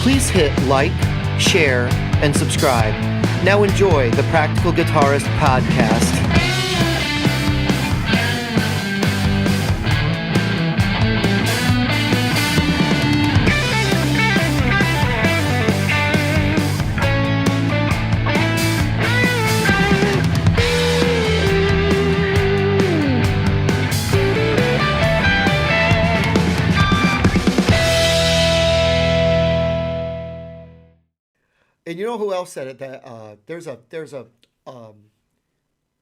please hit like, share, and subscribe. Now enjoy the Practical Guitarist podcast. And you know who else said it? That there's a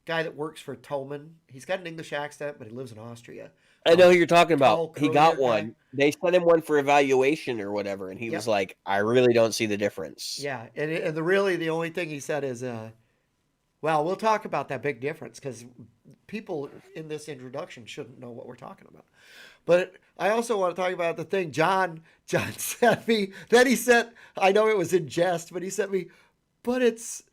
guy that works for Tolman. He's got an English accent, but he lives in Austria. I know who you're talking about. Carl He got Curlier one. guy. They sent him one for evaluation or whatever, and he Yep. was like, "I really don't see the difference." Yeah, and the only thing he said is, well, we'll talk about that big difference because people in this introduction shouldn't know what we're talking about. But I also want to talk about the thing John sent me. Then he said, I know it was in jest, but he sent me, but it's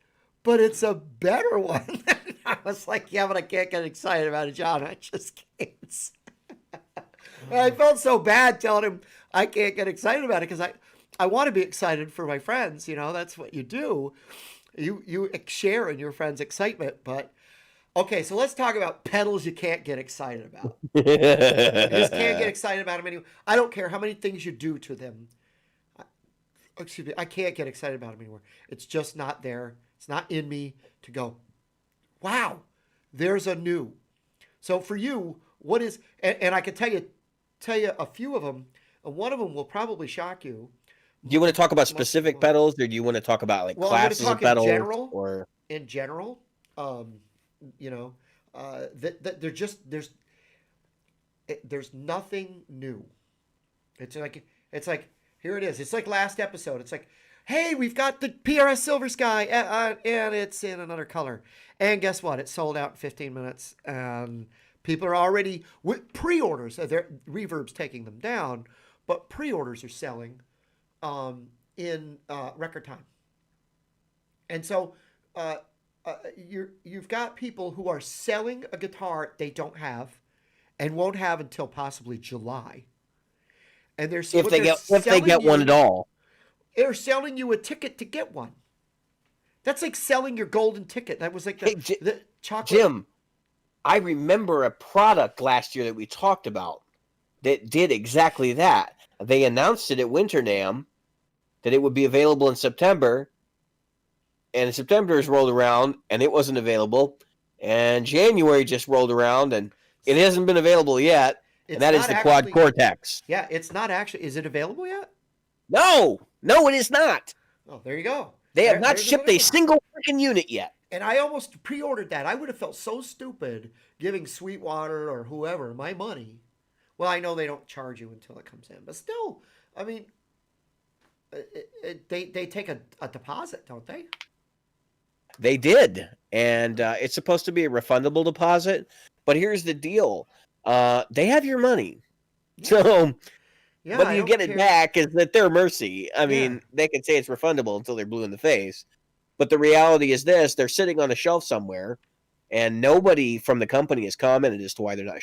a better one. I was like, yeah, but I can't get excited about it, John. I just can't. I felt so bad telling him I can't get excited about it because I want to be excited for my friends. You know, that's what you do. You share in your friends' excitement. But okay, so let's talk about pedals you can't get excited about. You just can't get excited about them anymore. I don't care how many things you do to them. Excuse me, I can't get excited about them anymore. It's just not there. It's not in me to go, wow, there's a new. So for you, what is, and I can tell you a few of them, and one of them will probably shock you. Do you want to talk about specific pedals, or do you want to talk about like Well, I'm going to classes of talk pedals? in general, you know, that they're just, there's nothing new. It's like, here it is. It's like last episode. It's like, hey, we've got the PRS Silver Sky, and it's in another color. And guess what? It sold out in 15 minutes. And people are already with pre-orders. Their Reverb's taking them down, but pre-orders are selling in record time. And so you've got people who are selling a guitar they don't have and won't have until possibly July. And they're if they get one at all. They're selling you a ticket to get one. That's like selling your golden ticket. That was like the chocolate. Jim, I remember a product last year that we talked about that did exactly that. They announced it at Winter NAMM that it would be available in September, and September has rolled around and it wasn't available, and January just rolled around and it hasn't been available yet. And that is the Quad Cortex. Yeah, it's not actually. Is it available yet? No, it is not. Oh, there you go. They have not shipped a single freaking unit yet. And I almost pre-ordered that. I would have felt so stupid giving Sweetwater or whoever my money. Well, I know they don't charge you until it comes in, but still, I mean, they take a deposit, don't they? They did, and it's supposed to be a refundable deposit. But here's the deal. They have your money. Yeah. So whether you get it back is at their mercy. I mean, they can say it's refundable until they're blue in the face. But the reality is this, they're sitting on a shelf somewhere, and nobody from the company has commented as to why they're not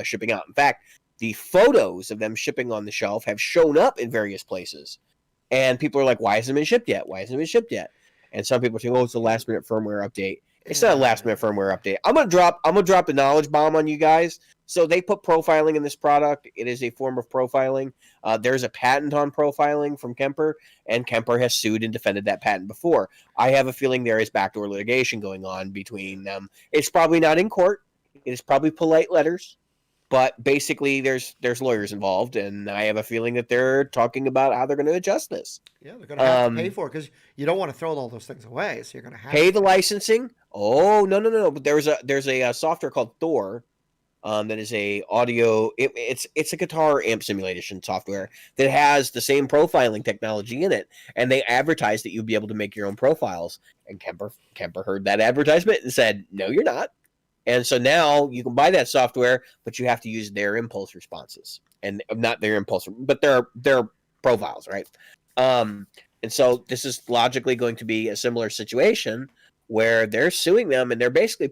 shipping out. In fact, the photos of them shipping on the shelf have shown up in various places. And people are like, why hasn't it been shipped yet? Why hasn't it been shipped yet? And some people are saying, oh, it's a last-minute firmware update. It's not a last-minute firmware update. I'm gonna drop the knowledge bomb on you guys. So they put profiling in this product. It is a form of profiling. There's a patent on profiling from Kemper, and Kemper has sued and defended that patent before. I have a feeling there is backdoor litigation going on between them. It's probably not in court. It is probably polite letters, but basically there's lawyers involved, and I have a feeling that they're talking about how they're going to adjust this. Yeah, they're going to have to pay for it because you don't want to throw all those things away. So you're going to have pay the licensing. Oh no! But there's a software called Thor. That is a audio. It's a guitar amp simulation software that has the same profiling technology in it, and they advertise that you'd be able to make your own profiles. And Kemper heard that advertisement and said, "No, you're not." And so now you can buy that software, but you have to use their impulse responses, and not their impulse, but their profiles, right? And so this is logically going to be a similar situation where they're suing them, and they're basically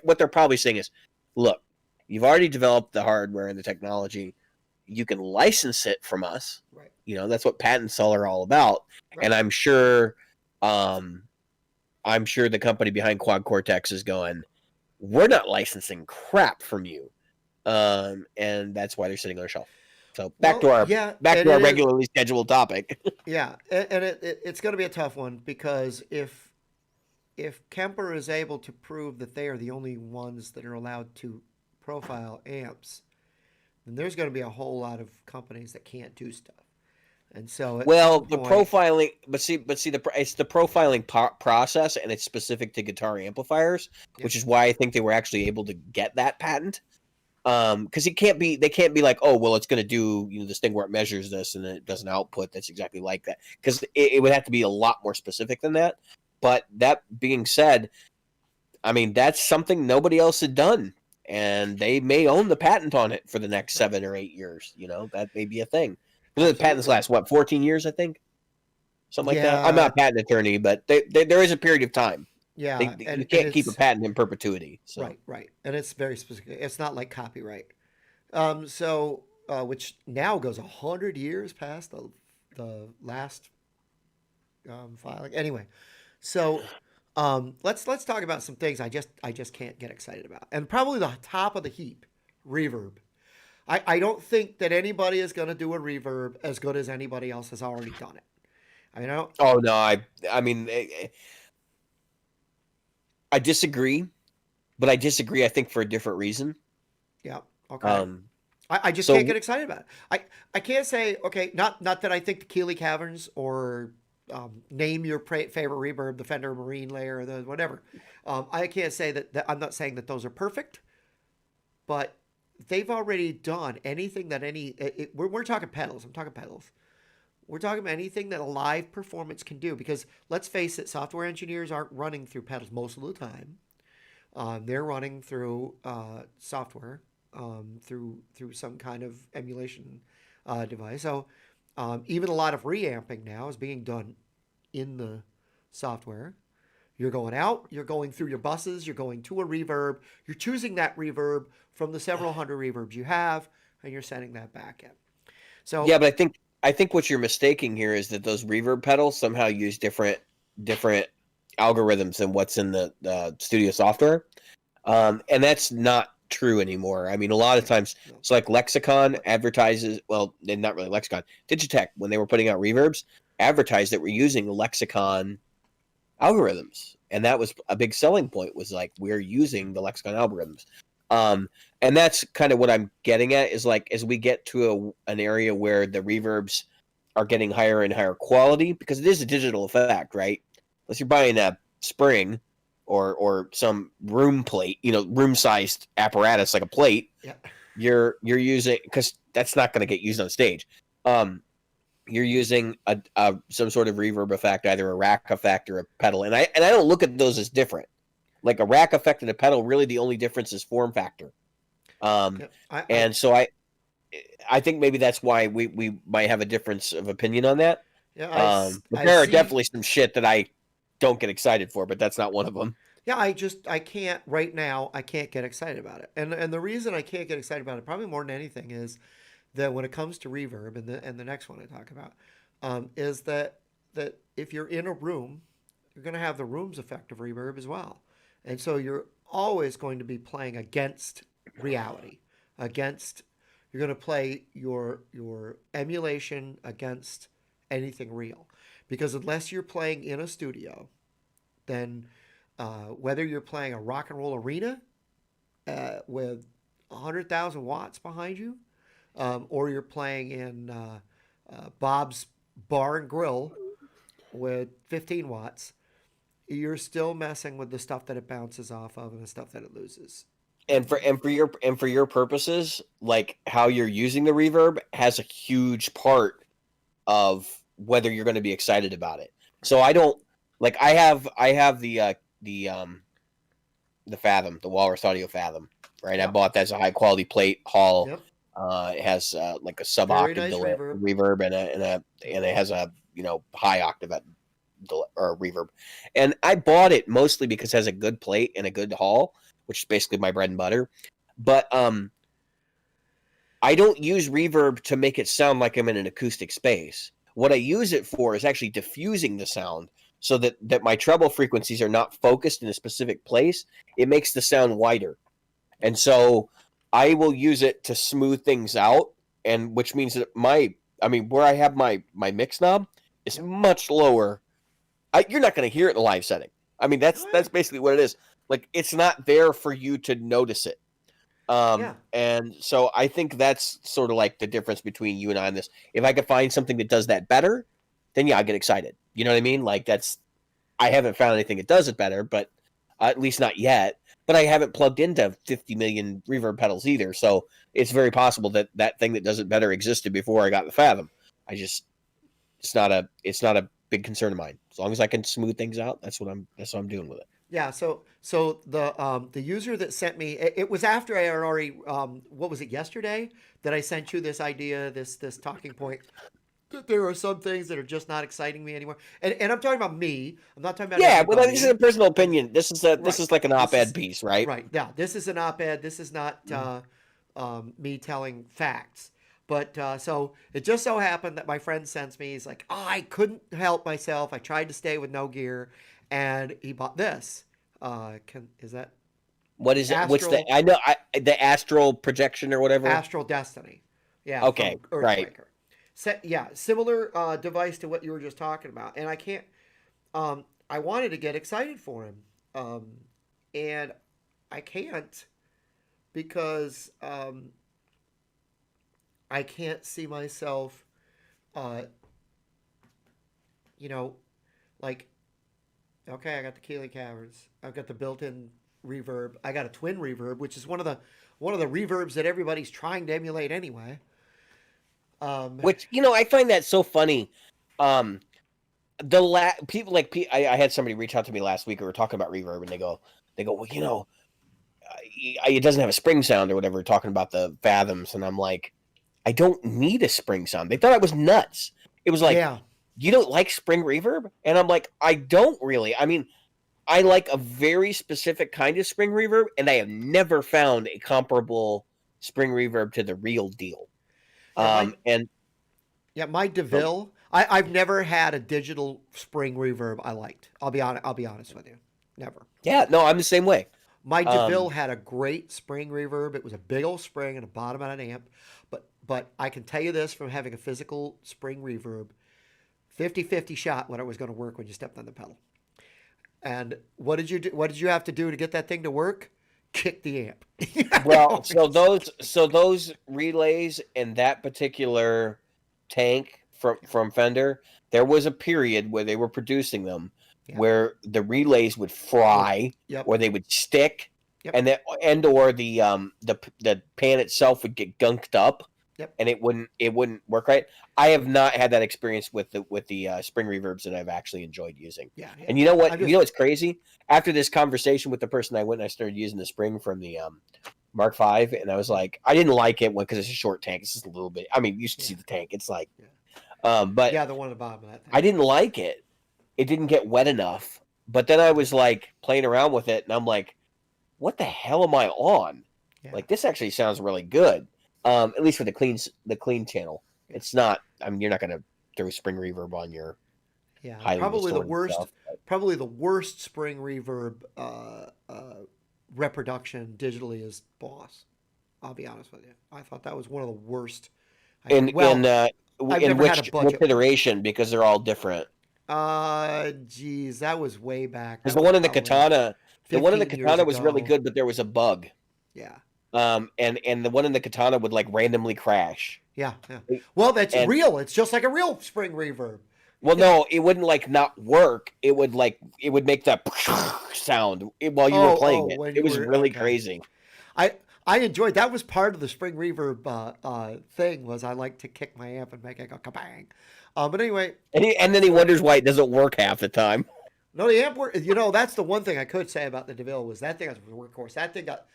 what they're probably saying is, look. You've already developed the hardware and the technology. you can license it from us. Right. You know, that's what patents are all about. Right. And I'm sure the company behind Quad Cortex is going, we're not licensing crap from you. And that's why they're sitting on a shelf. So back to our regularly scheduled topic. Yeah, and it's going to be a tough one, because if Kemper is able to prove that they are the only ones that are allowed to profile amps, then there's going to be a whole lot of companies that can't do stuff. And so, the profiling, it's the profiling process, and it's specific to guitar amplifiers, which is why I think they were actually able to get that patent. Because they can't be like, oh, well, it's going to do this thing where it measures this and then it does an output that's exactly like that. Because it would have to be a lot more specific than that. But that being said, I mean, that's something nobody else had done, and they may own the patent on it for the next 7 or 8 years. That may be a thing. The patents last 14 years, I think, something like that. I'm not a patent attorney, but there is a period of time. Yeah, you can't keep a patent in perpetuity. So. Right, and it's very specific. It's not like copyright. Which now goes 100 years past the last filing. Anyway, so let's talk about some things I just can't get excited about, and probably the top of the heap, reverb. I don't think that anybody is going to do a reverb as good as anybody else has already done it. I mean, I disagree, but I disagree, I think, for a different reason. Yeah. Okay. I just can't get excited about it. I can't say, okay, not that I think the Keeley Caverns or name your favorite reverb, the Fender Marine Layer, or the whatever. I can't say that I'm not saying that those are perfect, but they've already done anything that we're talking pedals. I'm talking pedals. We're talking about anything that a live performance can do, because let's face it, software engineers aren't running through pedals most of the time. They're running through software, through some kind of emulation device. So even a lot of reamping now is being done in the software. You're going out, you're going through your buses, you're going to a reverb, you're choosing that reverb from the several hundred reverbs you have, and you're sending that back in. So yeah, but I think what you're mistaking here is that those reverb pedals somehow use different algorithms than what's in the studio software, and that's not true anymore. I mean, a lot of times it's like Lexicon advertises. Well, not really Lexicon. Digitech, when they were putting out reverbs, advertised that we're using Lexicon algorithms, and that was a big selling point. Was like, we're using the Lexicon algorithms. And that's kind of what I'm getting at, is like, as we get to an area where the reverbs are getting higher and higher quality, because it is a digital effect, right? Unless you're buying a Spring or some room plate, room sized apparatus like a plate, you're using, because that's not going to get used on stage. You're using some sort of reverb effect, either a rack effect or a pedal, and I don't look at those as different. Like a rack effect and a pedal, really the only difference is form factor. So I think maybe that's why we might have a difference of opinion on that. Yeah, there are definitely some shit that I don't get excited for, but that's not one of them. Yeah, I can't right now. I can't get excited about it, and the reason I can't get excited about it, probably more than anything, is that when it comes to reverb, and the next one I talk about, is that if you're in a room, you're going to have the room's effect of reverb as well. And so you're always going to be playing against reality, you're going to play your emulation against anything real. Because unless you're playing in a studio, then whether you're playing a rock and roll arena with 100,000 watts behind you, or you're playing in Bob's Bar and Grill with 15 watts, you're still messing with the stuff that it bounces off of and the stuff that it loses. And for your purposes, like how you're using the reverb has a huge part of whether you're going to be excited about it. So I don't like, I have the Fathom, the Walrus Audio Fathom, right? Yep. I bought that as a high quality plate Hall. Yep. It has like a sub octave nice reverb and it has a high octave or reverb. And I bought it mostly because it has a good plate and a good Hall, which is basically my bread and butter. But I don't use reverb to make it sound like I'm in an acoustic space. What I use it for is actually diffusing the sound so that my treble frequencies are not focused in a specific place. It makes the sound wider. And so I will use it to smooth things out, and which means that where I have my mix knob is much lower. You're not going to hear it in a live setting. I mean, that's basically what it is. Like, it's not there for you to notice it. And so I think that's sort of like the difference between you and I on this. If I could find something that does that better, then yeah, I get excited. You know what I mean? Like, I haven't found anything that does it better, but at least not yet. But I haven't plugged into 50 million reverb pedals either. So it's very possible that that thing that does it better existed before I got the Fathom. It's not a big concern of mine. As long as I can smooth things out, that's what I'm doing with it. Yeah, so the user that sent me, it was after I had already what was it, yesterday, that I sent you this idea, this talking point, that there are some things that are just not exciting me anymore. And I'm talking about me. I'm not talking about well, this is a personal opinion. This is like an op-ed piece, right? Right. Yeah, this is an op-ed. This is not me telling facts. But so it just so happened that my friend sends me. He's like, "Oh, I couldn't help myself. I tried to stay with no gear, and he bought this. Is that what is it? What's the astral projection or whatever? Astral Destiny. Yeah. Okay. Right. Similar device to what you were just talking about, and I can't. I wanted to get excited for him, and I can't because I can't see myself, you know, like, okay, I got the Keeley Caverns. I've got the built-in reverb. I got a twin reverb, which is one of the reverbs that everybody's trying to emulate anyway. Which, I find that so funny. People I had somebody reach out to me last week. We were talking about reverb, and they go, well, it doesn't have a spring sound or whatever. Talking about the Fathoms, and I'm like, I don't need a spring sound. They thought I was nuts. It was like, you don't like spring reverb? And I'm like, I don't really. I mean, I like a very specific kind of spring reverb, and I have never found a comparable spring reverb to the real deal. My DeVille, I've never had a digital spring reverb I liked. I'll be honest with you. Never. Yeah, no, I'm the same way. My DeVille had a great spring reverb. It was a big old spring and a bottom on an amp. But I can tell you this from having a physical spring reverb, 50-50 shot when it was going to work when you stepped on the pedal. And what did you do? What did you have to do to get that thing to work? Kick the amp. Well, so those relays in that particular tank from Fender, there was a period where they were producing them where the relays would fry or they would stick, or the pan itself would get gunked up. And it wouldn't work right. I have not had that experience with the spring reverbs that I've actually enjoyed using. And you know what? You know what's crazy? After this conversation with the person, I went and I started using the spring from the Mark V, and I was like, I didn't like it because it's a short tank. It's just a little bit. I mean, you should see the tank. It's like, but the one at the bottom of that thing. I didn't like it. It didn't get wet enough. But then I was like playing around with it, and I'm like, what the hell am I on? Like, this actually sounds really good. At least for the clean channel. It's not. I mean, you're not going to throw spring reverb on your probably the worst spring reverb reproduction digitally is Boss. I'll be honest with you. I thought that was one of the worst. In which iteration, because they're all different. Geez, that was way back. Because the one in the Katana was really good, but there was a bug. Yeah. And the one in the Katana would like randomly crash. Yeah. Well, that's real. It's just like a real spring reverb. Well, no, it wouldn't like not work. It would make that sound while you were playing it. It was really crazy. I enjoyed that. Was part of the spring reverb thing. Was I like to kick my amp and make it go kabang. But anyway, and then he wonders why it doesn't work half the time. No, the amp work. That's the one thing I could say about the DeVille was that thing was a workhorse. That thing got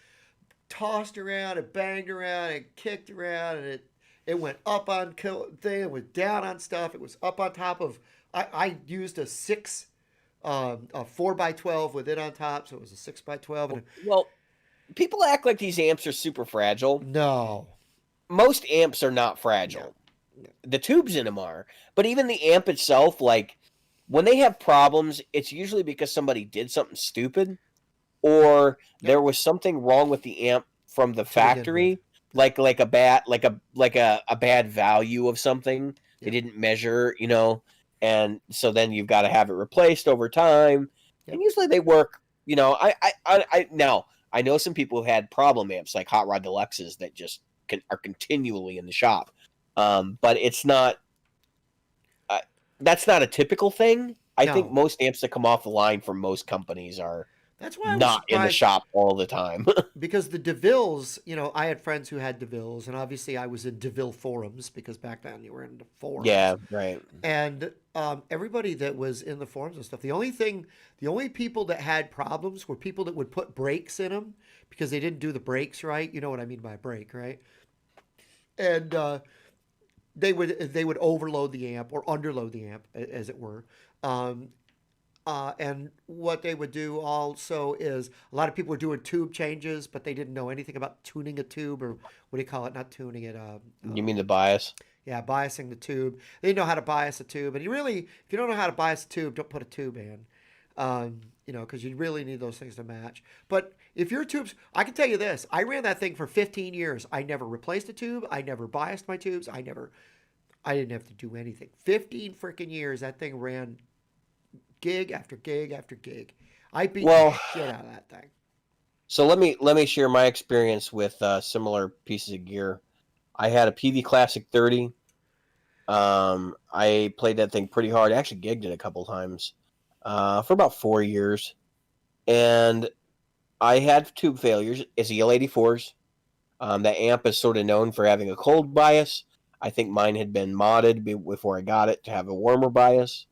tossed around and banged around and kicked around, and it went up on thing, it was down on stuff, it was up on top of. I used a 4x12 with it on top, so it was a 6x12. Well, people act like these amps are super fragile. No. most amps are not fragile. Yeah. The tubes in them are, but even the amp itself, like when they have problems, it's usually because somebody did something stupid, or there was something wrong with the amp from the To begin with. factory, like a bad value of something they didn't measure, and so then you've got to have it replaced over time. And usually they work. Now I know some people have had problem amps like Hot Rod Deluxes that just are continually in the shop, but it's not. That's not a typical thing. I think most amps that come off the line from most companies are That's why I was not in the surprised shop all the time. because the DeVilles, I had friends who had DeVilles, and obviously I was in DeVille forums because back then you were in the forums. Yeah, right. And everybody that was in the forums and stuff, the only people that had problems were people that would put brakes in them because they didn't do the brakes right. You know what I mean by brake, right? And they would overload the amp or underload the amp, as it were. Um, and what they would do also is a lot of people were doing tube changes, but they didn't know anything about tuning a tube, or what do you call it? Not tuning it. You mean the bias? Yeah, biasing the tube. They didn't know how to bias a tube, and if you don't know how to bias a tube, don't put a tube in. Because you really need those things to match. But if your tubes, I can tell you this: I ran that thing for 15 years. I never replaced a tube. I never biased my tubes. I didn't have to do anything. 15 freaking years that thing ran gig after gig after gig. I beat the shit out of that thing. So let me share my experience with similar pieces of gear. I had a Peavey Classic 30. I played that thing pretty hard. I actually gigged it a couple times for about 4 years, and I had tube failures. It's EL84s. That amp is sort of known for having a cold bias. I think mine had been modded before I got it to have a warmer bias.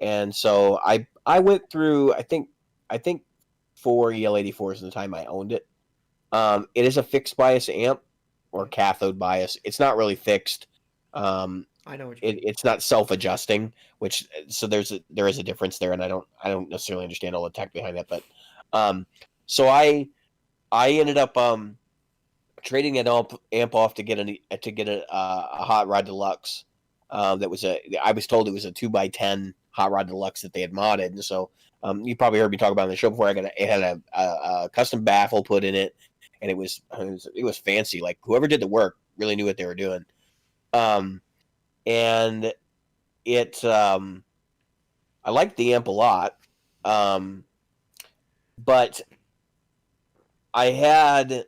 And so I went through I think 4 EL84s in the time I owned it. It is a fixed bias amp or cathode bias. It's not really fixed. I know what you mean. It's not self-adjusting, so there is a difference there, and I don't necessarily understand all the tech behind that, but so I ended up trading that amp off to get a Hot Rod Deluxe. I was told it was a 2x10 Hot Rod Deluxe that they had modded, and so you probably heard me talk about it on the show before. It had a custom baffle put in it, and it was fancy. Like whoever did the work really knew what they were doing. And it I liked the amp a lot, but I had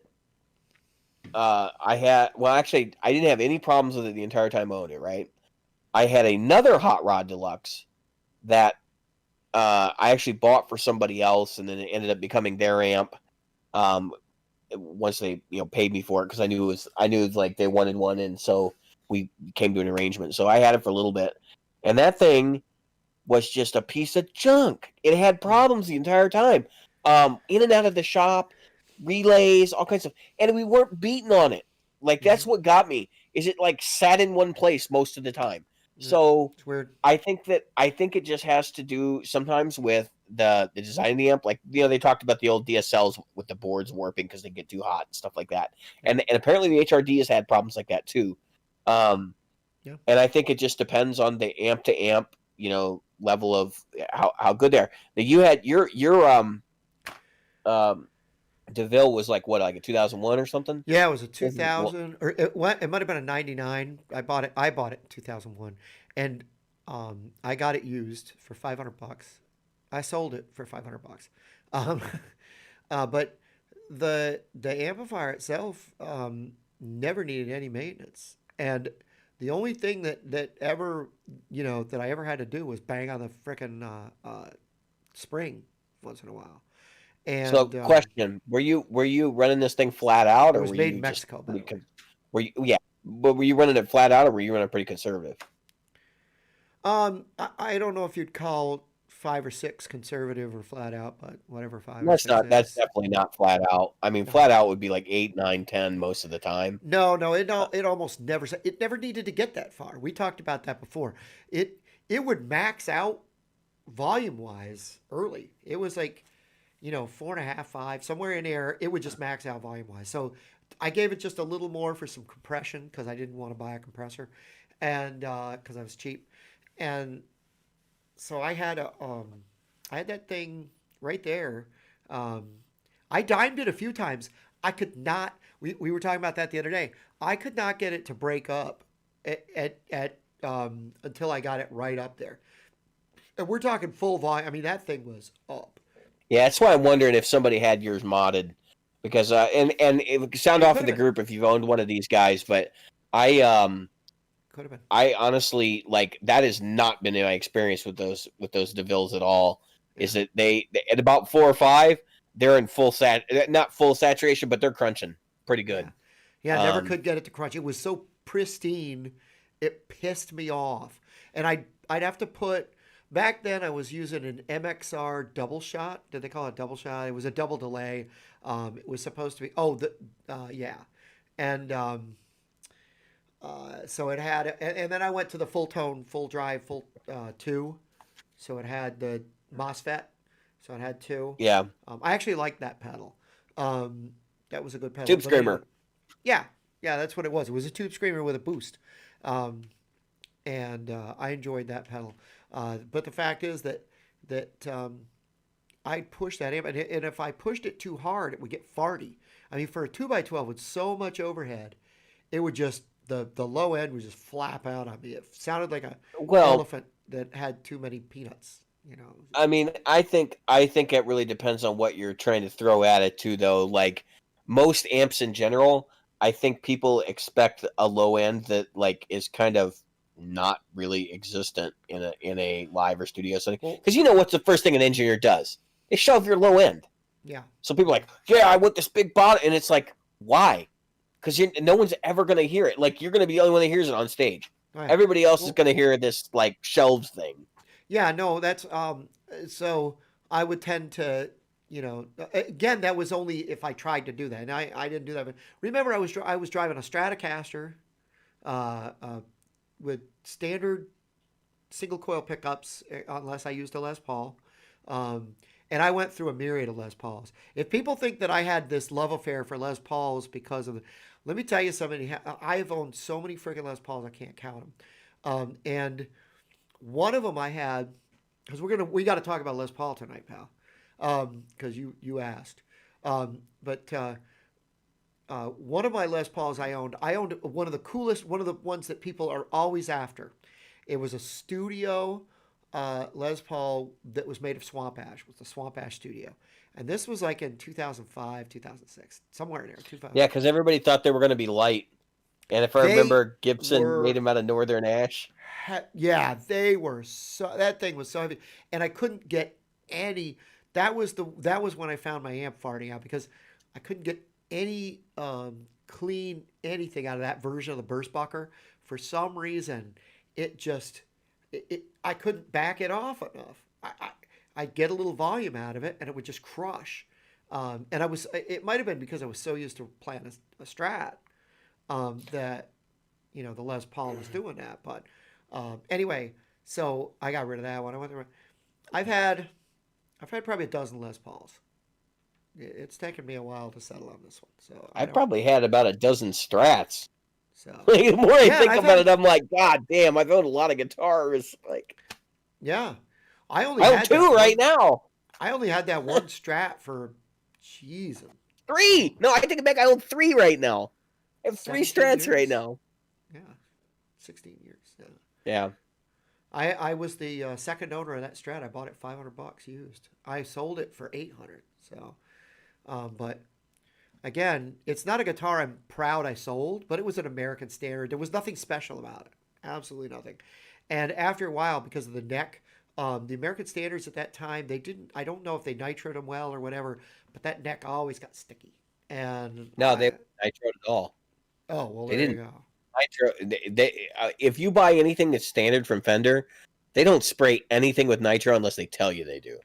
actually I didn't have any problems with it the entire time I owned it. Right, I had another Hot Rod Deluxe that I actually bought for somebody else, and then it ended up becoming their amp. Once they paid me for it, because I knew it was like they wanted one, and so we came to an arrangement. So I had it for a little bit, and that thing was just a piece of junk. It had problems the entire time, in and out of the shop, relays, all kinds of, and we weren't beating on it. Like that's what got me. Is it like sat in one place most of the time? So it's weird. I think it just has to do sometimes with the design of the amp. Like they talked about the old DSLs with the boards warping because they get too hot and stuff like that. And apparently the HRD has had problems like that too. And I think it just depends on the amp to amp, level of how good they are. Now you had your DeVille was like what, like a 2001 or something? Yeah, it was a 2000, or it might have been a 99. I bought it in 2001, and I got it used for $500. I sold it for $500. But the amplifier itself never needed any maintenance, and the only thing that ever that I ever had to do was bang on the frickin' spring once in a while. And so, question: Were you running this thing flat out, or it was were made you in Mexico? but were you running it flat out, or were you running pretty conservative? I don't know if you'd call 5 or 6 conservative or flat out, but whatever 5 or That's 6 not. That's is. definitely not flat out. I mean, No. flat out would be like 8, 9, 10 most of the time. No, it almost never. It never needed to get that far. We talked about that before. It would max out volume wise early. It was like 4.5, 5, somewhere in there. It would just max out volume wise. So I gave it just a little more for some compression because I didn't want to buy a compressor, and because I was cheap, and so I had that thing right there. Um, I dimed it a few times. I could not. We were talking about that the other day. I could not get it to break up until I got it right up there. And we're talking full volume. I mean, that thing was up. Yeah, that's why I'm wondering if somebody had yours modded, because and it would sound It off could in have the been. group if you've owned one of these guys, but I Could have been. I honestly like that has not been my experience with those DeVilles at all. Yeah. Is that they at about 4 or 5 they're in not full saturation, but they're crunching pretty Yeah. good. Yeah. Never Um, could get it to crunch. It was so pristine. It pissed me off. And I'd have to put. Back then, I was using an MXR double shot. Did they call it double shot? It was a double delay. It was supposed to be. Yeah. And so it had, and then I went to the full tone, full drive, full two. So it had the MOSFET. So it had two. yeah, I actually liked that pedal. Um, that was a good pedal. Tube But anyway, Screamer. yeah, yeah, that's what it was. It was a tube screamer with a boost, um, and I enjoyed that pedal. But the fact is that I'd push that amp, and if I pushed it too hard, it would get farty. I mean, for a 2x12 with so much overhead, it would just the low end would just flap out on me. It sounded like a Well, elephant that had too many peanuts. You know. I mean, I think it really depends on what you're trying to throw at it too, though. Like most amps in general, I think people expect a low end that like is kind of not really existent in a live or studio setting. Well, Because you know what's the first thing an engineer does? They shove your low end. yeah. So people are like, yeah, I want this big bottom, and it's like, why? Because no one's ever gonna hear it. Like you're gonna be the only one that hears it on stage. Oh, yeah. Everybody else is Well, gonna hear this like shelves thing. yeah, no, that's so I would tend to, again, that was only if I tried to do that. And I didn't do that. But remember I was driving a Stratocaster uh, with standard single coil pickups unless I used a Les Paul. Um, and I went through a myriad of Les Pauls. If people think that I had this love affair for Les Pauls because of let me tell you something. I've owned so many freaking Les Pauls I can't count them. And one of them I had because we got to talk about Les Paul tonight, pal. Because you asked. But one of my Les Pauls I owned one of the coolest, one of the ones that people are always after. It was a studio Les Paul that was made of swamp ash. It was the Swamp Ash Studio, and this was like in 2005, 2006, somewhere in there. 2000. Yeah, because everybody thought they were going to be light. And if I They remember, Gibson made were, them out of Northern Ash. yeah, they were so. That thing was so heavy, and I couldn't get any. That was when I found my amp farting out because I couldn't get any clean anything out of that version of the Burstbucker. For some reason, it just I couldn't back it off enough. I'd get a little volume out of it, and it would just crush. And it might have been because I was so used to playing a Strat that the Les Paul was doing that. But anyway, so I got rid of that one. I've had I've had probably a dozen Les Pauls. It's taken me a while to settle on this one, so I I don't. probably had about a dozen Strats. So Like, the more I yeah, and think about it, I'm like, God damn, I've owned a lot of guitars. Like, yeah, I only I own had that two right one. now. I only had that one Strat for, Jesus, 3. No, I take it back. I own 3 right now. I have 3 17 Strats right years. now. Yeah, 16 years. Yeah. Yeah. I was the second owner of that Strat. I bought it $500 used. I sold it for 800. So, but again, it's not a guitar I'm proud I sold, but it was an American standard. There was nothing special about it. Absolutely nothing. And after a while, because of the neck, the American standards at that time, they didn't. I don't know if they nitroed them well or whatever, but that neck always got sticky. And No, they nitro at all. oh well, They there you didn't go. nitro. If you buy anything that's standard from Fender, they don't spray anything with nitro unless they tell you they do.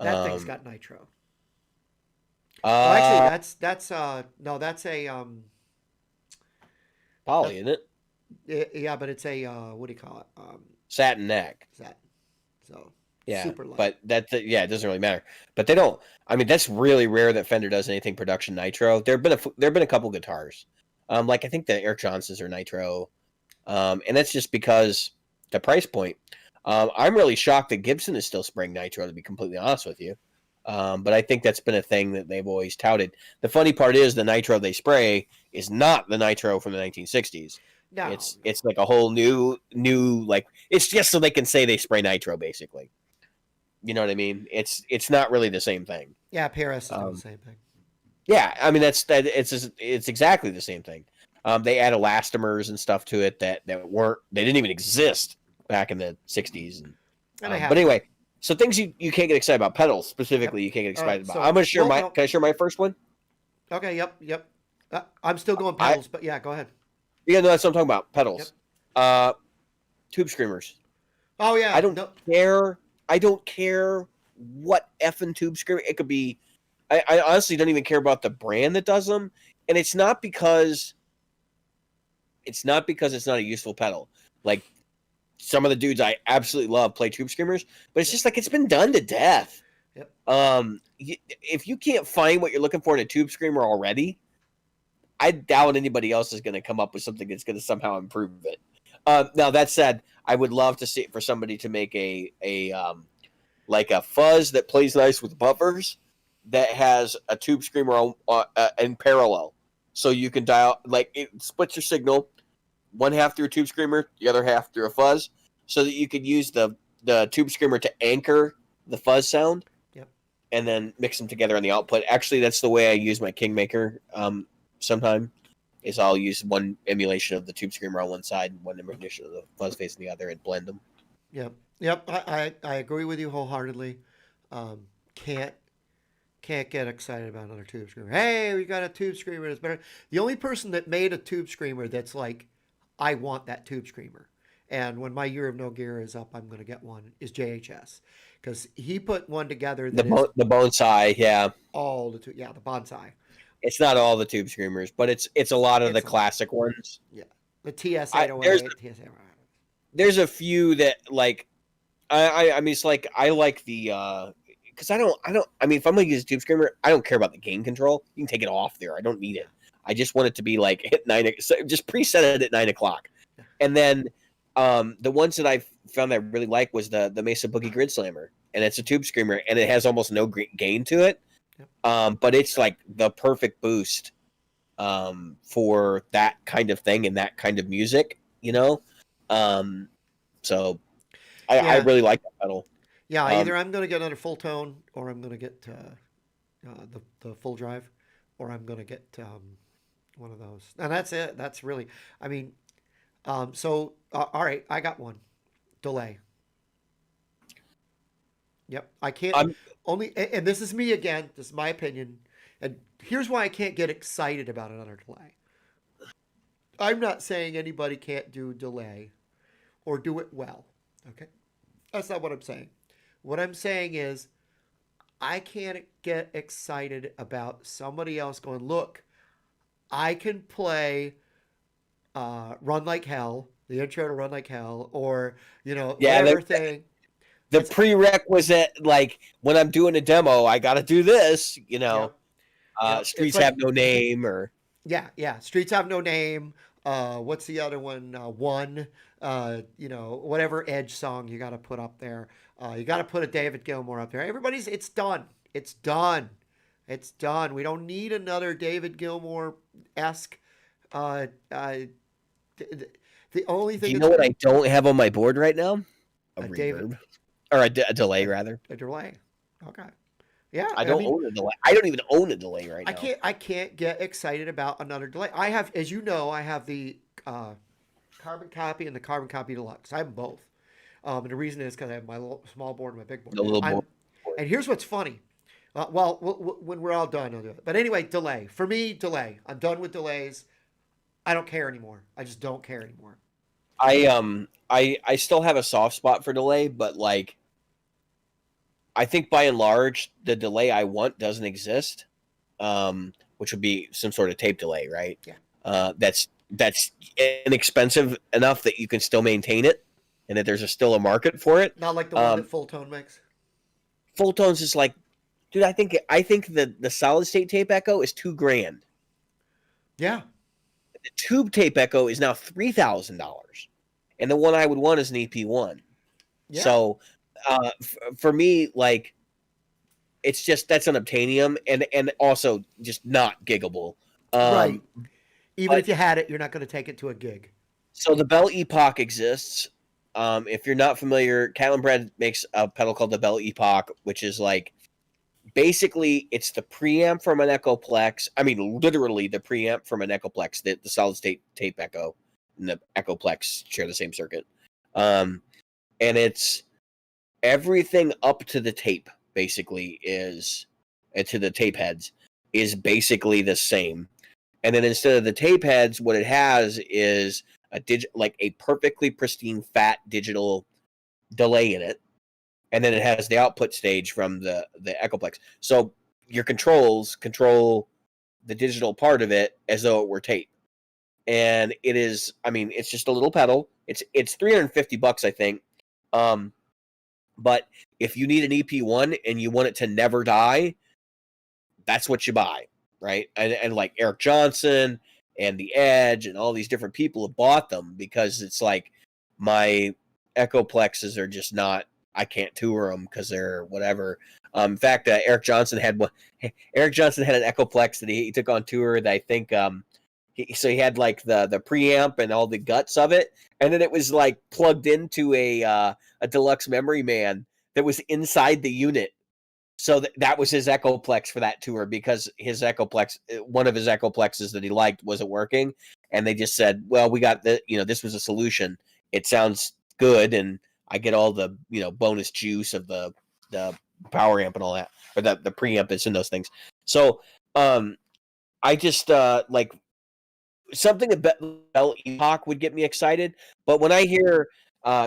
That thing's Um, got nitro. Oh, actually, uh, that's no, that's a Poly, that's isn't it? yeah, but it's a what do you call it? Satin neck. Is that so? Yeah, Super light. but it doesn't really matter. But they don't. I mean, that's really rare that Fender does anything production nitro. There've been a couple guitars, like I think the Eric Johnsons are nitro, and that's just because the price point. I'm really shocked that Gibson is still spraying nitro. To be completely honest with you, but I think that's been a thing that they've always touted. The funny part is the nitro they spray is not the nitro from the 1960s. No, it's like a whole new like it's just so they can say they spray nitro basically. You know what I mean? It's not really the same thing. Yeah, PRS is doing the same thing. Yeah, I mean it's exactly the same thing. They add elastomers and stuff to it that they didn't even exist back in the 60s. But anyway, so things you can't get excited about, pedals specifically. Yep. You can't get excited about. So, I'm gonna share Can I share my first one? Okay. Yep. I'm still going pedals, but yeah, go ahead. Yeah, no, that's what I'm talking about. Pedals. Yep. Tube screamers. Oh yeah. I don't care. I don't care what effing tube screamer. It could be. I honestly don't even care about the brand that does them, and it's not because it's not a useful pedal. Like some of the dudes I absolutely love play tube screamers, but it's just like it's been done to death. Yep. If you can't find what you're looking for in a tube screamer already, I doubt anybody else is going to come up with something that's going to somehow improve it. Now that said, I would love to see for somebody to make a fuzz that plays nice with buffers that has a tube screamer in parallel, so you can dial it splits your signal, one half through a tube screamer, the other half through a fuzz, so that you could use the tube screamer to anchor the fuzz sound. Yep. And then mix them together on the output. Actually, that's the way I use my Kingmaker. Sometime is I'll use one emulation of the tube screamer on one side and one emulation of the fuzz face on the other and blend them. Yep. I agree with you wholeheartedly. Can't get excited about another tube screamer. Hey, we got a tube screamer that's better. The only person that made a tube screamer that's like, I want that tube screamer. And when my year of no gear is up, I'm going to get one, is JHS. Because he put one together that the bonsai, yeah. The bonsai. It's not all the tube screamers, but it's a lot of the classic ones. Yeah. The TS-808. There's a few that like I mean it's like I like the because I don't I mean if I'm gonna use a tube screamer, I don't care about the gain control. You can take it off there. I don't need it. I just want it to be like hit 9, just preset it at 9 o'clock. And then the ones that I found that I really like was the Mesa Boogie Grid Slammer, and it's a tube screamer, and it has almost no gain to it. But it's like the perfect boost for that kind of thing and that kind of music, you know. So I really like that pedal. Yeah, either I'm going to get another full tone, or I'm going to get the full drive, or I'm going to get one of those. And that's it. That's really, I mean, so all right, I got one. Delay. Yep, I can't and this is me again. This is my opinion, and here's why I can't get excited about another delay. I'm not saying anybody can't do delay or do it well. Okay, that's not what I'm saying. What I'm saying is I can't get excited about somebody else going, look, I can play Run Like Hell, the intro to Run Like Hell, or whatever thing. The prerequisite, like when I'm doing a demo, I got to do this, Streets Have No Name, or Streets Have No Name. What's the other one? One. Whatever Edge song you got to put up there. You got to put a David Gilmour up there. It's done. It's done. It's done. We don't need another David Gilmour-esque. The only thing. Do you know what I don't have on my board right now? A reverb. David. Or a delay, rather. A delay. Okay. Yeah. I don't own a delay. I don't even own a delay right now. I can't get excited about another delay. I have, as you know, I have the Carbon Copy and the Carbon Copy Deluxe. I have them both. And the reason is because I have my small board and my big board. The little board. And here's what's funny. When we're all done, I'll do it. But anyway, delay. For me, delay. I'm done with delays. I don't care anymore. I just don't care anymore. I still have a soft spot for delay, but like I think by and large the delay I want doesn't exist, which would be some sort of tape delay, right? Yeah. That's inexpensive enough that you can still maintain it, and that there's still a market for it. Not like the one that Full Tone makes. Full Tone's just like, dude, I think the solid state tape echo is $2,000. Yeah. The tube tape echo is now $3,000, and the one I would want is an EP1. Yeah. So, for me, like, it's just that's unobtainium and also just not giggable. Right. Even if you had it, you're not going to take it to a gig. So the Bell Epoch exists. If you're not familiar, Catlin Brad makes a pedal called the Bell Epoch, which is like basically it's the preamp from an Echoplex. I mean, literally the preamp from an Echoplex. The solid state tape echo and the Echoplex share the same circuit. And it's everything up to the tape basically is, to the tape heads is basically the same. And then instead of the tape heads, what it has is like a perfectly pristine fat digital delay in it. And then it has the output stage from the Echoplex. So your controls control the digital part of it as though it were tape. And it is, I mean, it's just a little pedal. It's $350, I think. But if you need an EP1 and you want it to never die, that's what you buy, right? And like Eric Johnson and The Edge and all these different people have bought them because it's like my Echoplexes are just not, I can't tour them because they're whatever. In fact, Eric Johnson had an Echoplex that he took on tour that I think he had like the preamp and all the guts of it, and then it was like plugged into a deluxe memory man that was inside the unit. So that was his Echoplex for that tour because his Echoplex, one of his Echoplexes that he liked, wasn't working, and they just said, "Well, we got this was a solution. It sounds good, and I get all the bonus juice of the power amp and all that, or the preamp that's in those things." So I just like something about Bell Epoch would get me excited, but when I hear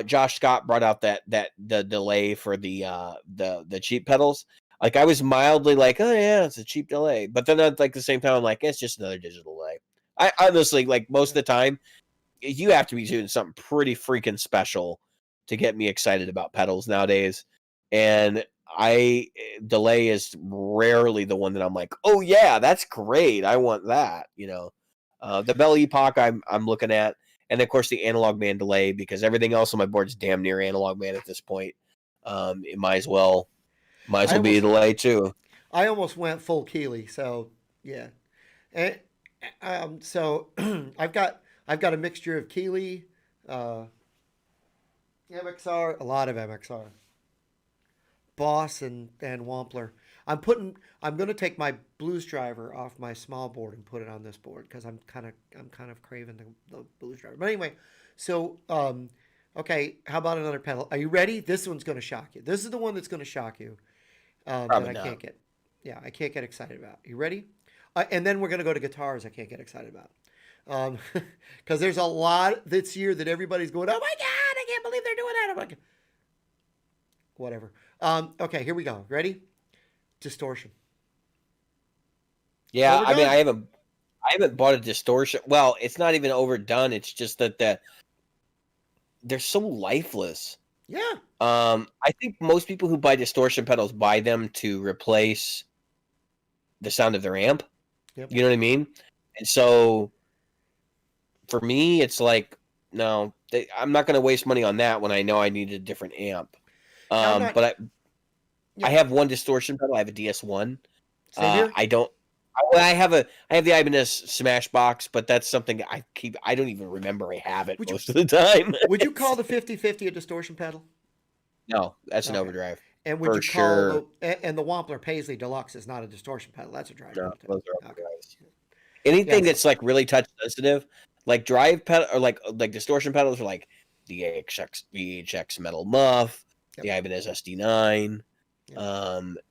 Josh Scott brought out that the delay for the cheap pedals, like I was mildly like, oh yeah, it's a cheap delay, but then at like the same time I'm like, it's just another digital delay. I honestly, like, most of the time you have to be doing something pretty freaking special to get me excited about pedals nowadays, and delay is rarely the one that I'm like, oh yeah, that's great, I want that. The Bell Epoch I'm looking at, and of course the Analog Man delay, because everything else on my board is damn near Analog Man at this point. It might as well be a delay too. I almost went full Keeley, so yeah. And so I've got a mixture of Keeley, MXR, a lot of MXR, Boss, and Wampler. I'm going to take my Blues Driver off my small board and put it on this board because I'm kind of craving the Blues Driver. But anyway, so okay, how about another pedal? Are you ready? This one's going to shock you. This is the one that's going to shock you. Probably that I not. can't get excited about. You ready? And then we're going to go to guitars I can't get excited about. Because there's a lot this year that everybody's going, oh my God, I can't believe they're doing that. I'm like, whatever. Okay, here we go. Ready? Distortion. Yeah, I mean, I haven't bought a distortion. Well, it's not even overdone. It's just that they're so lifeless. Yeah. I think most people who buy distortion pedals buy them to replace the sound of their amp. Yep. You know what I mean? And so for me, it's like, no, I'm not going to waste money on that when I know I need a different amp. But I have one distortion pedal. I have a DS1. I have the Ibanez Smashbox, but that's something I don't even remember I have it most of the time. Would you call the 5050 a distortion pedal? No, that's an overdrive. And would you call the Wampler Paisley Deluxe is not a distortion pedal? That's a drive. No, those are overdrives. Anything that's like really touch sensitive, like drive pedal or like distortion pedals, are like the AHX Metal Muff, the Ibanez SD9.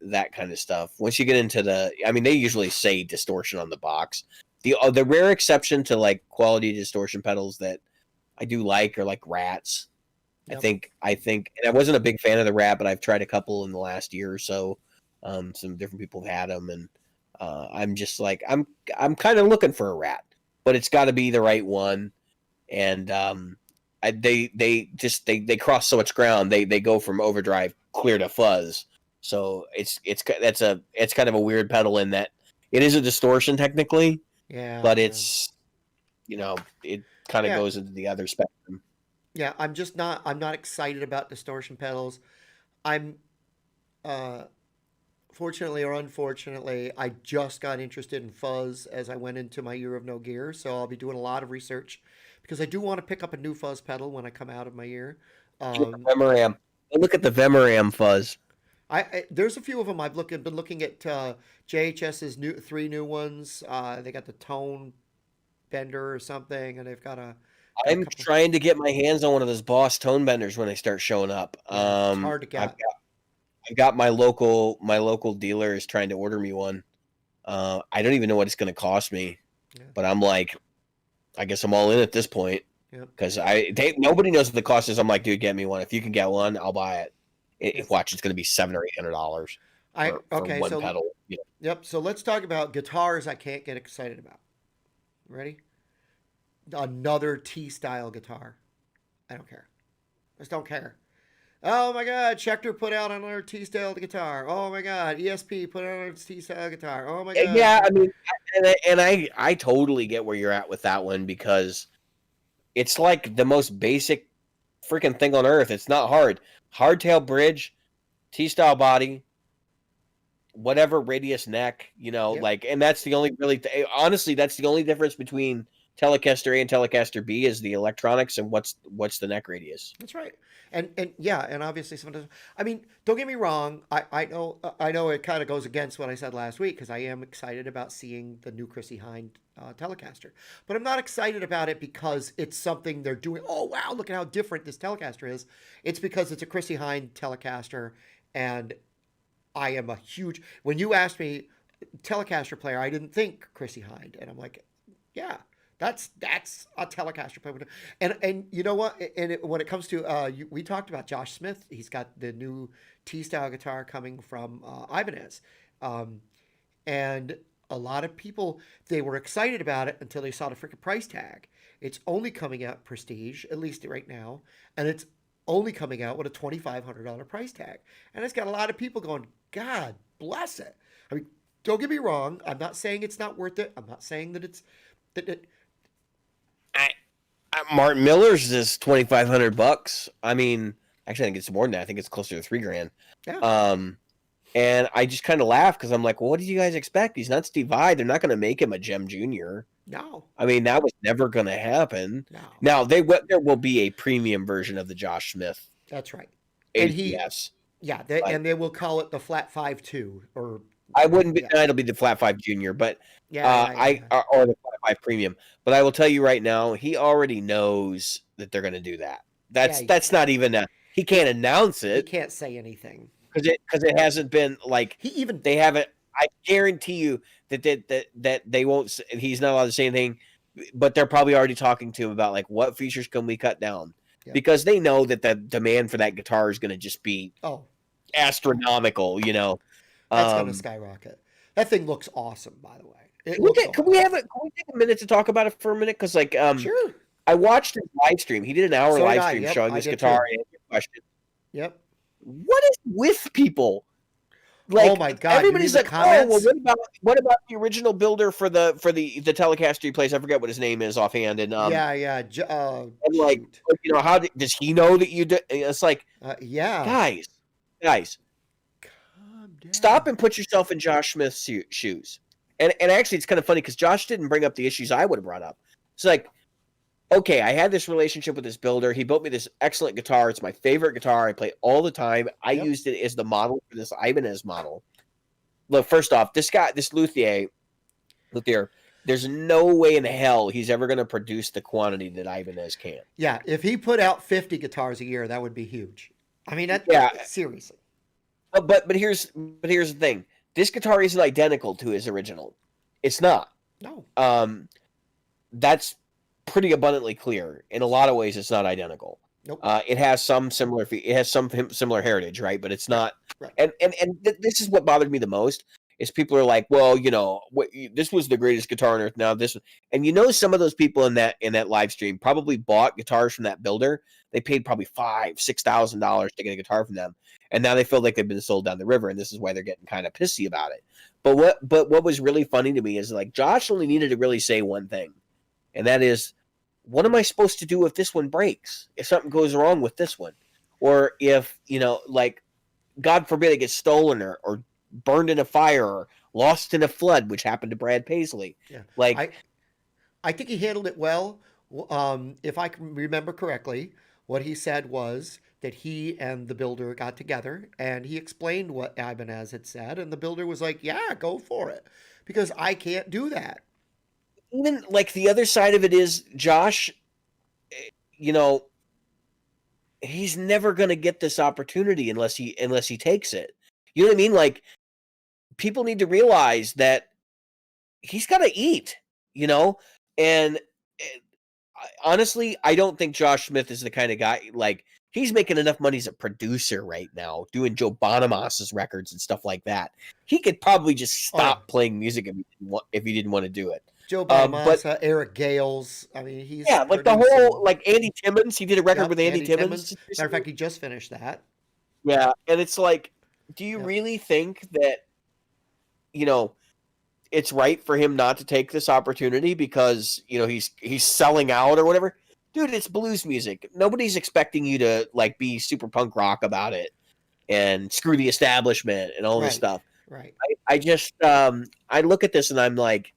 That kind of stuff. Once you get into they usually say distortion on the box. The rare exception to like quality distortion pedals that I do like are like Rats. Yep. I think, and I wasn't a big fan of the Rat, but I've tried a couple in the last year or so. Some different people have had them, and I'm just like, I'm kind of looking for a Rat, but it's got to be the right one. And they cross so much ground. They go from overdrive clear to fuzz. So it's kind of a weird pedal in that it is a distortion technically. Yeah. But it's it kind of goes into the other spectrum. Yeah, I'm not excited about distortion pedals. I'm fortunately or unfortunately, I just got interested in fuzz as I went into my year of no gear, so I'll be doing a lot of research because I do want to pick up a new fuzz pedal when I come out of my year. Vemoram. Look at the Vemoram fuzz. There's a few of them been looking at JHS's three new ones. They got the tone bender or something, and they've got I'm trying to get my hands on one of those Boss tone benders when they start showing up. It's hard to get. I've got my local dealer is trying to order me one. I don't even know what it's going to cost me, but I'm like, I guess I'm all in at this point because nobody knows what the cost is. I'm like, dude, get me one. If you can get one, I'll buy it. Watch, it's going to be $700 or $800 for one pedal. Yep. So let's talk about guitars I can't get excited about. Ready? Another T-style guitar. I don't care. I just don't care. Oh my God, Schecter put out another T-style guitar. Oh my God, ESP put out another T-style guitar. Oh my God. Yeah, I mean, and I totally get where you're at with that one because it's like the most basic freaking thing on earth. It's not hard. Hardtail bridge, T-style body, whatever radius neck, and that's the only honestly, that's the only difference between Telecaster A and Telecaster B is the electronics and what's the neck radius. That's right. And obviously sometimes, I mean, don't get me wrong. I know it kind of goes against what I said last week because I am excited about seeing the new Chrissie Hynde Telecaster, but I'm not excited about it because it's something they're doing. Oh wow, look at how different this Telecaster is. It's because it's a Chrissie Hynde Telecaster, and I am a huge. When you asked me Telecaster player, I didn't think Chrissie Hynde, and I'm like, yeah. That's a Telecaster player, and you know what? And when it comes to we talked about Josh Smith. He's got the new T-style guitar coming from Ibanez, and a lot of people they were excited about it until they saw the freaking price tag. It's only coming out Prestige, at least right now, and it's only coming out with a $2,500 price tag, and it's got a lot of people going, God bless it. I mean, don't get me wrong. I'm not saying it's not worth it. I'm not saying that it's that. Martin Miller's is $2,500. I mean, actually, I think it's more than that. I think it's closer to $3,000. Yeah. And I just kind of laugh because I'm like, well, what did you guys expect? He's not Steve Vai. They're not going to make him a Gem Jr. No. I mean, that was never going to happen. No. Now there will be a premium version of the Josh Smith. That's right. And yes. Yeah, and they will call it the Flat 5.2 or. I wouldn't be. It'll be the Flat 5 Junior, but or the Flat 5 Premium. But I will tell you right now, he already knows that they're going to do that. That's not even he can't announce it. He can't say anything because it hasn't been like they haven't. I guarantee you that they won't. He's not allowed to say anything, but they're probably already talking to him about like what features can we cut down because they know that the demand for that guitar is going to just be astronomical. That's going to skyrocket. That thing looks awesome, by the way. Can we take a minute to talk about it for a minute? Because sure. I watched his live stream. He did an hour live stream showing this guitar and answering questions. Yep. What is with people? Like, oh my God! Everybody's like, oh, well, what about the original builder for the Telecaster he plays? I forget what his name is offhand. And and like, how does he know that you do? It's like, guys. Stop and put yourself in Josh Smith's shoes. And actually, it's kind of funny because Josh didn't bring up the issues I would have brought up. It's like, okay, I had this relationship with this builder. He built me this excellent guitar. It's my favorite guitar. I play all the time. I used it as the model for this Ibanez model. Look, first off, this Luthier, there's no way in hell he's ever going to produce the quantity that Ibanez can. Yeah, if he put out 50 guitars a year, that would be huge. I mean, seriously. But here's the thing. This guitar isn't identical to his original. It's not. No. That's pretty abundantly clear. In a lot of ways, it's not identical. Nope. It has some similar. It has some similar heritage, right? But it's not. Right. And this is what bothered me the most is people are like, well, this was the greatest guitar on earth. Now this, and some of those people in that live stream probably bought guitars from that builder. They paid probably $5,000-$6,000 to get a guitar from them, and now they feel like they've been sold down the river, and this is why they're getting kind of pissy about it. But what was really funny to me is like Josh only needed to really say one thing, and that is, what am I supposed to do if this one breaks? If something goes wrong with this one, or if like, God forbid, it gets stolen or burned in a fire or lost in a flood, which happened to Brad Paisley. Yeah. Like, I think he handled it well. If I can remember correctly, what he said was that he and the builder got together and he explained what Ibanez had said, and the builder was like, "Yeah, go for it," because I can't do that. Even like the other side of it is Josh, he's never going to get this opportunity unless he takes it. You know what I mean? Like, people need to realize that he's got to eat, and honestly, I don't think Josh Smith is the kind of guy, like, he's making enough money as a producer right now, doing Joe Bonamassa records and stuff like that. He could probably just stop playing music if he didn't want to do it. Joe Bonamassa, Eric Gales. I mean, he's like the whole, like, Andy Timmons. He did a record with Andy Timmons. Matter of fact, he just finished that. Yeah, and it's like, do you really think that it's right for him not to take this opportunity because he's selling out or whatever? Dude, it's blues music. Nobody's expecting you to like be super punk rock about it and screw the establishment and all this stuff. Right. I just I look at this and I'm like,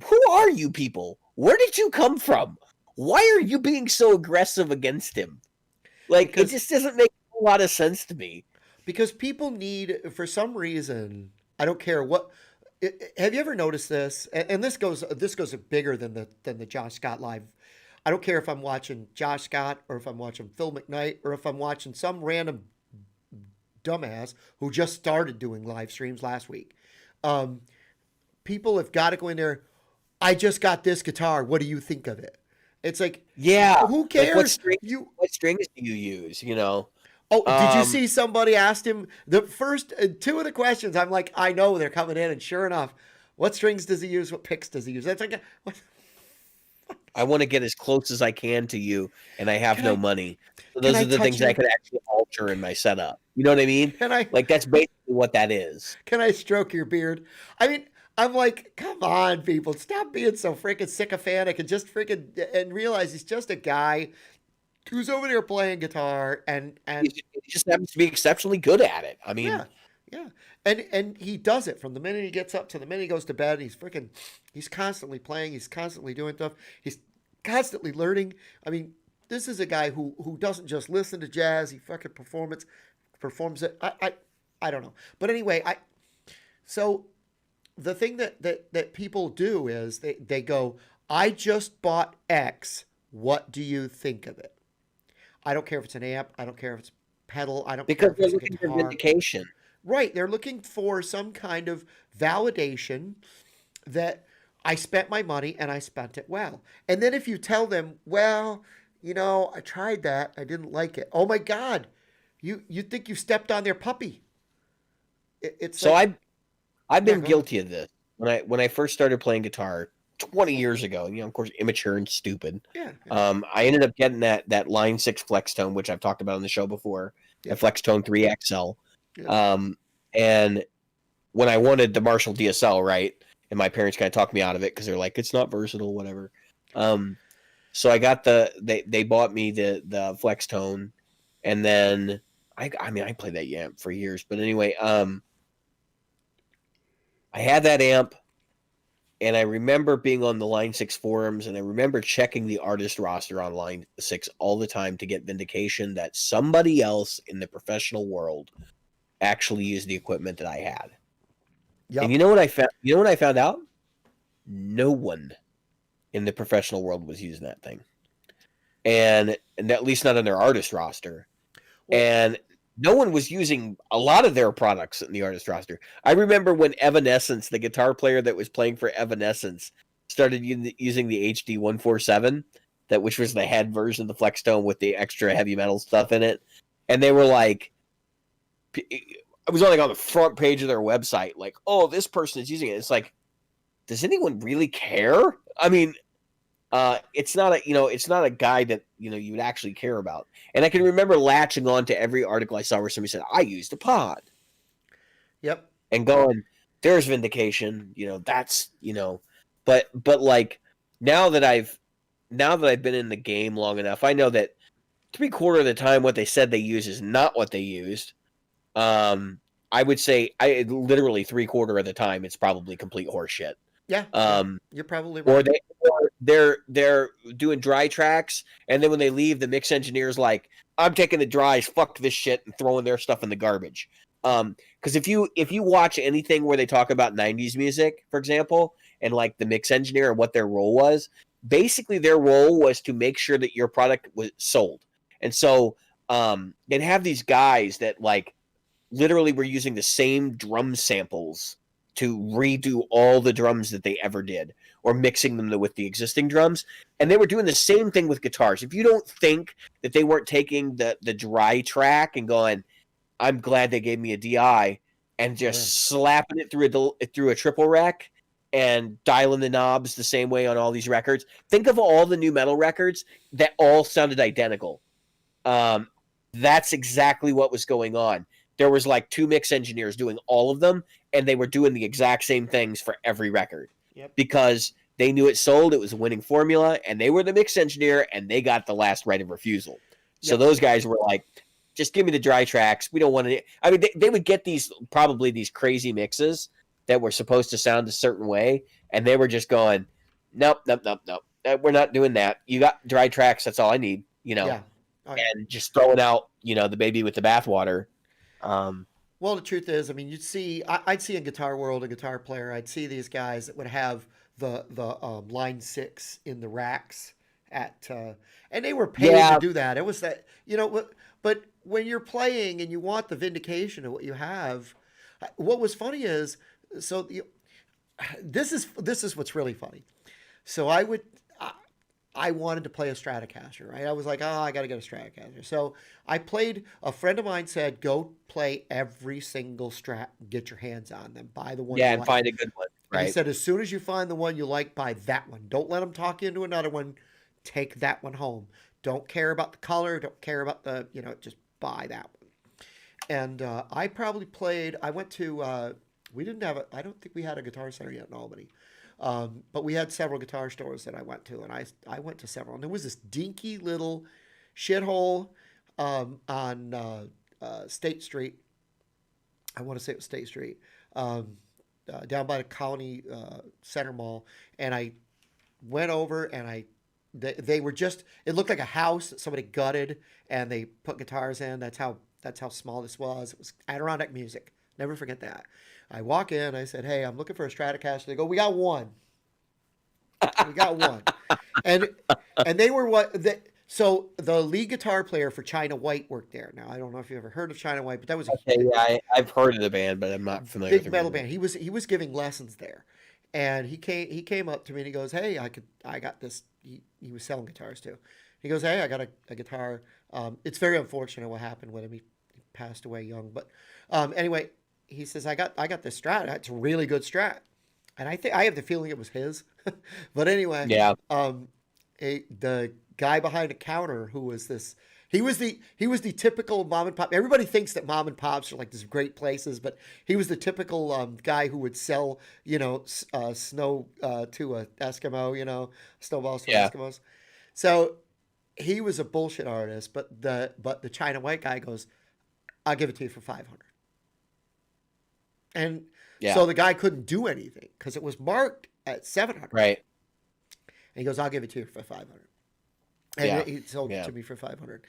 who are you people? Where did you come from? Why are you being so aggressive against him? Like, it just doesn't make a lot of sense to me. Because people need, for some reason, I don't care what. Have you ever noticed this? And this goes bigger than the Josh Scott live. I don't care if I'm watching Josh Scott or if I'm watching Phil McKnight or if I'm watching some random dumbass who just started doing live streams last week. People have got to go in there. I just got this guitar. What do you think of it? It's like, yeah, who cares? Like, what strings do you use? Oh, did you see somebody asked him the first two of the questions? I'm like, I know they're coming in, and sure enough, what strings does he use? What picks does he use? That's like, what? I want to get as close as I can to you, and I have no money. So those are the things I could actually alter in my setup. You know what I mean? Like, that's basically what that is. Can I stroke your beard? I mean, I'm like, come on, people, stop being so freaking sycophantic and just and realize he's just a guy who's over there playing guitar and he just happens to be exceptionally good at it. I mean, yeah. And he does it from the minute he gets up to the minute he goes to bed. He's constantly playing. He's constantly doing stuff. He's constantly learning. I mean, this is a guy who doesn't just listen to jazz. He fucking performs it. I don't know. But anyway, so the thing that people do is they go, I just bought X. What do you think of it? I don't care if it's an amp. I don't care if it's pedal. I don't care if it's a guitar. Because they're looking for vindication. Right. They're looking for some kind of validation that I spent my money and I spent it well. And then if you tell them, well, I tried that. I didn't like it. Oh, my God. You think you stepped on their puppy. It's so like, I've been guilty of this. When I first started playing guitar 20 years ago, of course, immature and stupid. Yeah. I ended up getting that Line 6 Flextone, which I've talked about on the show before, a Flextone 3 XL. Yeah. And when I wanted the Marshall DSL, right, and my parents kind of talked me out of it because they're like, it's not versatile, whatever. So I got they bought me the Flextone, and then I played that amp for years, but anyway, I had that amp. And I remember being on the Line 6 forums, and I remember checking the artist roster on Line 6 all the time to get vindication that somebody else in the professional world actually used the equipment that I had. Yep. And you know what I found? You know what I found out? No one in the professional world was using that thing, and at least not on their artist roster. Well, and no one was using a lot of their products in the artist roster. I remember when Evanescence, the guitar player that was playing for Evanescence, started using the HD 147, which was the head version of the Flextone with the extra heavy metal stuff in it. And they were like, I was on like on the front page of their website, like, oh, this person is using it. It's like, does anyone really care? I mean, it's not a guy that you would actually care about. And I can remember latching on to every article I saw where somebody said, I used a pod. Yep. And going, there's vindication, that's but like now that I've been in the game long enough, I know that 3/4 of the time what they said they use is not what they used. I would say literally 3/4 of the time it's probably complete horseshit. Yeah, you're probably right. Or they're doing dry tracks, and then when they leave, the mix engineer's like, I'm taking the dries, fuck this shit, and throwing their stuff in the garbage. Because if you watch anything where they talk about 90s music, for example, and like the mix engineer and what their role was, basically their role was to make sure that your product was sold. And so they'd have these guys that like literally were using the same drum samples to redo all the drums that they ever did, or mixing them with the existing drums. And they were doing the same thing with guitars. If you don't think that they weren't taking the dry track and going, I'm glad they gave me a DI, and just slapping it through a triple rec and dialing the knobs the same way on all these records. Think of all the new metal records that all sounded identical. That's exactly what was going on. There was like 2 mix engineers doing all of them, and they were doing the exact same things for every record. Yep. Because they knew it sold, it was a winning formula, and they were the mix engineer, and they got the last right of refusal. So those guys were like, just give me the dry tracks. We don't want any. I mean, they would get these crazy mixes that were supposed to sound a certain way, and they were just going, nope. We're not doing that. You got dry tracks. That's all I need. Yeah. And just throwing out, the baby with the bathwater. Well, the truth is, I mean, I'd see in Guitar World, a guitar player, I'd see these guys that would have the line 6 in the racks and they were paid to do that. It was that, but when you're playing and you want the vindication of what you have, what was funny is, this is what's really funny. So I wanted to play a Stratocaster, right? I was like, I got to get a Stratocaster. So a friend of mine said, go play every single Strat, get your hands on them, buy the one. Yeah, and find a good one. Right. And he said, as soon as you find the one you like, buy that one. Don't let them talk you into another one. Take that one home. Don't care about the color. Don't care about just buy that one. And I probably played, I went to, I don't think we had a Guitar Center yet in Albany. But we had several guitar stores that I went to, and I went to several. And there was this dinky little shithole on State Street. I want to say it was State Street, down by the Colony Center Mall. And I went over, and they were just, it looked like a house that somebody gutted, and they put guitars in. That's how small this was. It was Adirondack Music. Never forget that. I walk in, I said, hey, I'm looking for a Stratocaster. They go, we got one. We got one. And they were so the lead guitar player for China White worked there. Now, I don't know if you ever heard of China White, but that was I've heard of the band, but I'm not familiar with big metal band. He was giving lessons there. And he came up to me and he goes, hey, I got this. He was selling guitars too. He goes, hey, I got a guitar. It's very unfortunate what happened with him. He passed away young. But anyway, he says, I got this Strat. It's a really good Strat. And I have the feeling it was his. But anyway, yeah. The guy behind the counter who was this, he was the typical mom and pop. Everybody thinks that mom and pops are like these great places, but he was the typical guy who would sell, snow to a Eskimo, snowballs to Eskimos. So he was a bullshit artist, but the China White guy goes, I'll give it to you for $500. And so the guy couldn't do anything because it was marked at $700. Right. And he goes, I'll give it to you for $500. And he sold it to me for $500.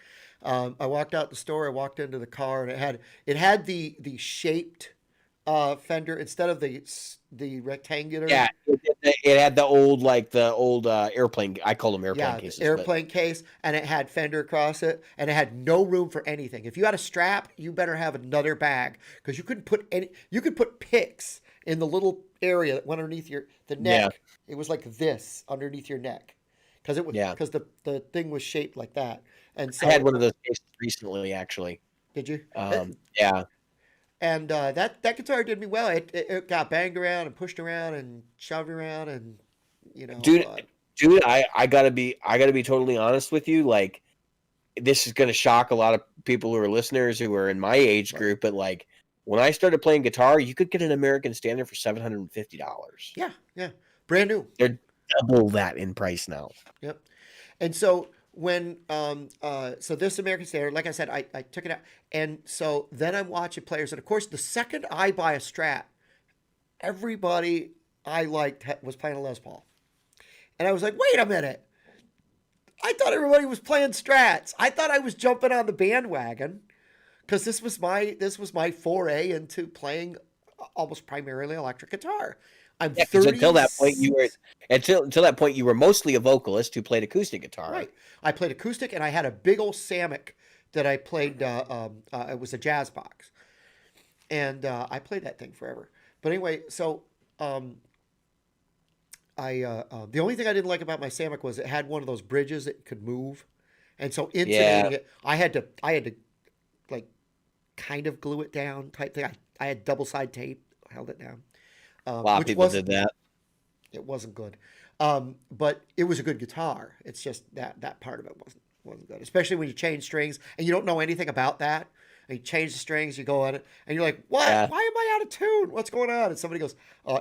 I walked out the store. I walked into the car, and it had the shaped fender instead of the rectangular. Yeah, it had the old airplane. I call them airplane cases. Airplane case, and it had fender across it, and it had no room for anything. If you had a strap, you better have another bag because you couldn't put any. You could put picks in the little area that went underneath the neck. Yeah. It was like this underneath your neck. Because the thing was shaped like that, and so I had one of those cases recently. Actually, did you? Yeah. And that guitar did me well. It got banged around and pushed around and shoved around, and you know, dude, I gotta be totally honest with you. Like, this is gonna shock a lot of people who are listeners who are in my age right. group, but like when I started playing guitar, you could get an American Standard for $750. Yeah, yeah, brand new. They're double that in price now. Yep. And so when so this American Standard, like I said, I took it out, and so then I'm watching players, and of course the second I buy a Strat, everybody I liked was playing a Les Paul, and I was like, wait a minute, I thought everybody was playing Strats. I thought I was jumping on the bandwagon because this was my foray into playing almost primarily electric guitar. I'm Yeah, because 30. until that point you were mostly a vocalist who played acoustic guitar. Right. I played acoustic, and I had a big old Samick that I played. It was a jazz box, and I played that thing forever. But anyway, so the only thing I didn't like about my Samick was it had one of those bridges that could move, and so Yeah, intonating it, I had to like kind of glue it down type thing. I had double side tape, held it down, a lot of which people did that. it wasn't good. But it was a good guitar. It's just that part of it wasn't good, especially when you change strings and you don't know anything about that. And you change the strings, you go on it, and you're like, "What? Yeah, Why am I out of tune? What's going on?" And somebody goes,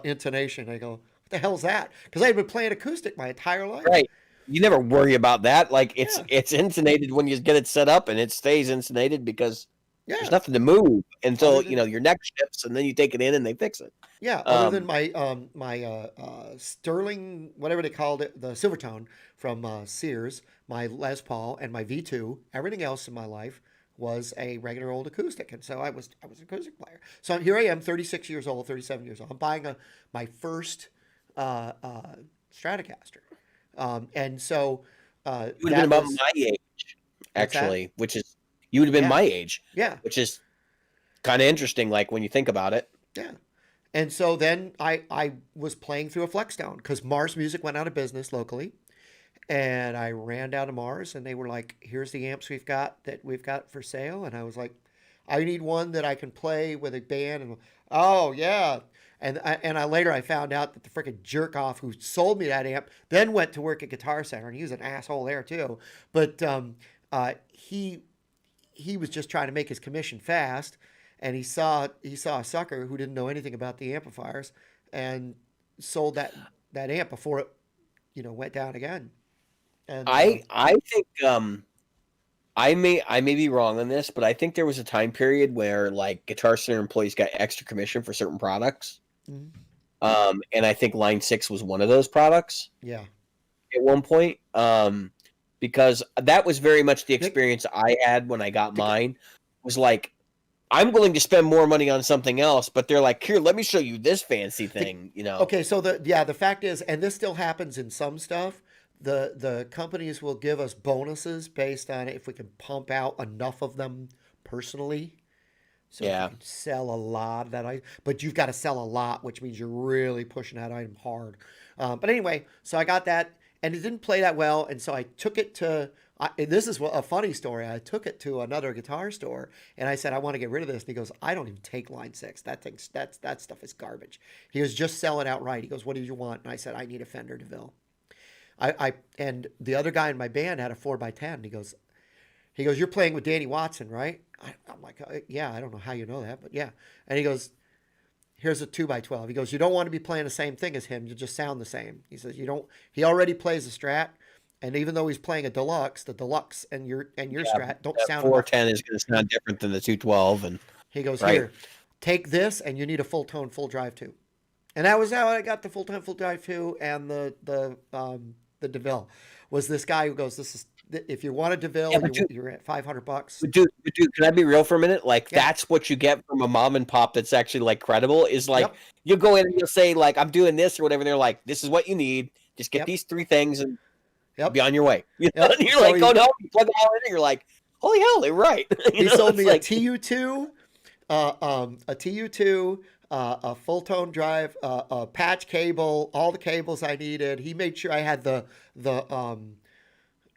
"Intonation." I go, "What the hell's that?" Because I had been playing acoustic my entire life. right. You never worry about that. Like it's Yeah, it's insulated when you get it set up, and it stays insulated because there's yeah. nothing to move Other until than your neck shifts, and then you take it in and they fix it. Yeah, other than Um, my Sterling, whatever they called it, the Silvertone from Sears, my Les Paul, and my V2, everything else in my life was a regular old acoustic, and so I was an acoustic player. So here I am, 36 years old, 37 years old. I'm buying my first uh, uh, Stratocaster, and so you would have been that about was my age, what's that? actually, which is you would have been Yeah, my age, yeah, which is kind of interesting. Like when you think about it. yeah. And so then I was playing through a Flexstone because Mars Music went out of business locally. And I ran down to Mars, and they were like, "Here's the amps we've got for sale." And I was like, "I need one that I can play with a band." And oh yeah, and I later I found out that the freaking jerk off who sold me that amp then went to work at Guitar Center, and he was an asshole there too. But he was just trying to make his commission fast, and he saw a sucker who didn't know anything about the amplifiers, and sold that amp before it went down again. And I think I may be wrong on this, but I think there was a time period where like Guitar Center employees got extra commission for certain products. mhm, And I think Line 6 was one of those products yeah, at one point. Because that was very much the Nick, experience I had when I got the, mine. Was like I'm willing to spend more money on something else, but they're like, here, let me show you this fancy the, thing. okay, so the fact is, and this still happens in some stuff. The companies will give us bonuses based on if we can pump out enough of them personally. So if you Yeah. can sell a lot of that item, but you've got to sell a lot, which means you're really pushing that item hard. But anyway, so I got that, and it didn't play that well, and so I took it to. And this is a funny story. I took it to another guitar store, and I said I want to get rid of this. And he goes, "I don't even take Line 6. That stuff is garbage." He was just selling outright. He goes, "What do you want?" And I said, "I need a Fender DeVille." And the other guy in my band had a 4x10. He goes, "You're playing with Danny Watson, right?" I'm like, "Yeah, I don't know how you know that, but yeah." And he goes, "Here's a 2x12." He goes, "You don't want to be playing the same thing as him. You just sound the same." He says, "You don't." He already plays a Strat, and even though he's playing a Deluxe, the Deluxe and your Yeah. Strat don't That sound enough. 410 is going to sound different than the 212, and He goes, right. "Here, take this, and you need a full tone, full drive too." And that was how I got the full tone, full drive too, and the DeVille. Was this guy who goes, "This is if you want a Yeah, DeVille, but dude, you're at $500." but dude, can I be real for a minute? Like Yeah. that's what you get from a mom and pop that's actually like credible. Is like Yep. you go in and you'll say like I'm doing this or whatever. And they're like, this is what you need. Just get Yep. these three things and be Yep. on your way. Yep. And you're So like, oh no, you plug them all in, and you're like, holy hell, they're right. he sold It's me a like TU2, a TU2, a full tone drive, a patch cable, all the cables I needed. He made sure I had the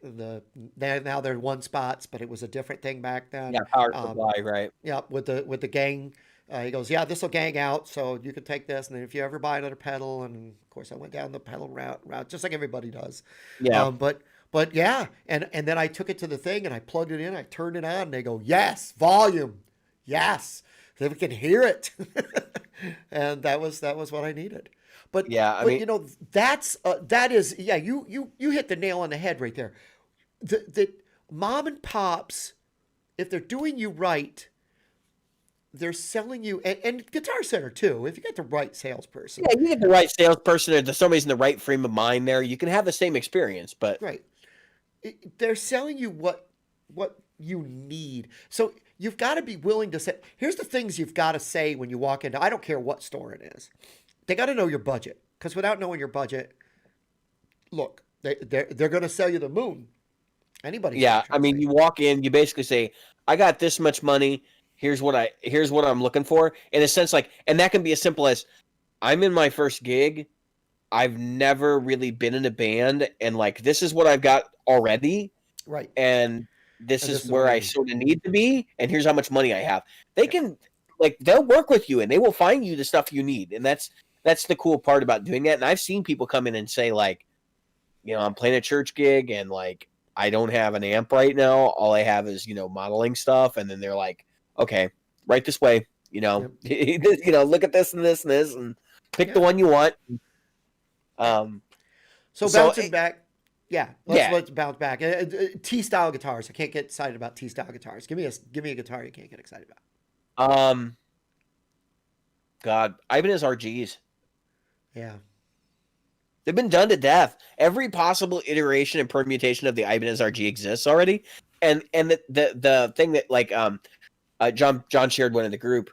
now they're one spots, but it was a different thing back then. yeah, power Um, supply, right? yeah, with the gang He goes, yeah, this will gang out, so you can take this, and then if you ever buy another pedal, and of course I went down the pedal route just like everybody does. Yeah. But yeah, and then I took it to the thing and I plugged it in, I turned it on, and they go, yes, volume, yes, so we can hear it, and that was what I needed. But Yeah, I but mean, that is yeah, you hit the nail on the head right there. The mom and pops, if they're doing you right, they're selling you, and Guitar Center too. If you get the right salesperson, yeah, you get the right salesperson or somebody's in the right frame of mind there, you can have the same experience. But right, they're selling you what you need. So you've got to be willing to say. Here's the things you've got to say when you walk into. I don't care what store it is. They got to know your budget, because without knowing your budget, look, they're going to sell you the moon. Anybody's yeah, I trying to mean, say. you walk in, you basically say, "I got this much money. Here's what I'm looking for." In a sense, like, and that can be as simple as, I'm in my first gig. I've never really been in a band, and like, this is what I've got already, Right, and this and this is is what where I I need. sort of need to be, and here's how much money I have. They Yeah, can, like, they'll work with you, and they will find you the stuff you need, and that's the cool part about doing that. And I've seen people come in and say, like, I'm playing a church gig, and like, I don't have an amp right now. All I have is, modeling stuff, and then they're like, okay, right this way, yep, look at this and this and this, and pick the yeah. one you want. Um, So so bouncing back, yeah, yeah, let's bounce back. T style guitars. I can't get excited about T style guitars. Give me a guitar you can't get excited about. um, God, Ibanez RGs. Yeah, They've been done to death. Every possible iteration and permutation of the Ibanez RG exists already, and the thing that, like, John shared one in the group,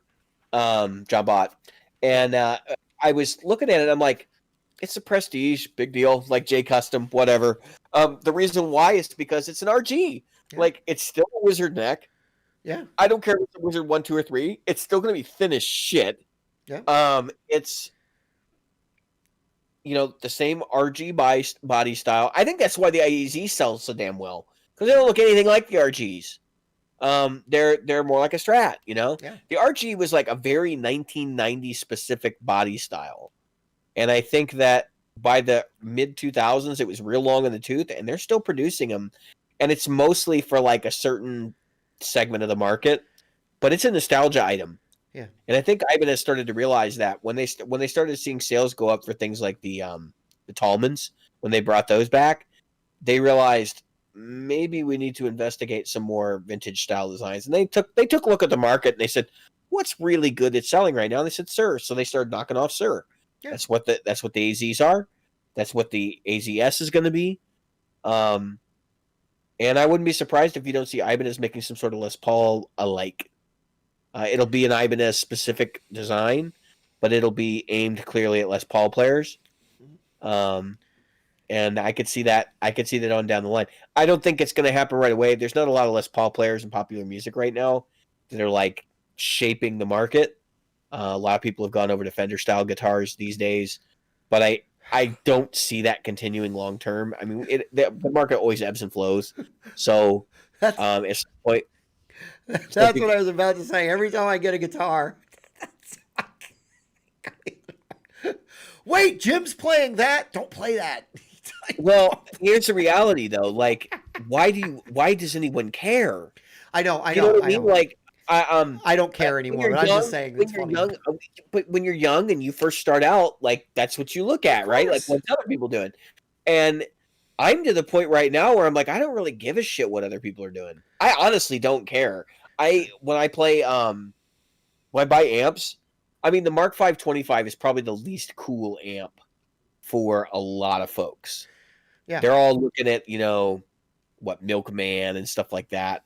John Bott, and I was looking at it. I'm like, it's a Prestige, big deal, like J Custom, whatever. The reason why is because it's an RG. yeah, Like, it's still a Wizard neck. yeah, I don't care if it's a Wizard 1, 2, or 3. It's still going to be thin as shit. yeah. It's the same RG body style. I think that's why the IEZ sells so damn well, because they don't look anything like the RGs. They're more like a Strat. Yeah. The RG was like a very 1990s specific body style, and I think that by the mid 2000s it was real long in the tooth, and they're still producing them, and it's mostly for like a certain segment of the market, but it's a nostalgia item. Yeah. And I think Ibanez started to realize that when they started seeing sales go up for things like the Tallmans, when they brought those back, they realized maybe we need to investigate some more vintage style designs. And they took a look at the market, and they said, what's really good at selling right now? And they said, Sir. So they started knocking off Sir. Yeah. That's what the AZs are. That's what the AZS is going to be. And I wouldn't be surprised if you don't see Ibanez making some sort of Les Paul alike. It'll be an Ibanez specific design, but it'll be aimed clearly at Les Paul players. And I could see that. On down the line. I don't think it's going to happen right away. There's not a lot of Les Paul players in popular music right now that are like shaping the market. A lot of people have gone over to Fender style guitars these days, but I don't see that continuing long term. I mean, the market always ebbs and flows. So That's it's point. that's what I was about to say. Every time I get a guitar, wait, Jim's playing that. Don't play that. Well, here's the reality, though. Like, why does anyone care? I know. You know what I mean? Like, I don't care when anymore. you're But I'm young, just saying it's funny. but when you're young and you first start out, like, that's what you look at, right? Like, what's other people doing? And I'm to the point right now where I'm like, I don't really give a shit what other people are doing. I honestly don't care. When I play, when I buy amps, I mean, the Mark 525 is probably the least cool amp for a lot of folks. Yeah. They're all looking at, what, Milkman and stuff like that.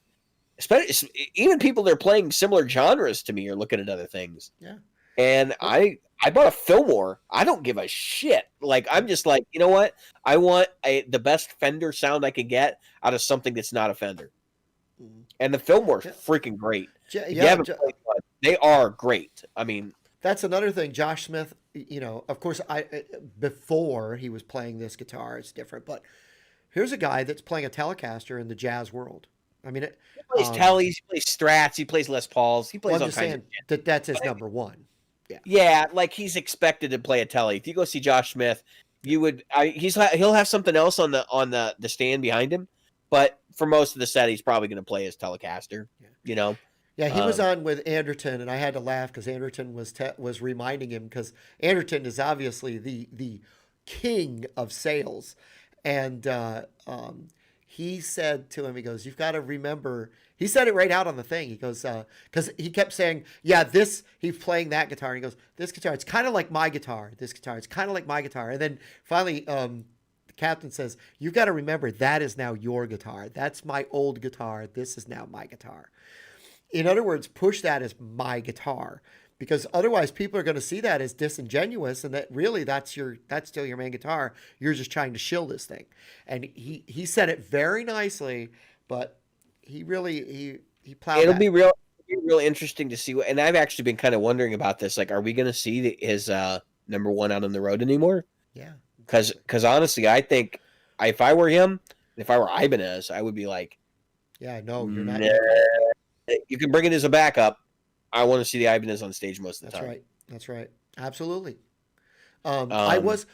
Especially, even people that are playing similar genres to me are looking at other things. Yeah. And I bought a Fillmore. I don't give a shit. Like, I'm just like, you know what? I want the best Fender sound I can get out of something that's not a Fender. And the Fillmore's freaking great. If you haven't played one, they are great. I mean, that's another thing. Josh Smith, of course, before he was playing this guitar, it's different. But here's a guy that's playing a Telecaster in the jazz world. I mean, He plays Tellys, he plays Strats, he plays Les Pauls, he plays I'm all just kinds of saying shit. that's his number one. Yeah. Yeah, like he's expected to play a Telly. If you go see Josh Smith, you would. He'll have something else on the stand behind him, but for most of the set, he's probably going to play his Telecaster. Yeah. You know. Yeah, he was on with Anderton, and I had to laugh because Anderton was reminding him because Anderton is obviously the king of sales, and he said to him, he goes, "You've got to remember." He said it right out on the thing. He goes, because he kept saying, "Yeah, this." He's playing that guitar, and he goes, "This guitar, it's kind of like my guitar. This guitar, it's kind of like my guitar." And then finally, the captain says, "You've got to remember that is now your guitar. That's my old guitar. This is now my guitar." In other words, push that as my guitar, because otherwise people are going to see that as disingenuous, and that really that's still your main guitar. You're just trying to shill this thing. And he said it very nicely, but he really he plowed. It'll be real interesting to see what. And I've actually been kind of wondering about this. Like, are we going to see his number one out on the road anymore? Yeah. Because honestly, I think if I were him, if I were Ibanez, I would be like, yeah, no, you're not. You can bring it as a backup. I want to see the Ibanez on stage most of the time. That's right. That's right. Absolutely. I was.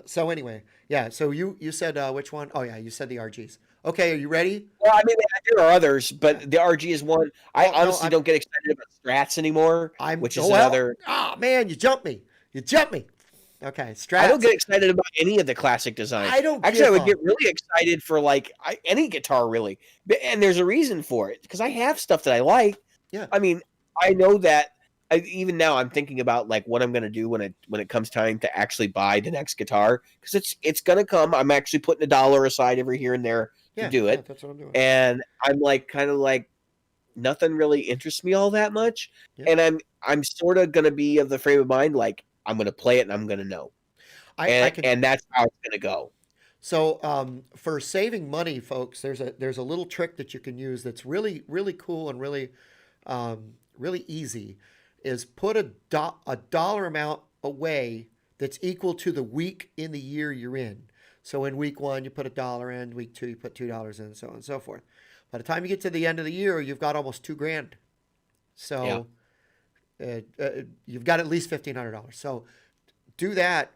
So anyway, yeah. So you said which one? Oh yeah, you said the RGs. Okay, are you ready? Well, I mean, there are others, but the RG is one. I honestly don't get excited about Strats anymore, which is another. Oh man, you jumped me. You jumped me. Okay, Strats. I don't get excited about any of the classic designs. I don't. Actually, I would get really excited for like any guitar, really, and there's a reason for it because I have stuff that I like. Yeah. I mean, I know that. Even now, I'm thinking about like what I'm going to do when it comes time to actually buy the next guitar because it's going to come. I'm actually putting $1 aside every here and there to do it. That's what I'm doing. And I'm like kind of like nothing really interests me all that much, and I'm sort of going to be of the frame of mind like. I'm going to play it and I'm going to know. And that's how it's going to go. So for saving money, folks, there's a little trick that you can use that's really, really cool and really, really easy is put a dollar amount away that's equal to the week in the year you're in. So in week 1, you put $1 in, week 2, you put $2 in, so on and so forth. By the time you get to the end of the year, you've got almost $2,000. So you've got at least $1,500. So do that.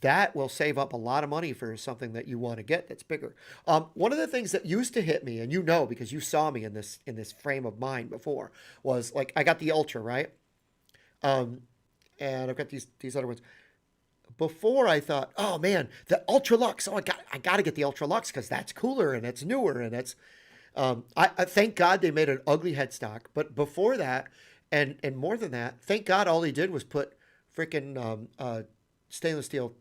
That will save up a lot of money for something that you want to get that's bigger. One of the things that used to hit me, and you know because you saw me in this frame of mind before, was like I got the Ultra, right? And I've got these other ones. Before I thought, oh man, the Ultra Lux. Oh, I got to get the Ultra Lux because that's cooler and it's newer and it's. I thank God they made an ugly headstock, but before that. And more than that, thank God all he did was put freaking stainless steel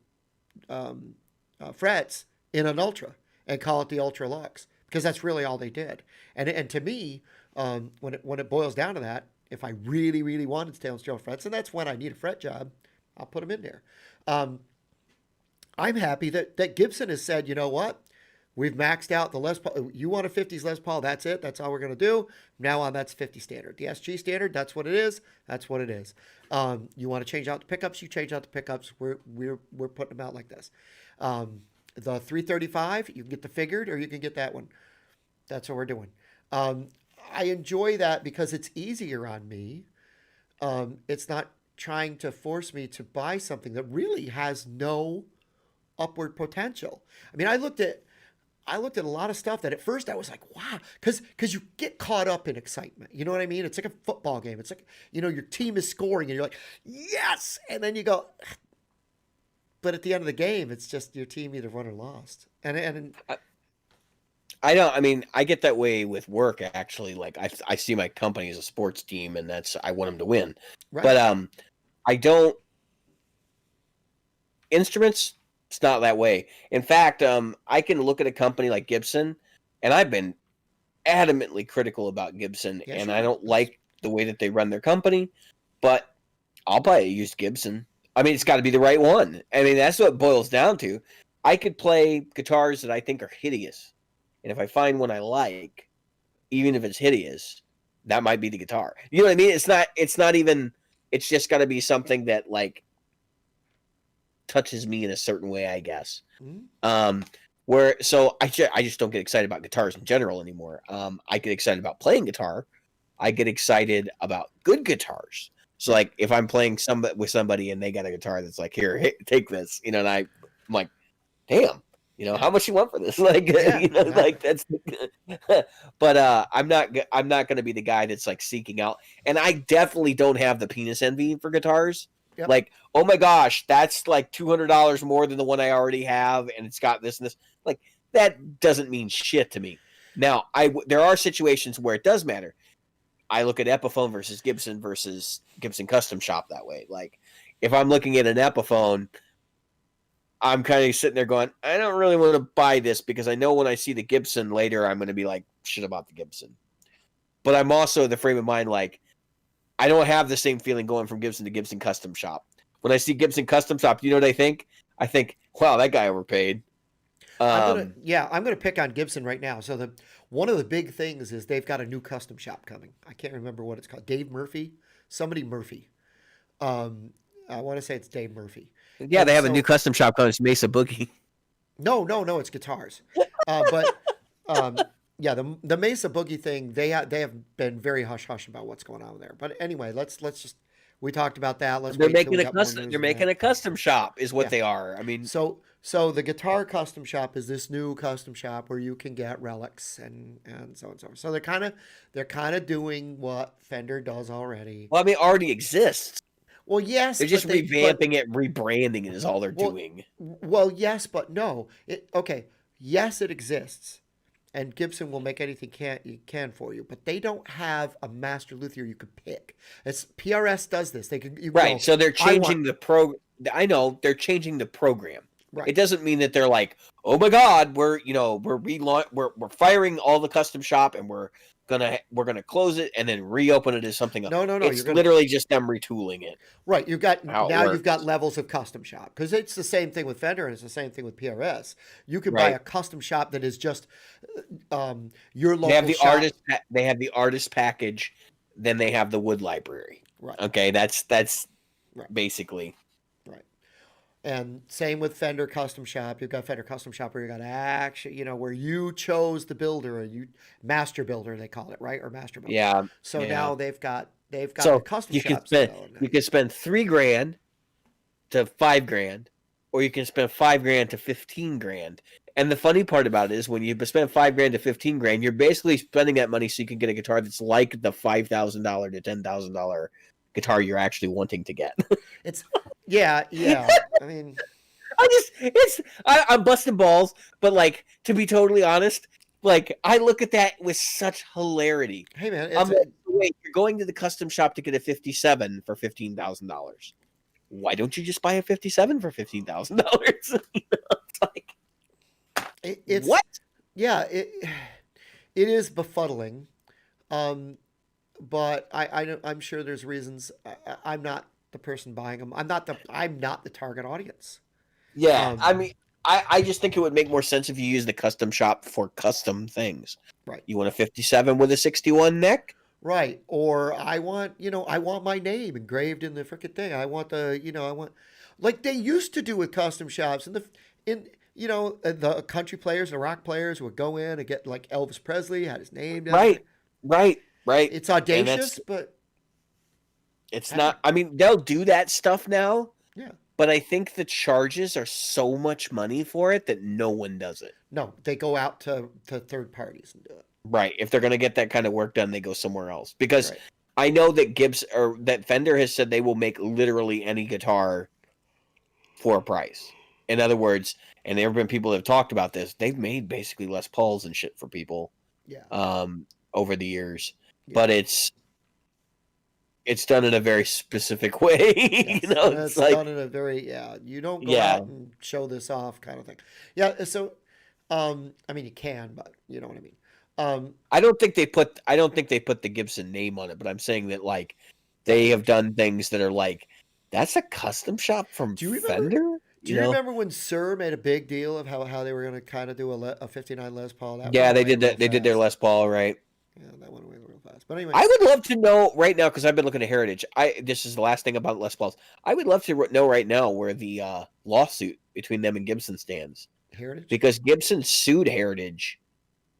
frets in an Ultra and call it the Ultra Lux because that's really all they did. And to me, when it boils down to that, if I really, really wanted stainless steel frets, and that's when I need a fret job, I'll put them in there. I'm happy that Gibson has said, you know what? We've maxed out the Les Paul. You want a 50s Les Paul, that's it. That's all we're going to do. Now on, that's 50 standard. The SG standard, that's what it is. That's what it is. You want to change out the pickups, you change out the pickups. We're putting them out like this. The 335, you can get the figured or you can get that one. That's what we're doing. I enjoy that because it's easier on me. It's not trying to force me to buy something that really has no upward potential. I mean, I looked at a lot of stuff that at first I was like, wow, because you get caught up in excitement. You know what I mean? It's like a football game. It's like, your team is scoring and you're like, yes. And then you go, but at the end of the game, it's just your team either won or lost. And I don't, I mean, I get that way with work actually. Like I see my company as a sports team and I want them to win. Right. But I don't, instruments, it's not that way. In fact, I can look at a company like Gibson, and I've been adamantly critical about Gibson, and I don't like the way that they run their company, but I'll buy a used Gibson. I mean, it's got to be the right one. I mean, that's what it boils down to. I could play guitars that I think are hideous, and if I find one I like, even if it's hideous, that might be the guitar. You know what I mean? It's not even, it's just got to be something that, like, touches me in a certain way, I guess. Mm-hmm. So I just don't get excited about guitars in general anymore. I get excited about playing guitar. I get excited about good guitars. So like if I'm playing with somebody and they got a guitar that's like, here, take this, and I'm like, damn, how much you want for this? Like, exactly. like that's. But I'm not going to be the guy that's like seeking out, and I definitely don't have the penis envy for guitars. Yep. Like, oh my gosh, that's like $200 more than the one I already have, and it's got this and this. Like, that doesn't mean shit to me. Now, there are situations where it does matter. I look at Epiphone versus Gibson Custom Shop that way. Like, if I'm looking at an Epiphone, I'm kind of sitting there going, I don't really want to buy this because I know when I see the Gibson later, I'm going to be like, shit about the Gibson. But I'm also the frame of mind like, I don't have the same feeling going from Gibson to Gibson Custom Shop. When I see Gibson Custom Shop, you know what I think? I think, wow, that guy overpaid. I'm gonna pick on Gibson right now. So one of the big things is they've got a new custom shop coming. I can't remember what it's called. Dave Murphy, somebody Murphy. I want to say it's Dave Murphy. Yeah, and they have a new custom shop called Mesa Boogie. No, it's guitars. Yeah, the Mesa Boogie thing, they have been very hush hush about what's going on there. But anyway, let's just we talked about that. They're making a custom. They're making a custom shop, is what they are. I mean, so the guitar custom shop is this new custom shop where you can get relics and so on and so on. So they're kind of doing what Fender does already. Well, I mean, it already exists. Well, yes, they're just revamping it, rebranding it is all they're doing. Well, yes, but no. Yes, it exists, and Gibson will make anything you can for you, but they don't have a master luthier you could pick. PRS does this. They can right. So they're changing the program. I know they're changing the program. Right. It doesn't mean that they're like, oh my God, we're firing all the custom shop and we're gonna close it and then reopen it as something else. No. It's literally just them retooling it. Right. You've got levels of custom shop because it's the same thing with Fender and it's the same thing with PRS. You can buy a custom shop that is just your local. They have the artist. They have the artist package. Then they have the wood library. Right. Okay. That's basically. And same with Fender Custom Shop. You've got Fender Custom Shop where you got where you chose the builder, or master builder they call it, right? Or master builder. Yeah. So now they've got the custom shops. You can spend $3,000 to $5,000, or you can spend $5,000 to $15,000. And the funny part about it is when you spend $5,000 to $15,000, you're basically spending that money so you can get a guitar that's like the $5,000 to $10,000 guitar you're actually wanting to get. Yeah. I mean, I'm busting balls, but like, to be totally honest, like I look at that with such hilarity. Hey man, you're going to the custom shop to get a 57 for $15,000. Why don't you just buy a 57 for $15,000? It's like, it's what? Yeah, it is befuddling. But I'm sure there's reasons. I'm not the person buying them. I'm not the target audience. Yeah, I mean, I just think it would make more sense if you use the custom shop for custom things. Right. You want a 57 with a 61 neck? Right. Or I want my name engraved in the freaking thing. I want like they used to do with custom shops the country players, the rock players would go in and get like Elvis Presley had his name down. Right. It's audacious, but it's not. I mean, they'll do that stuff now. Yeah. But I think the charges are so much money for it that no one does it. No, they go out to third parties and do it. Right. If they're going to get that kind of work done, they go somewhere else. Because I know that that Fender has said they will make literally any guitar for a price. In other words, and there have been people that have talked about this, they've made basically Les Pauls and shit for people. Yeah. Over the years. Yeah. But it's done in a very specific way. Yes. It's like, done in a very you don't go out and show this off kind of thing. Yeah, so I mean you can, but you know what I mean. I don't think they put the Gibson name on it, but I'm saying that like they have done things that are like that's a custom shop from Fender. Do you remember when Sir made a big deal of how they were going to kind of do a 59 Les Paul? They did that. They did their Les Paul, right? Yeah, that went away real fast. But anyway, I would love to know right now because I've been looking at Heritage. This is the last thing about Les Pauls. I would love to know right now where the lawsuit between them and Gibson stands. Heritage? because Gibson sued Heritage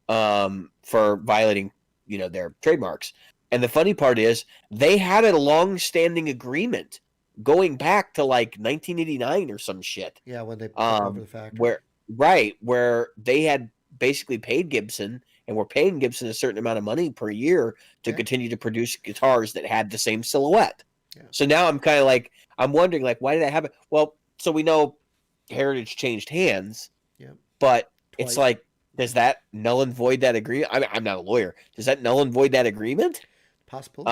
for violating, their trademarks. And the funny part is they had a long-standing agreement going back to like 1989 or some shit. Yeah, when they took over the factory. where they had basically paid Gibson and were paying Gibson a certain amount of money per year to continue to produce guitars that had the same silhouette. Yeah. So now I'm kind of like, I'm wondering, like, why did that happen? Well, so we know Heritage changed hands, but twice. It's like, does that null and void that agreement? I mean, I'm not a lawyer. Does that null and void that agreement? Possibly.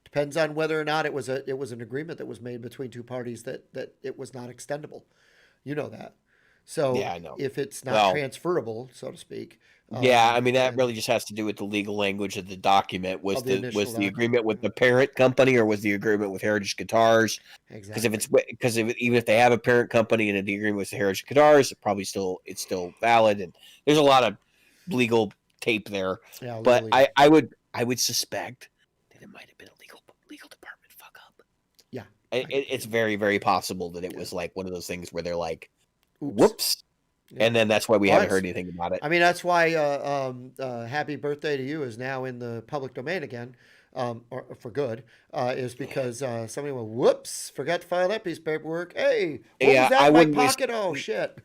Depends on whether or not it was an agreement that was made between two parties that it was not extendable. You know that. So yeah, I know. If it's not transferable, so to speak. Yeah, I mean that really just has to do with the legal language of the document. Was the agreement with the parent company, or was the agreement with Heritage Guitars? Exactly. Because even if they have a parent company and the agreement with the Heritage Guitars, it's still valid. And there's a lot of legal tape there. Yeah, but I would suspect that it might have been a legal department fuck up. Yeah, it's very, very possible that it was like one of those things where they're like, whoops. Yeah. And then that's why we haven't heard anything about it. I mean, that's why Happy Birthday to You is now in the public domain again, or for good, is because somebody went, whoops, forgot to file that piece of paperwork. Hey, what was that in my pocket? Oh, shit.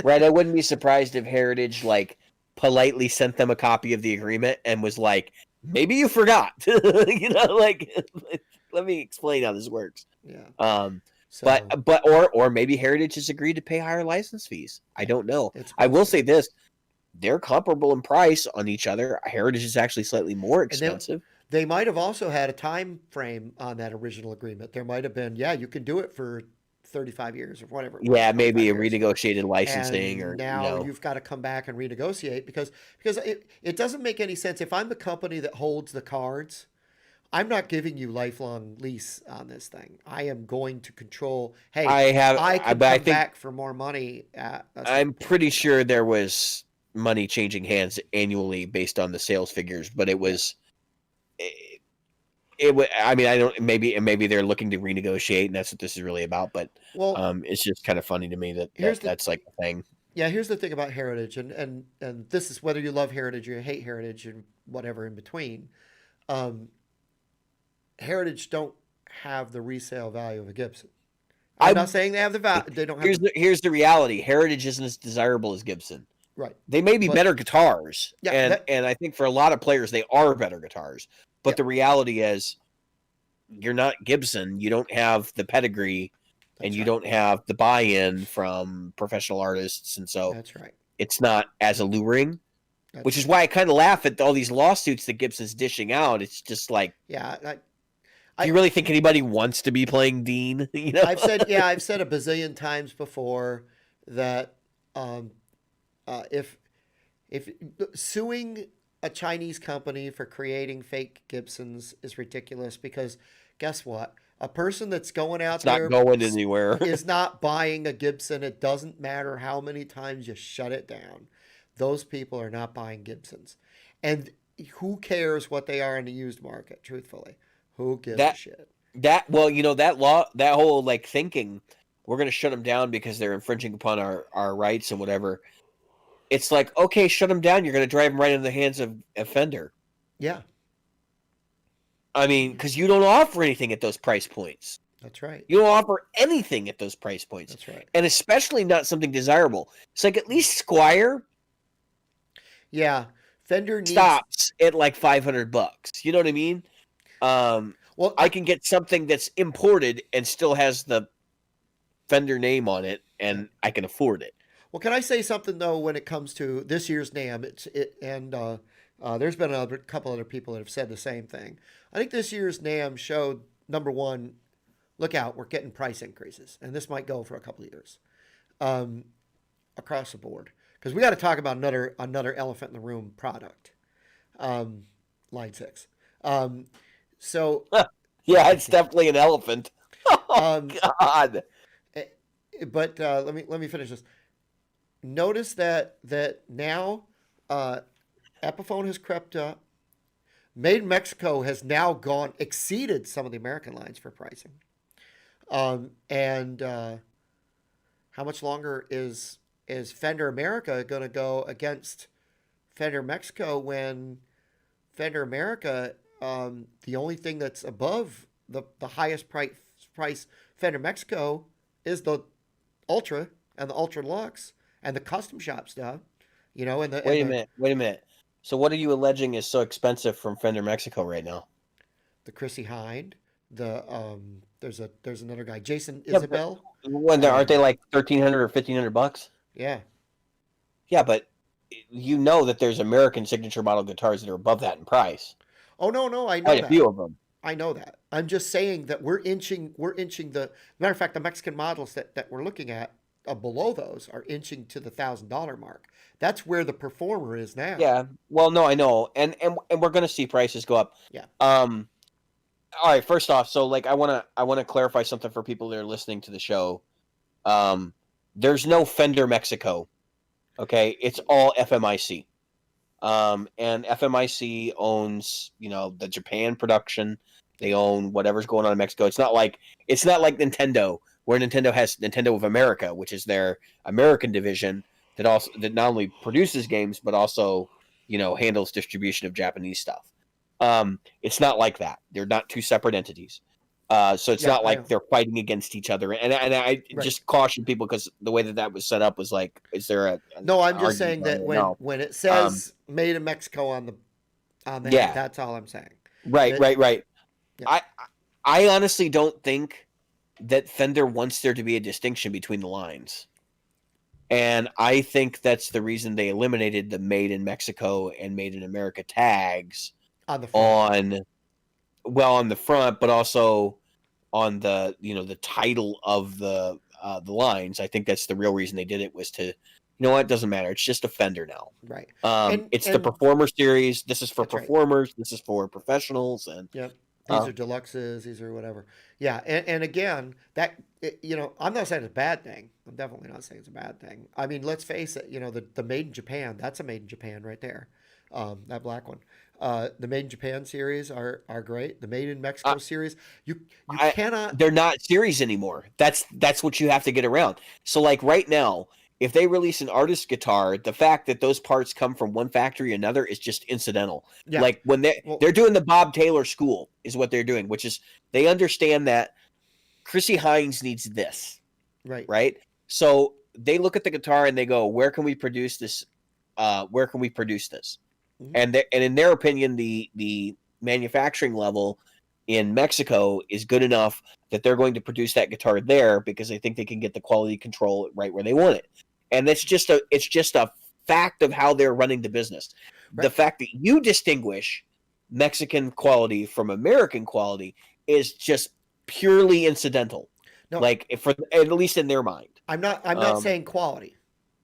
Right, I wouldn't be surprised if Heritage, like, politely sent them a copy of the agreement and was like, maybe you forgot. Like, let me explain how this works. Yeah. So, but maybe Heritage has agreed to pay higher license fees. I don't know. I will say this: they're comparable in price on each other. Heritage is actually slightly more expensive. They might have also had a time frame on that original agreement. There might have been, you can do it for 35 years or whatever. Yeah, maybe a renegotiated licensing, and now you've got to come back and renegotiate because it doesn't make any sense. If I'm the company that holds the cards, I'm not giving you lifelong lease on this thing. I am going to control. Hey, I can come back for more money. I'm pretty sure there was money changing hands annually based on the sales figures, but it was. I mean, I don't. Maybe they're looking to renegotiate, and that's what this is really about. But it's just kind of funny to me that's like a thing. Yeah, here's the thing about Heritage, and this is whether you love Heritage or you hate Heritage and whatever in between. Heritage don't have the resale value of a Gibson. I'm not saying they have the value. They don't have. Here's the reality: Heritage isn't as desirable as Gibson. Right. They may be better guitars, and I think for a lot of players they are better guitars. But the reality is, you're not Gibson. You don't have the pedigree, and you don't have the buy-in from professional artists, and so that's right. It's not as alluring. Which is why I kind of laugh at all these lawsuits that Gibson's dishing out. It's just like, do you really think anybody wants to be playing Dean? I've said a bazillion times before that if suing a Chinese company for creating fake Gibsons is ridiculous, because guess what? A person that's going out there not going anywhere is not buying a Gibson. It doesn't matter how many times you shut it down. Those people are not buying Gibsons. And who cares what they are in the used market, truthfully? Who gives a shit? That whole like thinking, we're going to shut them down because they're infringing upon our rights and whatever. It's like, okay, shut them down. You're going to drive them right into the hands of a Fender. Yeah. I mean, because you don't offer anything at those price points. That's right. You don't offer anything at those price points. That's right. And especially not something desirable. It's like at least Squier. Yeah. Fender stops at like $500. You know what I mean? Well, I can get something that's imported and still has the Fender name on it, and I can afford it. Well, can I say something though when it comes to this year's NAMM? There's been a couple other people that have said the same thing. I think this year's NAMM showed, number one, look out, we're getting price increases, and this might go for a couple of years, across the board. Because we got to talk about another elephant in the room product, Line 6. So yeah, it's definitely an elephant. Oh, God. But let me finish this. Notice that now Epiphone has crept up. Made in Mexico has now exceeded some of the American lines for pricing. And how much longer is is Fender America going to go against Fender Mexico when Fender America, the only thing that's above the highest price Fender Mexico is the Ultra and the Ultra Deluxe and the custom shop stuff, and Wait a minute. So what are you alleging is so expensive from Fender Mexico right now? the Chrissy Hind, there's another guy, Jason Yeah, but Isabel. aren't they like $1,300 or $1,500? Yeah. Yeah, but you know that there's American signature model guitars that are above that in price. Oh no, I know Quite a that. few of them. I know that. I'm just saying that we're inching the matter of fact, the Mexican models that we're looking at below those are inching to the $1,000 mark. That's where the performer is now. Yeah. Well, no, I know, and we're gonna see prices go up. Yeah. All right. First off, so like I wanna clarify something for people that are listening to the show. There's no Fender Mexico. Okay, it's all FMIC. And FMIC owns, the Japan production. They own whatever's going on in Mexico. It's not like Nintendo, where Nintendo has Nintendo of America, which is their American division that not only produces games but also, handles distribution of Japanese stuff. It's not like that. They're not two separate entities. So it's not like they're fighting against each other. And I just caution people because the way that was set up was like, is there a no? I'm just saying that when it says "Made in Mexico" on the head, that's all I'm saying. Right. Yeah. I honestly don't think that Fender wants there to be a distinction between the lines, and I think that's the reason they eliminated the "Made in Mexico" and "Made in America" tags on the front. on the front, but also on the the title of the lines. I think that's the real reason they did it, was to, it doesn't matter. It's just a Fender now. Right. It's the Performer series. This is for performers. Right. This is for professionals. And yep. These are deluxes. These are whatever. Yeah. And again, that, I'm not saying it's a bad thing. I'm definitely not saying it's a bad thing. I mean, let's face it, the Made in Japan, that's a Made in Japan right there. That black one. The Made in Japan series are great. The Made in Mexico series, you cannot. They're not series anymore. That's what you have to get around. So like right now, if they release an artist guitar, the fact that those parts come from one factory or another is just incidental. Yeah. Like when they're doing the Bob Taylor school is what they're doing, which is they understand that Chrissy Hines needs this. Right. Right. So they look at the guitar and they go, where can we produce this? Where can we produce this? Mm-hmm. And in their opinion, the manufacturing level in Mexico is good enough that they're going to produce that guitar there because they think they can get the quality control right where they want it. And it's just a fact of how they're running the business. Right. The fact that you distinguish Mexican quality from American quality is just purely incidental. No, like at least in their mind. I'm not saying quality.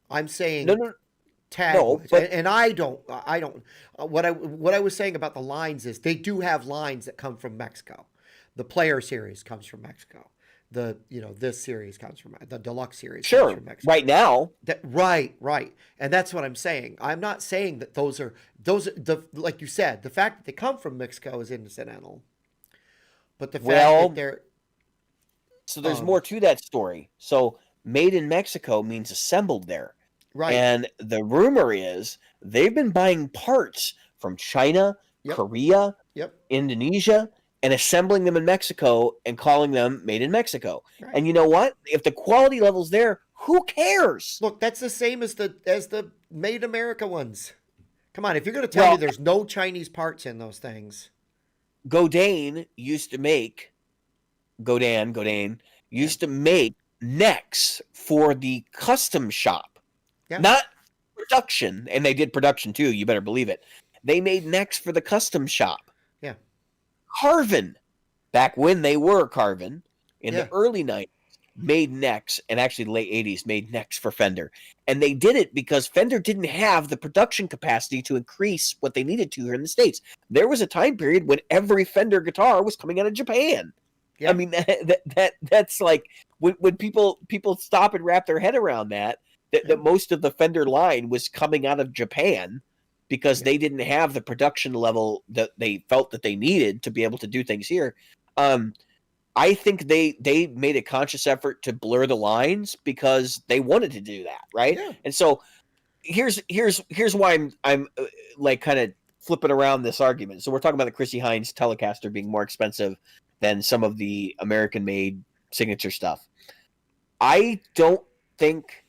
I'm saying no. Tag and I don't. What I was saying about the lines is they do have lines that come from Mexico. The Player series comes from Mexico. The this series comes from the Deluxe series. Sure, comes from Mexico. Right now. Right, and that's what I'm saying. I'm not saying that those are like you said. The fact that they come from Mexico is incidental, but the fact that they're so there's more to that story. So Made in Mexico means assembled there. Right. And the rumor is they've been buying parts from China, Korea, Indonesia, and assembling them in Mexico and calling them Made in Mexico. Right. And you know what? If the quality level's there, who cares? Look, that's the same as the Made in America ones. Come on, if you're going to tell me there's no Chinese parts in those things. Godin used to make necks for the custom shop. Yeah. Not production, and they did production too. You better believe it. They made necks for the custom shop. Yeah. Carvin, back when they were Carvin, in the early 90s, made necks, and actually the late 80s, made necks for Fender. And they did it because Fender didn't have the production capacity to increase what they needed to here in the States. There was a time period when every Fender guitar was coming out of Japan. Yeah. I mean, that's like, when people stop and wrap their head around that most of the Fender line was coming out of Japan because they didn't have the production level that they felt that they needed to be able to do things here. I think they made a conscious effort to blur the lines because they wanted to do that, right? Yeah. And so here's why I'm like kind of flipping around this argument. So we're talking about the Chrissy Hines Telecaster being more expensive than some of the American made signature stuff. I think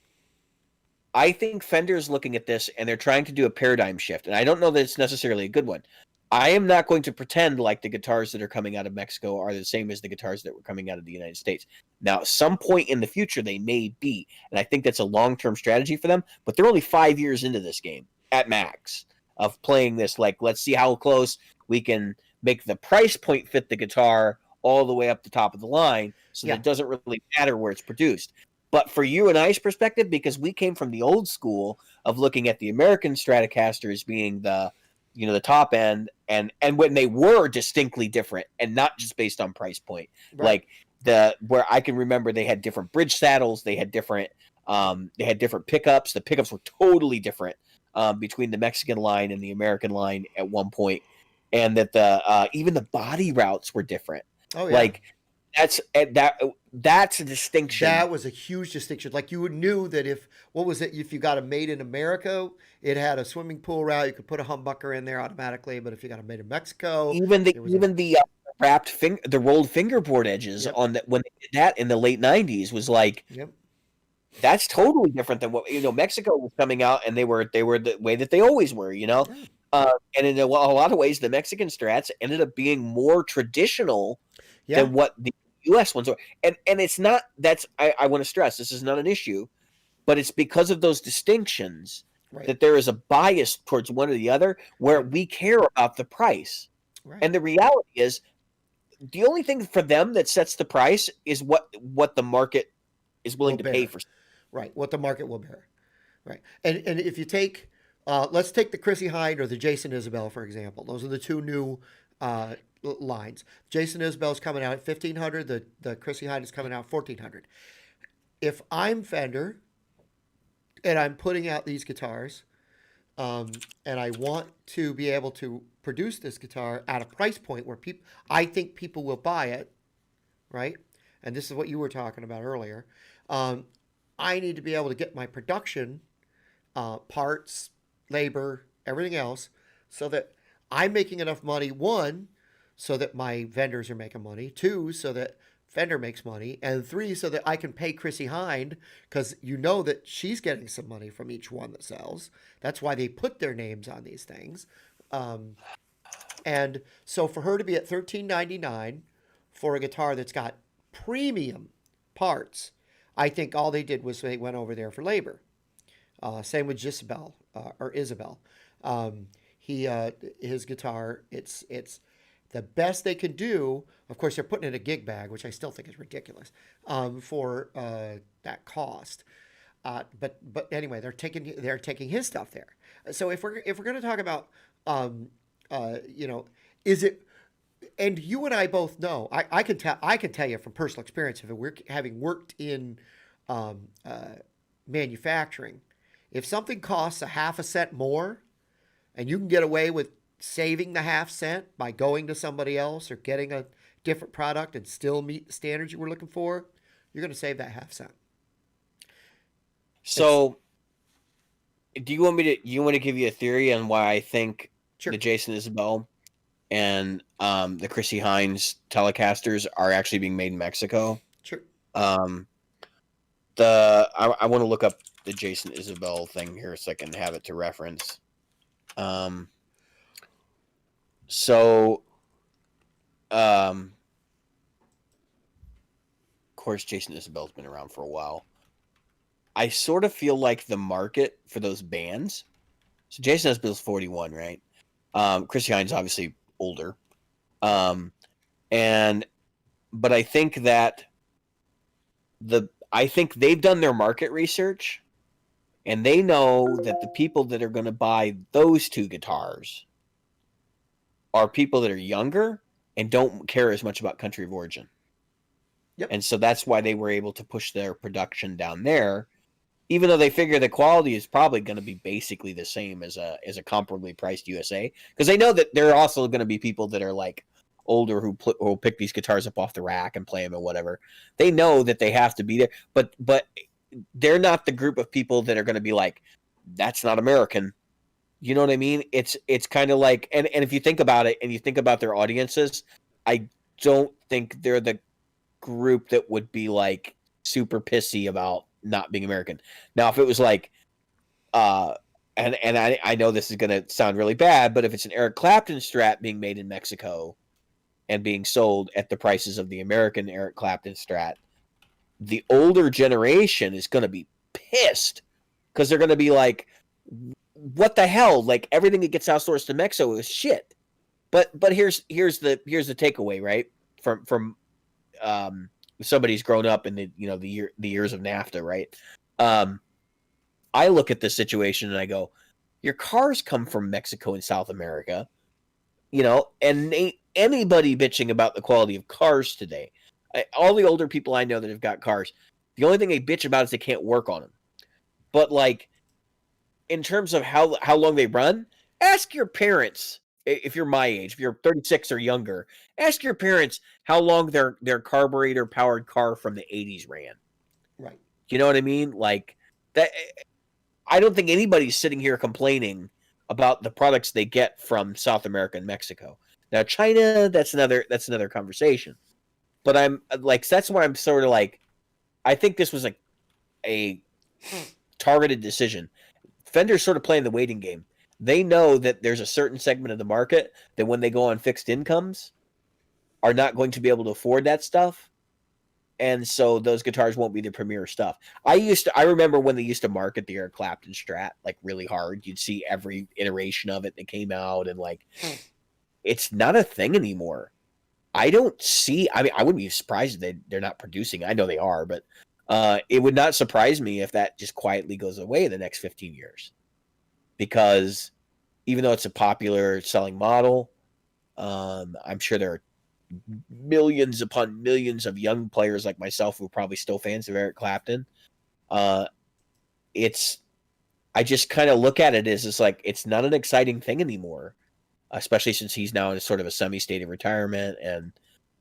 Fender's looking at this and they're trying to do a paradigm shift, and I don't know that it's necessarily a good one. I am not going to pretend like the guitars that are coming out of Mexico are the same as the guitars that were coming out of the United States. Now, at some point in the future, they may be, and I think that's a long-term strategy for them, but they're only 5 years into this game, at max, of playing this, like, let's see how close we can make the price point fit the guitar all the way up the top of the line, so that it doesn't really matter where it's produced. But for you and I's perspective, because we came from the old school of looking at the American Stratocaster as being the top end, and when they were distinctly different and not just based on price point, right. Like where I can remember they had different bridge saddles, they had different pickups. The pickups were totally different between the Mexican line and the American line at one point, and that even the body routes were different. Oh yeah. Like that's a distinction. That was a huge distinction. Like you knew that if you got a made in America, it had a swimming pool route. You could put a humbucker in there automatically. But if you got a made in Mexico, the wrapped the rolled fingerboard edges on that when they did that in the late '90s was like, that's totally different than what Mexico was coming out, and they were the way that they always were, and in a lot of ways, the Mexican Strats ended up being more traditional than what the U.S. ones are, and it's not. I want to stress this is not an issue, but it's because of those distinctions that there is a bias towards one or the other, where we care about the price, and the reality is, the only thing for them that sets the price is what the market is willing to pay for. Right, what the market will bear. Right, and if you take, let's take the Chrissy Hynde or the Jason Isbell for example. Those are the two new lines. Jason Isbell's coming out at $1,500. The Chrissy Hynde is coming out $1,400. If I'm Fender and I'm putting out these guitars, and I want to be able to produce this guitar at a price point where I think people will buy it, right? And this is what you were talking about earlier. I need to be able to get my production, parts, labor, everything else, so that I'm making enough money, one, so that my vendors are making money, two, so that Fender makes money, and three, so that I can pay Chrissy Hynde, because that she's getting some money from each one that sells. That's why they put their names on these things. And so for her to be at $1,399 for a guitar that's got premium parts, I think all they did was they went over there for labor. Same with Isabel. His guitar, it's the best they could do. Of course, they're putting in a gig bag, which I still think is ridiculous, for that cost. But anyway, they're taking his stuff there. So if we're going to talk about, is it? And you and I both know. I can tell you from personal experience, having worked in manufacturing, if something costs a half a cent more, and you can get away with saving the half cent by going to somebody else or getting a different product and still meet the standards you were looking for, you're going to save that half cent. So, do you want to give you a theory on why I think the Jason Isbell and the Chrissy Hynde Telecasters are actually being made in Mexico? Sure. I want to look up the Jason Isbell thing here so I can have it to reference. Of course, Jason Isbell's been around for a while. I sort of feel like the market for those bands. So Jason Isbell's 41, right? Chrissy Hynde's obviously older. But I think that I think they've done their market research, and they know that the people that are going to buy those two guitars are people that are younger and don't care as much about country of origin. Yep. And so that's why they were able to push their production down there, even though they figure the quality is probably going to be basically the same as a comparably priced USA, because they know that there are also going to be people that are like, older who'll pick these guitars up off the rack and play them or whatever. They know that they have to be there, but they're not the group of people that are going to be like, that's not American. You know what I mean? It's kind of like, and if you think about it and you think about their audiences, I don't think they're the group that would be like super pissy about not being American. Now, if it was like, and I know this is going to sound really bad, but if it's an Eric Clapton Strat being made in Mexico and being sold at the prices of the American Eric Clapton Strat, the older generation is going to be pissed because they're going to be like, what the hell? Like everything that gets outsourced to Mexico is shit. But here's the takeaway, right? From somebody's grown up in the years of NAFTA, right? I look at this situation and I go, your cars come from Mexico and South America, and ain't anybody bitching about the quality of cars today. All the older people I know that have got cars, the only thing they bitch about is they can't work on them. But like, in terms of how long they run, ask your parents, if you're my age, if you're 36 or younger, ask your parents how long their carburetor powered car from the 80s ran. Right. You know what I mean? Like that. I don't think anybody's sitting here complaining about the products they get from South America and Mexico. Now, China, that's another conversation. But I'm like, that's why I'm sort of like, I think this was a targeted decision. Fender's sort of playing the waiting game. They know that there's a certain segment of the market that when they go on fixed incomes are not going to be able to afford that stuff. And so those guitars won't be the premier stuff. I remember when they used to market the Eric Clapton Strat like really hard. You'd see every iteration of it that came out, and like, it's not a thing anymore. I don't see. I mean, I wouldn't be surprised if they're not producing. I know they are, but it would not surprise me if that just quietly goes away in the next 15 years. Because even though it's a popular selling model, I'm sure there are millions upon millions of young players like myself who are probably still fans of Eric Clapton. I just kind of look at it as it's like, it's not an exciting thing anymore, especially since he's now in sort of a semi-state of retirement and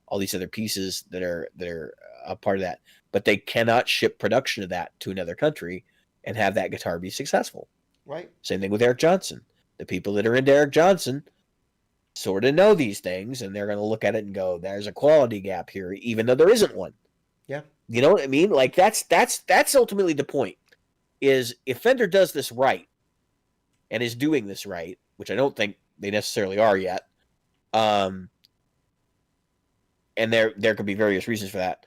all these other pieces that are a part of that. But they cannot ship production of that to another country and have that guitar be successful. Right. Same thing with Eric Johnson. The people that are into Eric Johnson sort of know these things, and they're going to look at it and go, there's a quality gap here, even though there isn't one. Yeah. You know what I mean? Like that's ultimately the point, is if Fender does this right and is doing this right, which I don't think they necessarily are yet. And there could be various reasons for that.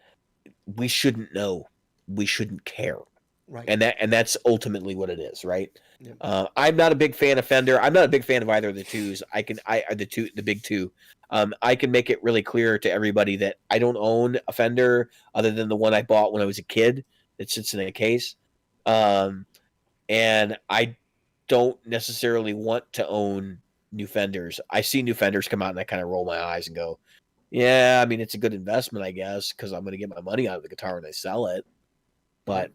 We shouldn't know. We shouldn't care. Right. And that's ultimately what it is, right? Yep. I'm not a big fan of Fender. I'm not a big fan of either of the twos. The big two. I can make it really clear to everybody that I don't own a Fender other than the one I bought when I was a kid that sits in a case. And I don't necessarily want to own new Fenders. I see new Fenders come out and I kind of roll my eyes and go, yeah, I mean, it's a good investment, I guess, because I'm going to get my money out of the guitar when I sell it. But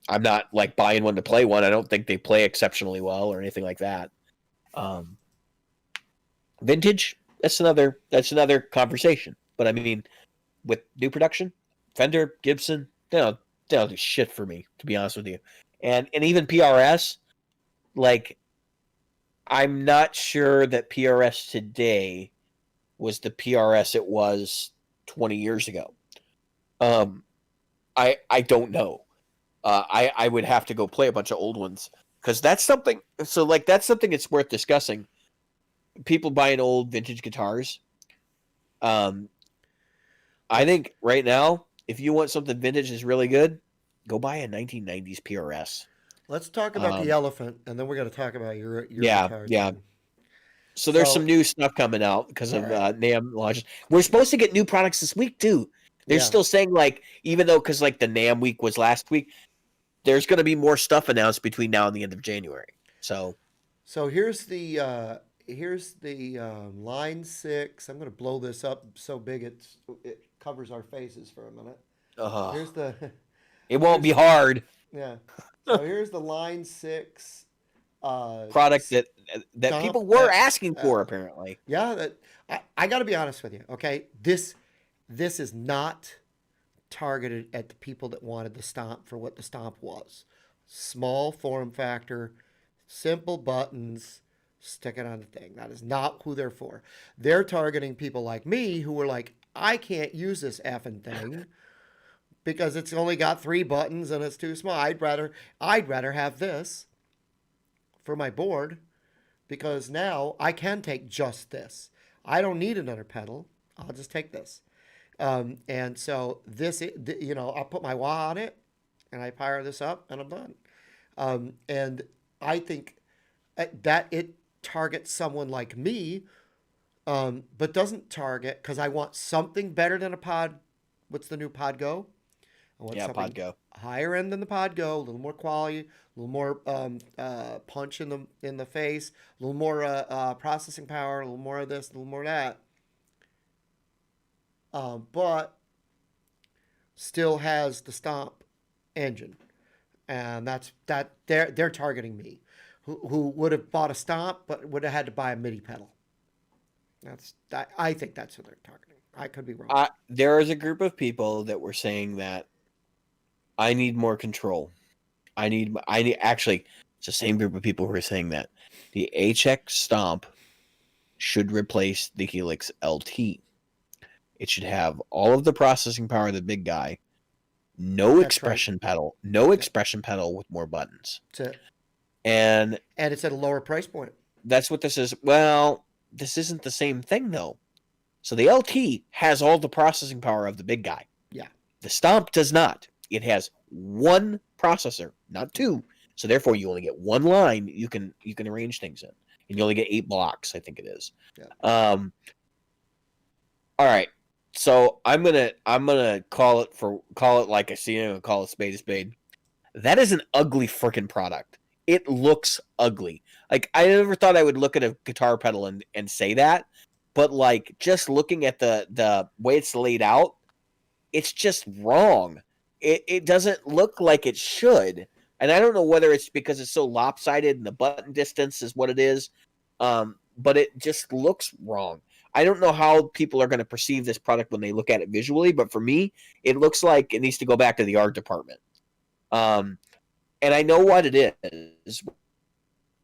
I'm not like buying one to play one. I don't think they play exceptionally well or anything like that. Vintage, that's another conversation. But I mean, with new production, Fender, Gibson, they don't do shit for me, to be honest with you. And even PRS, like, I'm not sure that PRS today was the PRS it was 20 years ago. I don't know. I would have to go play a bunch of old ones because that's something. So like that's something it's worth discussing. People buying old vintage guitars. I think right now, if you want something vintage that's really good, go buy a 1990s PRS. Let's talk about the elephant, and then we're going to talk about your guitars. Yeah. So there's some new stuff coming out because of NAMM launches. We're supposed to get new products this week too. They're still saying like, even though because like the NAMM week was last week, there's going to be more stuff announced between now and the end of January. So here's the line 6. I'm going to blow this up so big it covers our faces for a minute. Here's the. It won't be hard. Yeah. So here's the line 6 product that people were asking for, apparently. Yeah, I got to be honest with you. Okay, this is not targeted at the people that wanted the Stomp for what the Stomp was. Small form factor, simple buttons, stick it on the thing. That is not who they're for. They're targeting people like me who were like, I can't use this effing thing because it's only got 3 buttons and it's too small. I'd rather have this for my board because now I can take just this. I don't need another pedal. I'll just take this. And so this, I'll put my wah on it and I fire this up and I'm done. And I think that it targets someone like me, but doesn't target, because I want something better than a Pod. What's the new Pod Go? I want something Pod Go. Higher end than the Pod Go, a little more quality, a little more punch in the face, a little more processing power, a little more of this, a little more of that. But still has the Stomp engine, and they're targeting me, who would have bought a Stomp but would have had to buy a MIDI pedal. I think that's who they're targeting. I could be wrong. There is a group of people that were saying that I need more control. I need actually, it's the same group of people who are saying that the HX Stomp should replace the Helix LT. It should have all of the processing power of the big guy, no expression pedal with more buttons. And it's at a lower price point. That's what this is. Well, this isn't the same thing though. So the LT has all the processing power of the big guy. Yeah. The Stomp does not. It has 1 processor, not 2. So therefore you only get 1 line you can arrange things in. And you only get 8 blocks, I think it is. Yeah. All right. So I'm gonna call it like I see it, and call a spade a spade. That is an ugly freaking product. It looks ugly. Like, I never thought I would look at a guitar pedal and say that, but like, just looking at the way it's laid out, it's just wrong. It doesn't look like it should. And I don't know whether it's because it's so lopsided and the button distance is what it is, but it just looks wrong. I don't know how people are going to perceive this product when they look at it visually, but for me, it looks like it needs to go back to the art department. And I know what it is,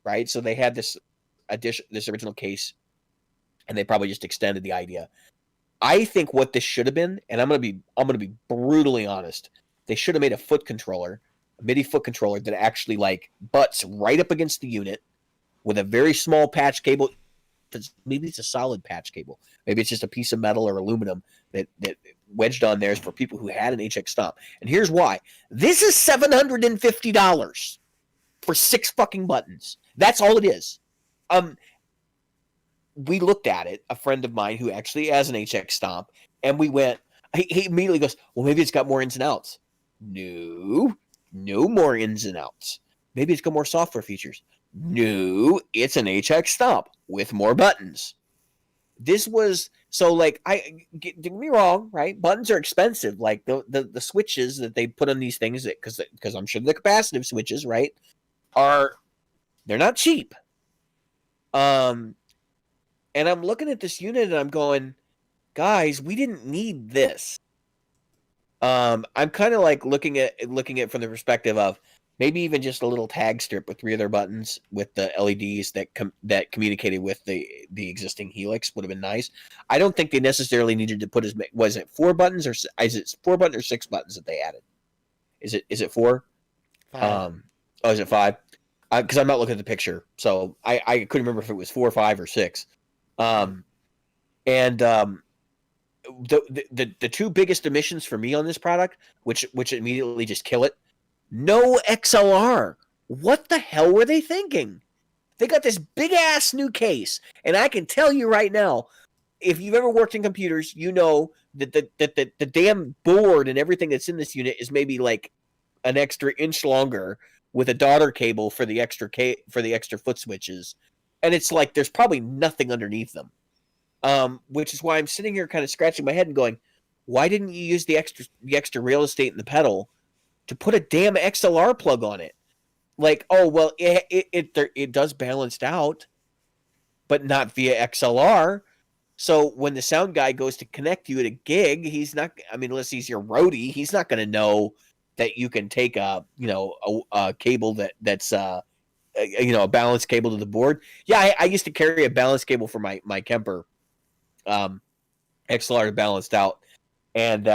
right? So they had this original case, and they probably just extended the idea. I think what this should have been, and I'm gonna be brutally honest, they should have made a foot controller, a MIDI foot controller that actually like butts right up against the unit with a very small patch cable. Maybe it's a solid patch cable. Maybe it's just a piece of metal or aluminum that wedged on there is for people who had an HX Stomp. And here's why. This is $750 for 6 fucking buttons. That's all it is. We looked at it, a friend of mine who actually has an HX Stomp, and we went, he immediately goes, well, maybe it's got more ins and outs. No more ins and outs. Maybe it's got more software features. No, it's an HX Stomp with more buttons. This was so like, don't get me wrong, right? Buttons are expensive. Like the switches that they put on these things, because I'm sure the capacitive switches, right, they're not cheap. And I'm looking at this unit and I'm going, guys, we didn't need this. I'm kind of like looking at it from the perspective of maybe even just a little tag strip with 3 other buttons with the LEDs that communicated with the existing Helix would have been nice. I don't think they necessarily needed to put was it 4 buttons or is it 4 buttons or 6 buttons that they added? Is it 4? 5. Is it 5? Because I'm not looking at the picture, so I couldn't remember if it was 4, 5, or 6. The 2 biggest omissions for me on this product, which immediately just kill it. No XLR. What the hell were they thinking? They got this big ass new case, and I can tell you right now, if you've ever worked in computers, you know that the damn board and everything that's in this unit is maybe like an extra inch longer with a daughter cable for the extra foot switches, and it's like there's probably nothing underneath them. Which is why I'm sitting here kind of scratching my head and going, why didn't you use the extra real estate in the pedal to put a damn XLR plug on it? like, oh well, it does balanced out, but not via XLR. So when the sound guy goes to connect you at a gig, he's not. I mean, unless he's your roadie, he's not going to know that you can take a cable that's a balanced cable to the board. Yeah, I used to carry a balanced cable for my Kemper XLR balanced out, and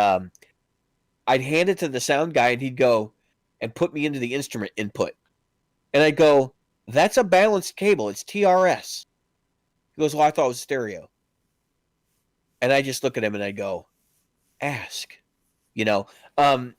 I'd hand it to the sound guy, and he'd go and put me into the instrument input, and I'd go, "That's a balanced cable. It's TRS." He goes, "Well, I thought it was stereo," and I just look at him and I go, "Ask," you know. And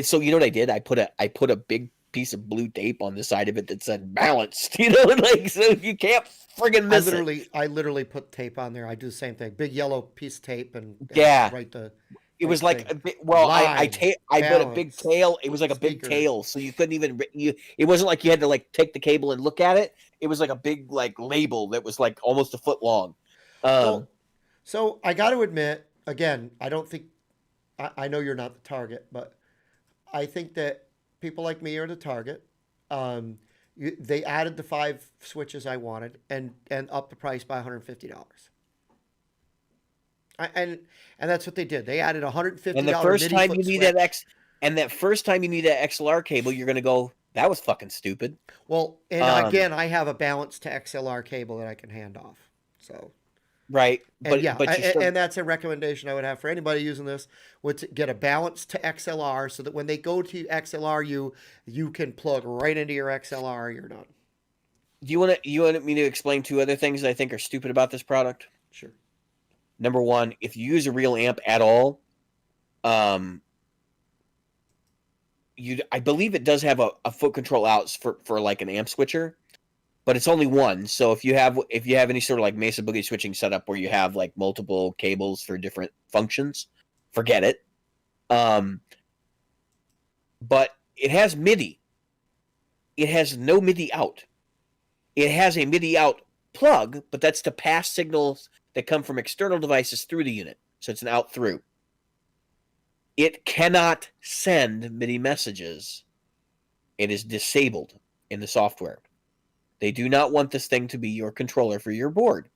so you know what I did? I put a big piece of blue tape on the side of it that said balanced, like, so you can't friggin' miss it. I literally put tape on there. I do the same thing. Big yellow piece of tape and yeah, write the. It was like a bit, I put a big tail. It was like a big tail, so you couldn't even it wasn't like you had to like take the cable and look at it. It was like a big like label that was like almost a foot long. So I got to admit, again, I don't think I know you're not the target, but I think that people like me are the target. They added the 5 switches I wanted and upped the price by $150. And that's what they did. They added $150. And the first time you need that first time you need that XLR cable, you're going to go, that was fucking stupid. Well, and again, I have a balance to XLR cable that I can hand off. So right, but and that's a recommendation I would have for anybody using this: would to get a balance to XLR so that when they go to XLR, you can plug right into your XLR. You're done. Do you want me to explain 2 other things that I think are stupid about this product? Sure. Number 1, if you use a real amp at all, I believe it does have a foot control out for like an amp switcher, but it's only one. So if you have any sort of like Mesa Boogie switching setup where you have like multiple cables for different functions, forget it. But it has MIDI. It has no MIDI out. It has a MIDI out plug, but that's to pass signals that come from external devices through the unit. So it's an out through. It cannot send MIDI messages. It is disabled in the software. They do not want this thing to be your controller for your board.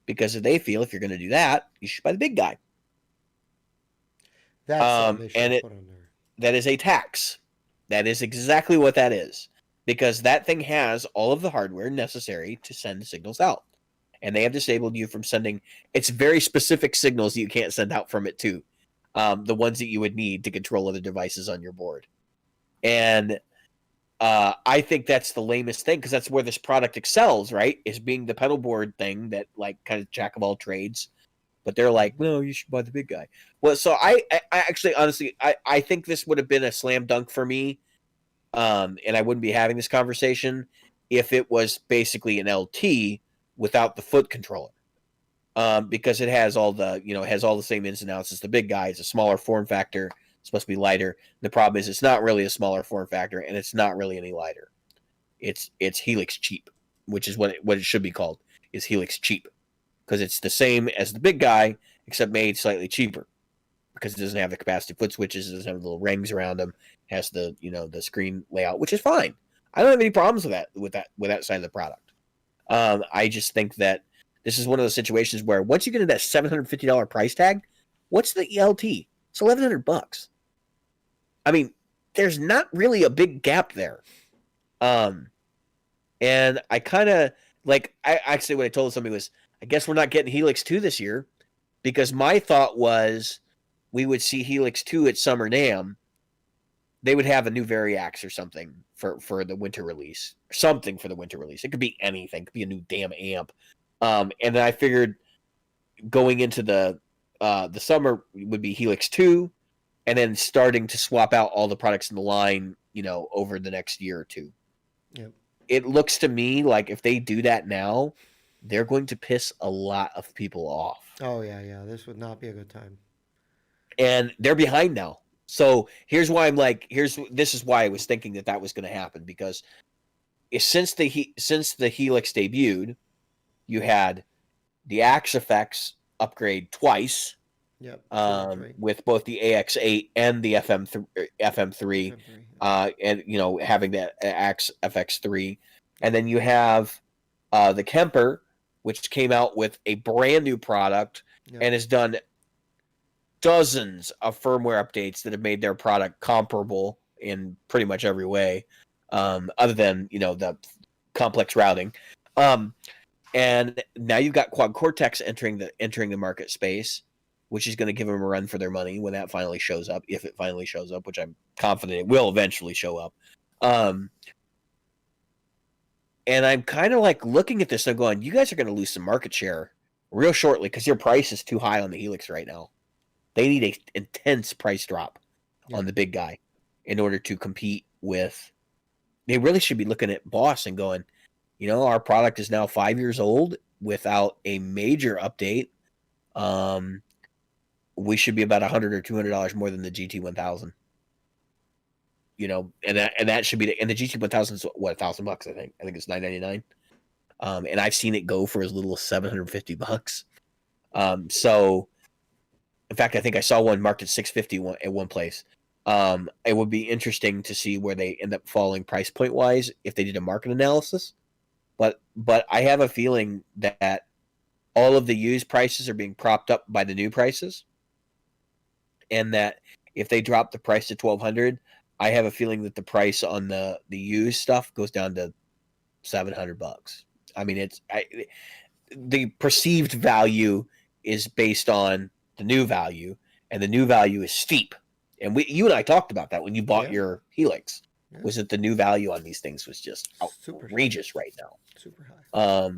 Because they feel if you're going to do that, you should buy the big guy. That's that is a tax. That is exactly what that is. Because that thing has all of the hardware necessary to send signals out. And they have disabled you from sending. It's very specific signals that you can't send out from it too. The ones that you would need to control other devices on your board. And I think that's the lamest thing because that's where this product excels, right? Is being the pedal board thing that like kind of jack of all trades. But they're like, no, you should buy the big guy. Well, so I actually, honestly, I think this would have been a slam dunk for me. And I wouldn't be having this conversation if it was basically an LT without the foot controller. Because it has all the same ins and outs as the big guy. It's a smaller form factor. It's supposed to be lighter. The problem is it's not really a smaller form factor, and it's not really any lighter. It's Helix cheap, which is what it should be called, is Helix cheap. Because it's the same as the big guy, except made slightly cheaper. Because it doesn't have the capacitive foot switches, it doesn't have the little rings around them, it has the screen layout, which is fine. I don't have any problems with that side of the product. I just think that this is one of those situations where once you get into that $750 price tag, what's the ELT? It's $1,100. I mean, there's not really a big gap there. And I kind of like, I actually, what I told somebody was, I guess we're not getting Helix 2 this year because my thought was we would see Helix 2 at Summer NAMM. They would have a new Variax or something for the winter release. Something for the winter release. It could be anything. It could be a new damn amp. And then I figured going into the summer would be Helix 2, and then starting to swap out all the products in the line, over the next year or two. Yep. It looks to me like if they do that now, they're going to piss a lot of people off. Oh, yeah. This would not be a good time. And they're behind now. So here's why this is why I was thinking that was going to happen, because since the Helix debuted, you had the Axe Effects upgrade twice. Yep. With both the AX8 and the FM3, and having the AX FX3, and then you have the Kemper, which came out with a brand new product and has done dozens of firmware updates that have made their product comparable in pretty much every way, other than the complex routing. And now you've got Quad Cortex entering the market space, which is going to give them a run for their money when that finally shows up, if it finally shows up, which I'm confident it will eventually show up. And I'm kind of like looking at this and going, you guys are going to lose some market share real shortly because your price is too high on the Helix right now. They need an intense price drop on the big guy in order to compete with. They really should be looking at Boss and going, our product is now 5 years old without a major update. We should be about $100 or $200 more than the GT1000. And that should be and the GT1000 is what, $1,000? I think it's $999. And I've seen it go for as little as $750. So, in fact, I think I saw one marked at $650 at one place. It would be interesting to see where they end up falling price point wise if they did a market analysis. But I have a feeling that all of the used prices are being propped up by the new prices, and that if they drop the price to $1,200, I have a feeling that the price on the used stuff goes down to $700. I mean, the perceived value is based on the new value, and the new value is steep. And you and I talked about that when you bought your Helix. Yeah. Was that the new value on these things was just outrageous right now. Super high.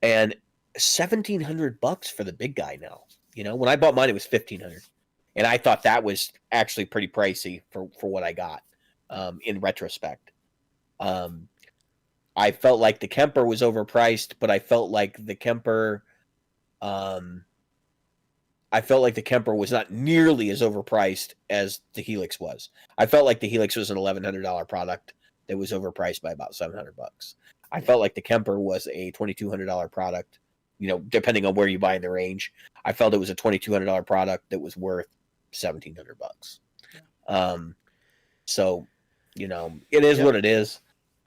And $1,700 for the big guy now. When I bought mine, it was $1,500, and I thought that was actually pretty pricey for what I got. In retrospect, I felt like the Kemper was overpriced, but I felt like the Kemper, was not nearly as overpriced as the Helix was. I felt like the Helix was an $1,100 product that was overpriced by about $700. I felt like the Kemper was a $2,200 product, depending on where you buy in the range. I felt it was a $2,200 product that was worth $1,700. Yeah. So, it is what it is.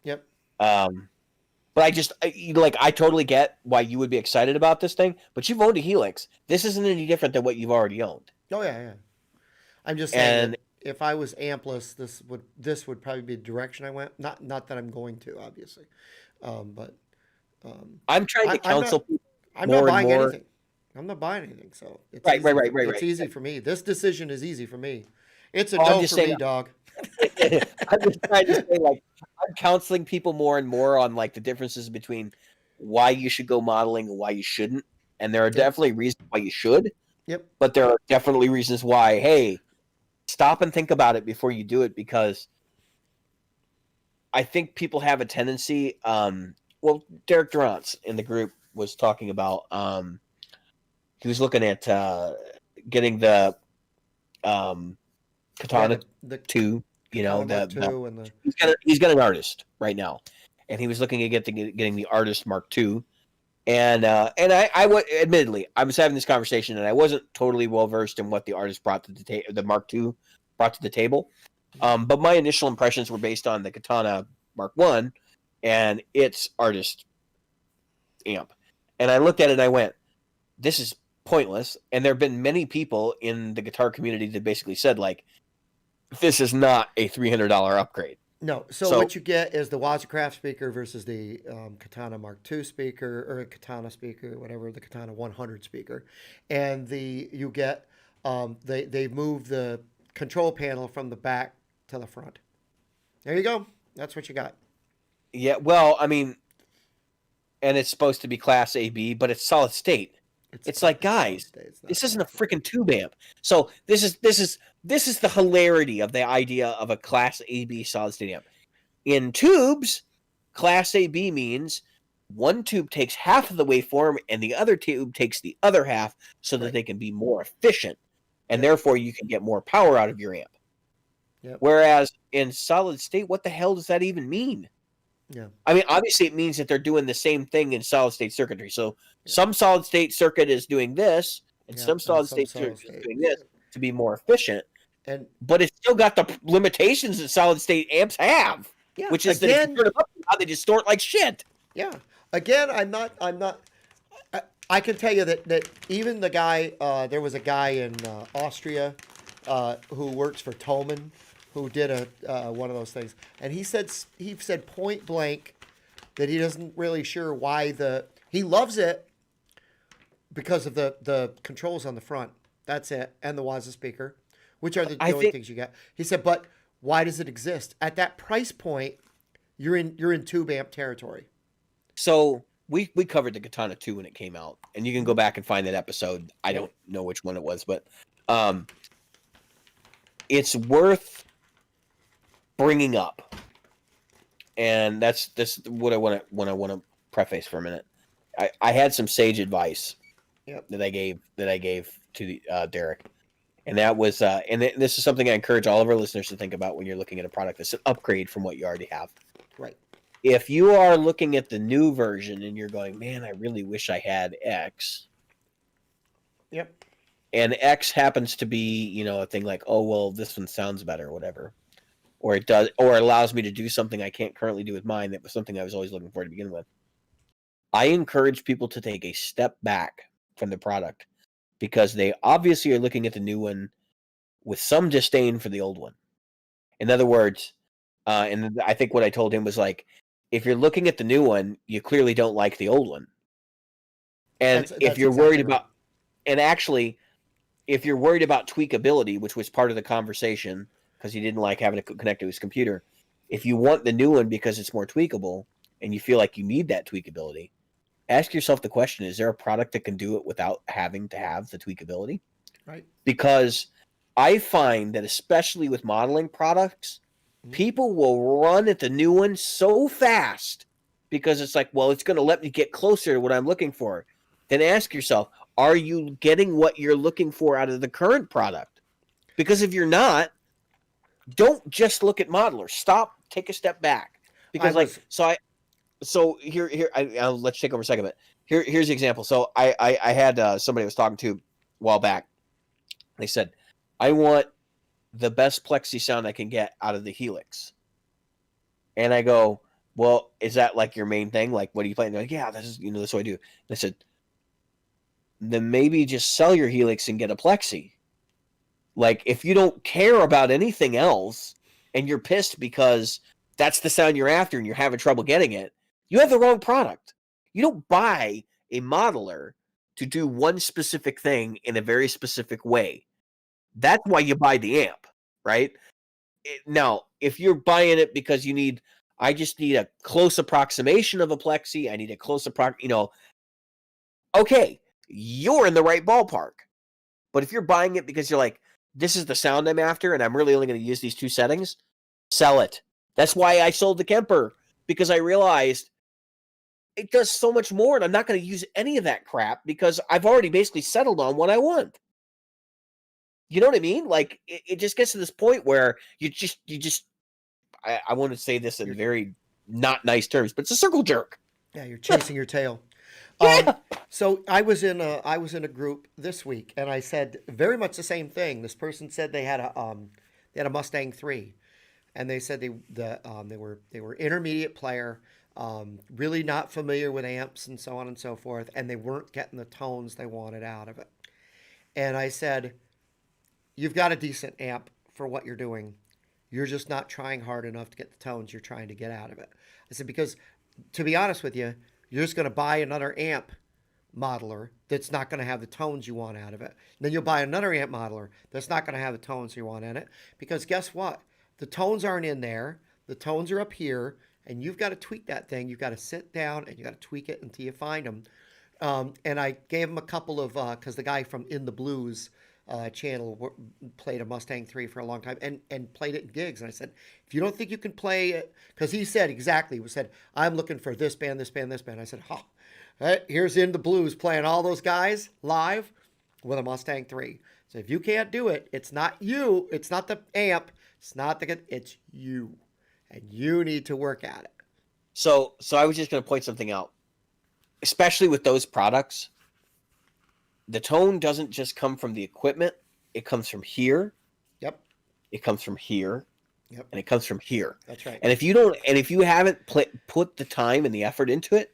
Yep. But I totally get why you would be excited about this thing, but you've owned a Helix. This isn't any different than what you've already owned. Oh yeah. I'm just saying that if I was ampless, this would probably be the direction I went. Not that I'm going to, obviously. But I'm trying to counsel people. I'm not buying anything. I'm not buying anything, so it's right. It's easy for me. This decision is easy for me. It's a no for me, dog. I'm just trying to say, I'm counseling people more and more on the differences between why you should go modeling and why you shouldn't. And there are definitely reasons why you should. Yep. But there are definitely reasons why, hey, stop and think about it before you do it, because I think people have a tendency. Derek Durant's in the group was talking about. He was looking at getting the Katana the 2. and he's got an Artist right now, and he was looking at getting the Artist Mark II. And I would admittedly, I was having this conversation, and I wasn't totally well versed in what the Artist brought to the Mark II brought to the table. But my initial impressions were based on the Katana Mark I and its Artist amp. And I looked at it and I went, this is pointless. And there have been many people in the guitar community that basically said, this is not a $300 upgrade. No. So what you get is the Wazacraft speaker versus the Katana Mark II speaker, or a Katana speaker, whatever, the Katana 100 speaker. And you get, they move the control panel from the back to the front. There you go. That's what you got. Yeah, well, I mean, and it's supposed to be Class AB, but it's solid state. It's like, guys, this isn't a freaking tube amp. So this is the hilarity of the idea of a Class AB solid state amp. In tubes, Class AB means one tube takes half of the waveform and the other tube takes the other half, so that they can be more efficient, and therefore you can get more power out of your amp. Yep. Whereas in solid state, what the hell does that even mean? Yeah. I mean, obviously it means that they're doing the same thing in solid state circuitry. So some solid state circuit is doing this, and Yeah, some and solid some states are solid just state. doing this to be more efficient. And But it's still got the limitations that solid state amps have, yeah, which is that if you again, turn them up, they distort like shit. yeah, again, I'm not. I can tell you that even the guy, there was a guy in Austria who works for Thomann, who did one of those things, and he said point blank that he doesn't really sure why he loves it because of the controls on the front. That's it, and the Waza speaker, which are the I only think things you got. He said, but why does it exist at that price point? You're in tube amp territory. so. We covered the Katana 2 when it came out, and you can go back and find that episode. I don't know which one it was, but it's worth bringing up, and that's what I want to preface for a minute. I had some sage advice that I gave to Derek, and that was and this is something I encourage all of our listeners to think about when you're looking at a product that's an upgrade from what you already have. Right. If you are looking at the new version and you're going, man, I really wish I had X. Yep. And X happens to be, a thing like, oh, well, this one sounds better or whatever. Or it does, or it allows me to do something I can't currently do with mine that was something I was always looking for to begin with. I encourage people to take a step back from the product because they obviously are looking at the new one with some disdain for the old one. In other words, and I think what I told him was like, if you're looking at the new one, you clearly don't like the old one. And if you're worried about, and actually, if you're worried about tweakability, which was part of the conversation, because he didn't like having to connect to his computer, if you want the new one because it's more tweakable and you feel like you need that tweakability, ask yourself the question, is there a product that can do it without having to have the tweakability? Right. Because I find that especially with modeling products, people will run at the new one so fast because it's like, well, it's going to let me get closer to what I'm looking for. Then ask yourself, are you getting what you're looking for out of the current product? Because if you're not, don't just look at modelers. Stop, take a step back. Because I'll let you take over a second. But here's the example. So I had somebody I was talking to a while back. They said, I want the best plexi sound I can get out of the Helix. And I go, well, is that like your main thing? Like, what are you playing? They're like, yeah, this is what I do. And I said, then maybe just sell your Helix and get a plexi. Like, if you don't care about anything else and you're pissed because that's the sound you're after and you're having trouble getting it, you have the wrong product. You don't buy a modeler to do one specific thing in a very specific way. That's why you buy the amp, right? Now, if you're buying it because I just need a close approximation of a plexi, I need a close okay, you're in the right ballpark. But if you're buying it because you're like, this is the sound I'm after and I'm really only going to use these two settings, sell it. That's why I sold the Kemper, because I realized it does so much more and I'm not going to use any of that crap because I've already basically settled on what I want. You know what I mean? Like, it just gets to this point where I want to say this in very not nice terms, but it's a circle jerk. Yeah, you're chasing your tail. Yeah. So I was in a group this week, and I said very much the same thing. This person said they had a Mustang 3, and they said they were intermediate player, really not familiar with amps and so on and so forth, and they weren't getting the tones they wanted out of it. And I said, you've got a decent amp for what you're doing. You're just not trying hard enough to get the tones you're trying to get out of it. I said, because to be honest with you, you're just going to buy another amp modeler that's not going to have the tones you want out of it. Then you'll buy another amp modeler that's not going to have the tones you want in it. Because guess what? The tones aren't in there. The tones are up here, and you've got to tweak that thing. You've got to sit down and you got to tweak it until you find them. And I gave him a couple of, because the guy from In the Blues channel played a Mustang 3 for a long time and played it in gigs. And I said, if you don't think you can play it, because he said exactly, he said, I'm looking for this band, this band, this band. I said, here's In the Blues playing all those guys live with a Mustang 3. So if you can't do it, it's not you, it's not the amp, it's you. And you need to work at it. So I was just going to point something out, especially with those products. the tone doesn't just come from the equipment. It comes from here. Yep. It comes from here. Yep. And it comes from here. That's right. And if you haven't put the time and the effort into it,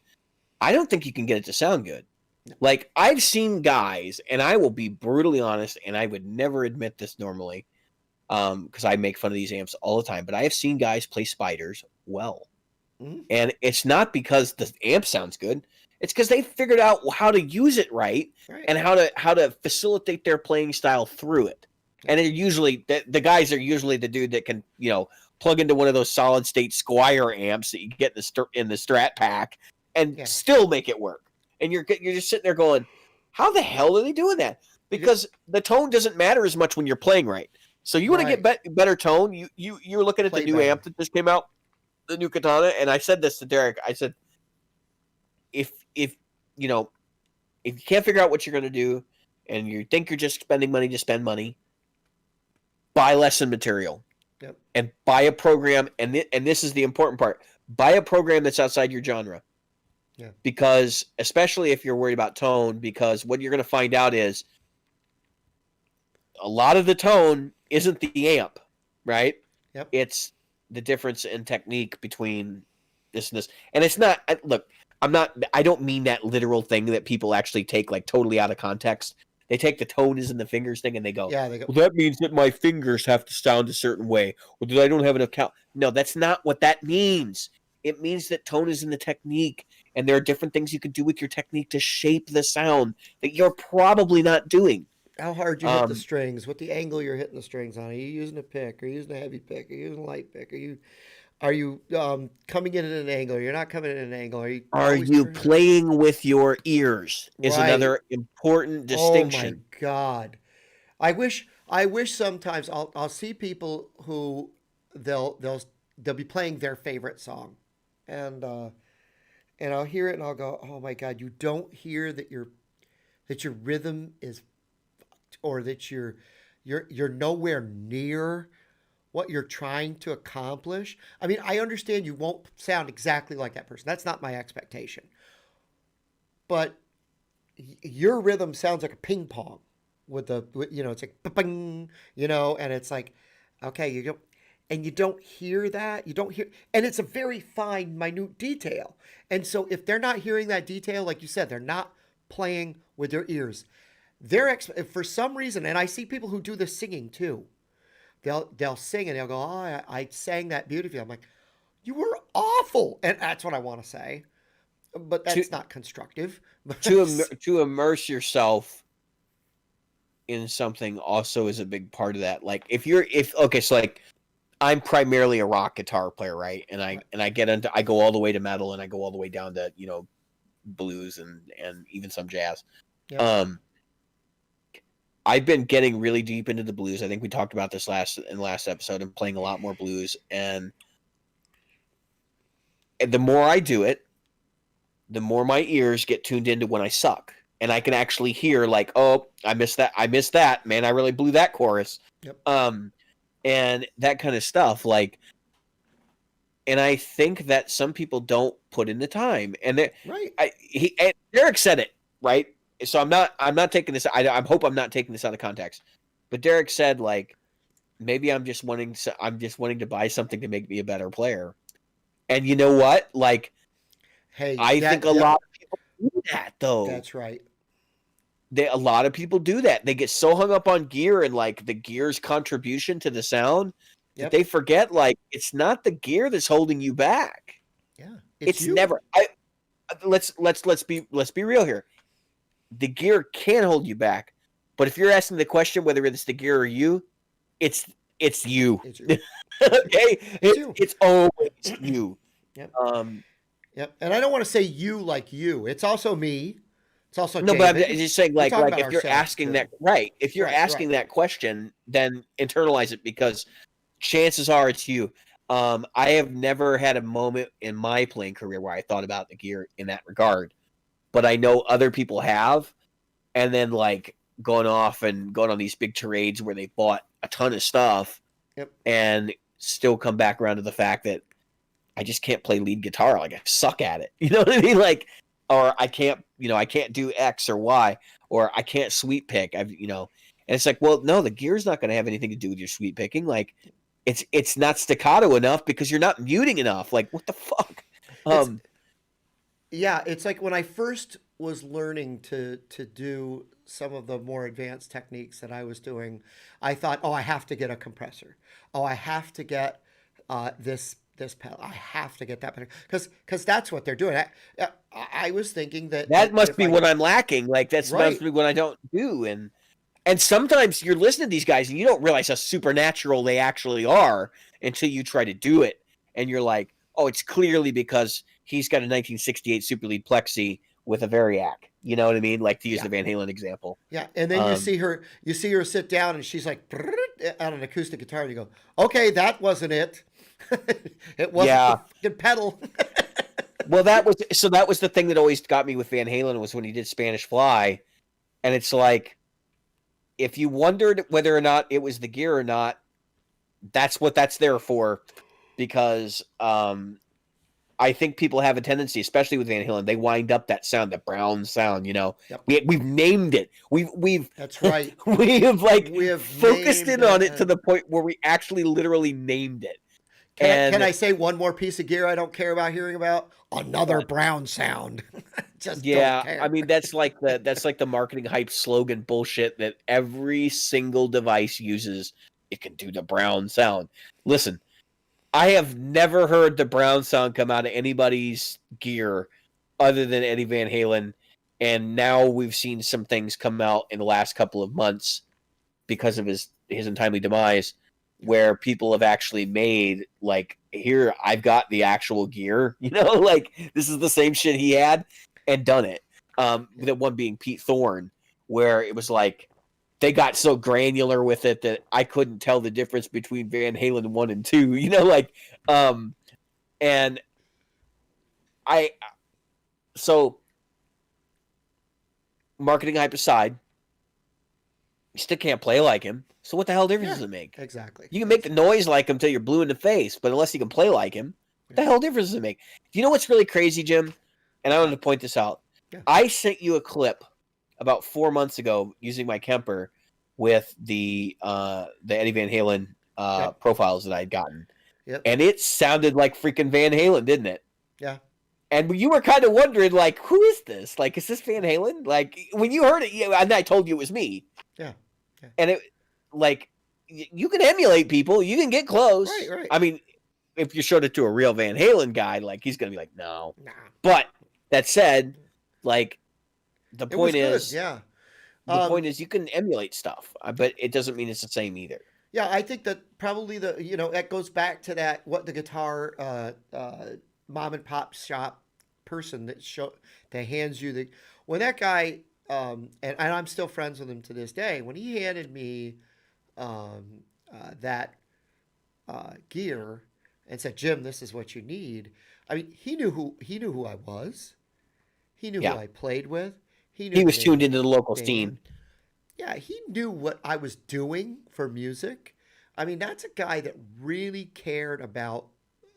I don't think you can get it to sound good. No. Like, I've seen guys, and I will be brutally honest, and I would never admit this normally, because I make fun of these amps all the time, but I have seen guys play Spiders well. Mm-hmm. And it's not because the amp sounds good. It's because they figured out how to use it right. And how to facilitate their playing style through it. And they're usually the guys are usually the dude that can, plug into one of those solid state Squire amps that you get in the Strat pack and still make it work. And you're just sitting there going, how the hell are they doing that? Because the tone doesn't matter as much when you're playing right. So you want to get better tone. You're looking at the new amp that just came out, the new Katana, and I said this to Derek. I said, if you can't figure out what you're going to do, and you think you're just spending money to spend money, buy lesson material. Yep. And buy a program, and this is the important part. Buy a program that's outside your genre. Yeah. Because, especially if you're worried about tone, because what you're going to find out is a lot of the tone isn't the amp, right? Yep. It's the difference in technique between this and this. And it's not, look, I don't mean that literal thing that people actually take like totally out of context. They take the tone is in the fingers thing and they go, well, that means that my fingers have to sound a certain way, or that I don't have enough count. No, that's not what that means. It means that tone is in the technique, and there are different things you can do with your technique to shape the sound that you're probably not doing. How hard you hit the strings, what the angle you're hitting the strings on. Are you using a pick? Are you using a heavy pick? Are you using a light pick? Are you coming in at an angle? You're not coming in at an angle. Are you playing with your ears? Is another important distinction. Oh my God, I wish sometimes I'll see people who they'll be playing their favorite song, and I'll hear it and I'll go, oh my God, you don't hear that your rhythm is, or that you're nowhere near what you're trying to accomplish. I mean, I understand you won't sound exactly like that person. That's not my expectation. But your rhythm sounds like a ping pong with it's like bing, and it's like, okay, you don't hear that. You don't hear, and it's a very fine, minute detail. And so if they're not hearing that detail, like you said, they're not playing with their ears. For some reason, and I see people who do the singing too. They'll sing and they'll go, oh, I sang that beautifully. I'm like, you were awful. And that's what I want to say. But that's not constructive. To immerse yourself in something also is a big part of that. Like so like I'm primarily a rock guitar player, right? And I go all the way to metal and I go all the way down to, blues and even some jazz. Yep. I've been getting really deep into the blues. I think we talked about this in the last episode. I'm playing a lot more blues, and the more I do it, the more my ears get tuned into when I suck, and I can actually hear like, oh, I missed that, man. I really blew that chorus. Yep. And that kind of stuff. Like, and I think that some people don't put in the time, and and Derek said it right. So I'm not taking this. I hope I'm not taking this out of context. But Derek said like, maybe I'm just wanting to buy something to make me a better player. And you know what? Like, hey, I think a lot of people do that though. That's right. A lot of people do that. They get so hung up on gear and like the gear's contribution to the sound that they forget like it's not the gear that's holding you back. Yeah, it's never. Let's be real here. The gear can hold you back, but if you're asking the question whether it's the gear or you, it's you. It's you. Okay, it's always you. Yep. Yep. And I don't want to say you like you. It's also me. It's also no, David. but I'm just saying like if you're asking that if you're asking that question, then internalize it because chances are it's you. I have never had a moment in my playing career where I thought about the gear in that regard. But I know other people have, and then like going on these big tirades where they bought a ton of stuff, and still come back around to the fact that I just can't play lead guitar. Like I suck at it. You know what I mean? Like, or I can't I can't do X or Y, or I can't sweep pick. And it's like, well, no, the gear's not going to have anything to do with your sweep picking. Like, it's not staccato enough because you're not muting enough. Like, what the fuck? It's Yeah, it's like when I first was learning to do some of the more advanced techniques that I was doing, I thought, oh, I have to get a compressor. Oh, I have to get this pedal. I have to get that pedal because that's what they're doing. I was thinking that must if be I what I'm lacking. Like, that's must right, be what I don't do. And sometimes you're listening to these guys and you don't realize how supernatural they actually are until you try to do it. And you're like, oh, it's clearly because he's got a 1968 Super Lead Plexi with a Variac. You know what I mean? Like, to use yeah, the Van Halen example. yeah, and then Um, you see her sit down and she's like on an acoustic guitar, and you go, okay, that wasn't it. It wasn't the yeah. fucking pedal. Well, that was the thing that always got me with Van Halen was when he did Spanish Fly. And it's like, if you wondered whether or not it was the gear or not, that's what that's there for. Because I think people have a tendency, especially with Van Halen, they wind up that sound, the brown sound. Yep, We've named it. We've that's right. we have We have focused named in on it. it to the point where we actually literally named it. Can And I say one more piece of gear I don't care about hearing about? Another brown sound. Just don't yeah, I care. mean that's like the marketing hype slogan bullshit that every single device uses. It can do the brown sound. Listen, I have never heard the brown sound come out of anybody's gear other than Eddie Van Halen, and now we've seen some things come out in the last couple of months because of his untimely demise, where people have actually made, like, here, I've got the actual gear, like, this is the same shit he had, and done it. The one being Pete Thorne, where it was like, they got so granular with it that I couldn't tell the difference between Van Halen 1 and 2, and so marketing hype aside, you still can't play like him. So what the hell difference Yeah, does it make? exactly. You can make the noise like him till you're blue in the face, but unless you can play like him, what the hell difference does it make? Do you know what's really crazy, Jim? And I wanted to point this out. Yeah. I sent you a clip about 4 months ago using my Kemper with the Eddie Van Halen Yep. profiles that I'd gotten. Yep. And it sounded like freaking Van Halen, didn't it? Yeah. And you were kind of wondering, like, who is this? Like, is this Van Halen? Like, when you heard it, and I told you it was me. Yeah. And it, like, you can emulate people. You can get close. Right. I mean, if you showed it to a real Van Halen guy, like, he's going to be like, no. Nah. But that said, like, the It was point is, good. Yeah. the point is you can emulate stuff, but it doesn't mean it's the same either. Yeah, I think that probably that goes back to that the guitar mom and pop shop person that hands you when that guy and I'm still friends with him to this day. When he handed me that gear and said, "Jim, this is what you need." I mean, he knew who I was. He knew who I played with. He was tuned into the local scene. Yeah, he knew what I was doing for music. I mean, that's a guy that really cared about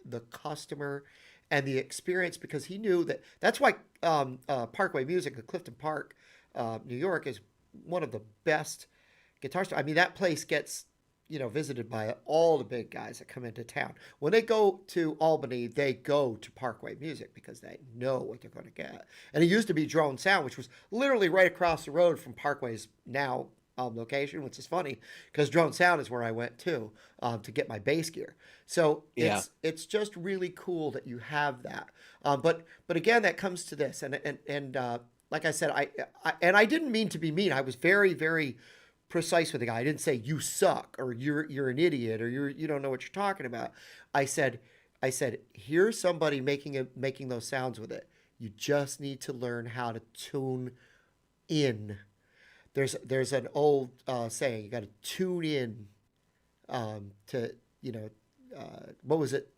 the customer and the experience because he knew that's why Parkway Music at Clifton Park, New York, is one of the best guitar stores. I mean, that place gets visited by all the big guys that come into town. When they go to Albany, they go to Parkway Music because they know what they're going to get. And it used to be Drone Sound, which was literally right across the road from Parkway's now location, which is funny because Drone Sound is where I went to get my bass gear. So it's just really cool that you have that. But again, that comes to this, and like I said, I didn't mean to be mean. I was very, very precise with the guy. I didn't say you suck or you're an idiot or you don't know what you're talking about. I said here's somebody making those sounds with it. You just need to learn how to tune in. There's an old saying, you got to tune in to what was it?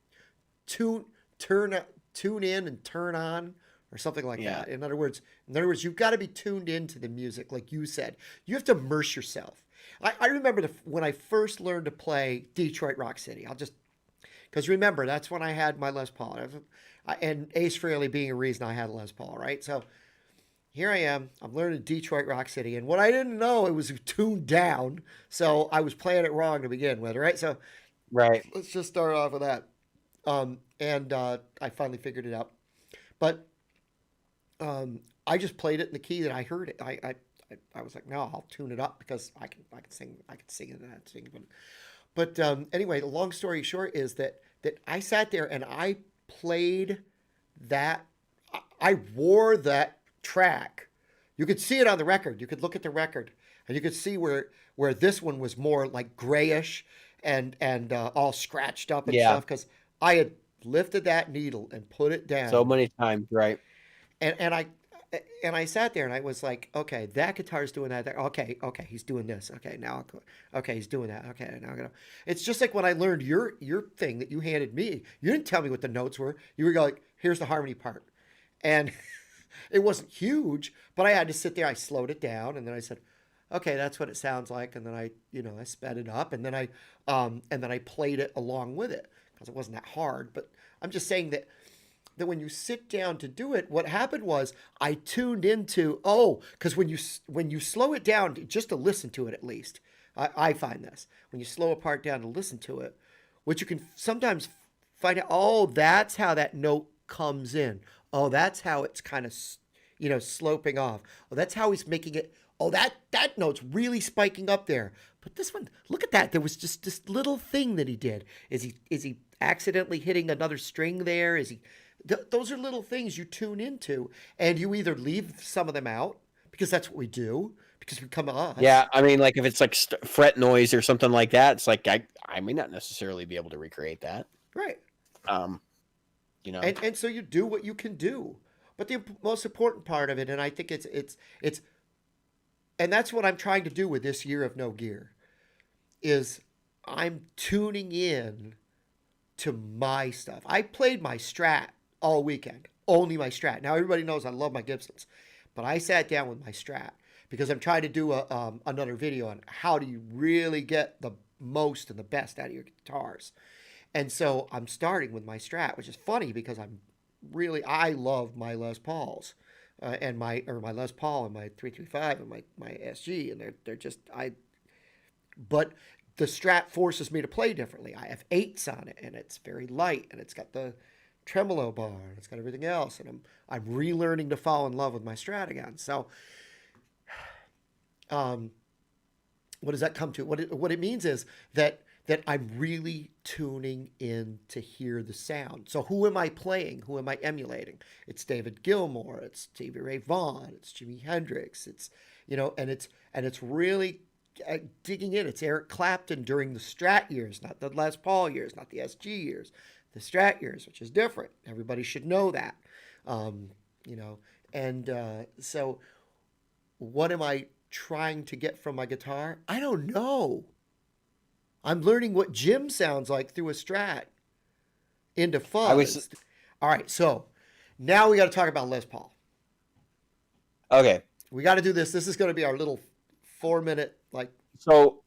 Tune in and turn on or something like that. In other words, you've got to be tuned into the music, like you said. You have to immerse yourself. I remember when I first learned to play Detroit Rock City. Because remember, that's when I had my Les Paul. And Ace Frehley being a reason I had a Les Paul, right? So here I am. I'm learning Detroit Rock City, and what I didn't know, it was tuned down, so I was playing it wrong to begin with, right? So Right. let's just start off with that. And I finally figured it out, but I just played it in the key that I heard it. I was like, no, I'll tune it up because I can sing it and I sing it. But anyway, the long story short is that I sat there and I played that. I wore that track. You could see it on the record. You could look at the record and you could see where this one was more like grayish and all scratched up and Yeah. stuff because I had lifted that needle and put it down So many times, right? and I sat there and I was like, okay, that guitar's doing that. Okay, he's doing this. Okay, now, okay, he's doing that. Okay, now I'm gonna. It's just like when I learned your thing that you handed me. You didn't tell me what the notes were. You were like, here's the harmony part, and it wasn't huge, but I had to sit there. I slowed it down, and then I said, okay, that's what it sounds like, and then I sped it up, and then I played it along with it because it wasn't that hard. But I'm just saying that when you sit down to do it, what happened was I tuned into because when you slow it down just to listen to it at least, I find this when you slow a part down to listen to it, what you can sometimes find out, that's how that note comes in. Oh, that's how it's kind of sloping off. Oh, that's how he's making it. Oh, that note's really spiking up there. But this one, look at that. There was just this little thing that he did. Is he accidentally hitting another string there? Is he? Those are little things you tune into, and you either leave some of them out because that's what we do because we come on. Yeah, I mean, like if it's like fret noise or something like that, it's like I may not necessarily be able to recreate that. Right. And so you do what you can do, but the most important part of it, and I think it's, and that's what I'm trying to do with this year of No Gear, is I'm tuning in to my stuff. I played my Strat all weekend, only my Strat. Now everybody knows I love my Gibsons, but I sat down with my Strat because I'm trying to do another video on how do you really get the most and the best out of your guitars. And so I'm starting with my Strat, which is funny because I love my Les Pauls. And my Les Paul and my 335 and my SG, and they're just but the Strat forces me to play differently. I have 8s on it, and it's very light, and it's got the tremolo bar, and it's got everything else, and I'm relearning to fall in love with my Strat again. So, what does that come to? What it means is that I'm really tuning in to hear the sound. So who am I playing? Who am I emulating? It's David Gilmour. It's Stevie Ray Vaughan. It's Jimi Hendrix. It's and it's really digging in. It's Eric Clapton during the Strat years, not the Les Paul years, not the SG years, the Strat years, which is different. Everybody should know that. So what am I trying to get from my guitar? I don't know. I'm learning what Jim sounds like through a Strat into fuzz. All right, so now we got to talk about Les Paul. Okay. We got to do this. This is going to be our little 4-minute like. So,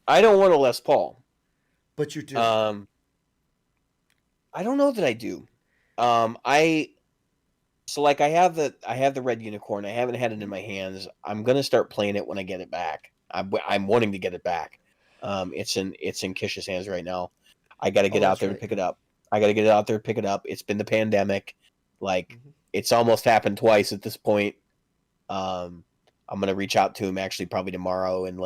I don't want a Les Paul. But you do. I don't know that I do. I have the Red Unicorn. I haven't had it in my hands. I'm gonna start playing it when I get it back. I'm wanting to get it back. It's in Kish's hands right now. I got to get out there and pick it up. It's been the pandemic. It's almost happened twice at this point. I'm going to reach out to him actually probably tomorrow and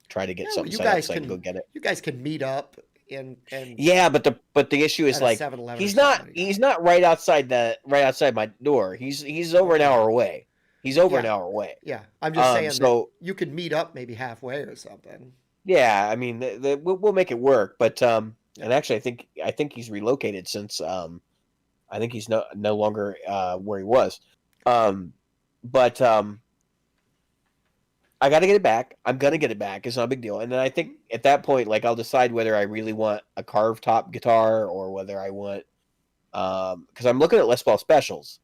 try to get something set up so I can go get it. You guys can meet up and yeah, but the issue is he's not right outside my door. He's over an hour away. An hour away. Yeah. I'm just saying so you could meet up maybe halfway or something. Yeah, I mean, we'll make it work, but and actually, I think he's relocated since I think he's no longer where he was, but I got to get it back. I'm gonna get it back. It's not a big deal, and then I think at that point, I'll decide whether I really want a carved top guitar or whether I want because I'm looking at Les Paul specials,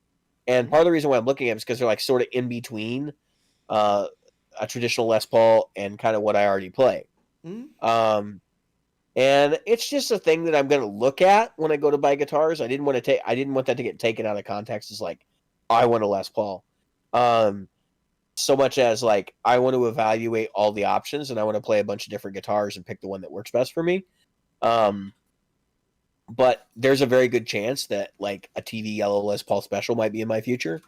and part of the reason why I'm looking at them is because they're sort of in between a traditional Les Paul and kind of what I already play. Mm-hmm. And it's just a thing that I'm going to look at when I go to buy guitars. I didn't want that to get taken out of context as I want a Les Paul. so much as like I want to evaluate all the options and I want to play a bunch of different guitars and pick the one that works best for me. But there's a very good chance that like a TV Yellow Les Paul Special might be in my future.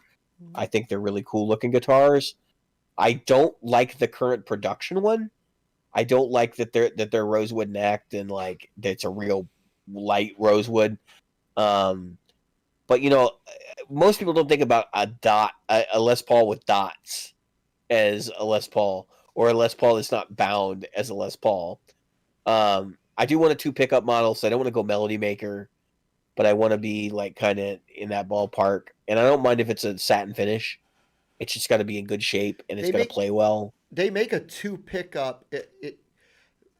I think they're really cool looking guitars. I don't like the current production one. I don't like that they're rosewood necked and like it's a real light rosewood. But you know, most people don't think about a Les Paul with dots as a Les Paul, or a Les Paul that's not bound as a Les Paul. I do want a 2 pickup model, so I don't want to go Melody Maker, but I want to be like kind of in that ballpark. And I don't mind if it's a satin finish. It's just got to be in good shape and it's got to play well. They make a 2 pickup.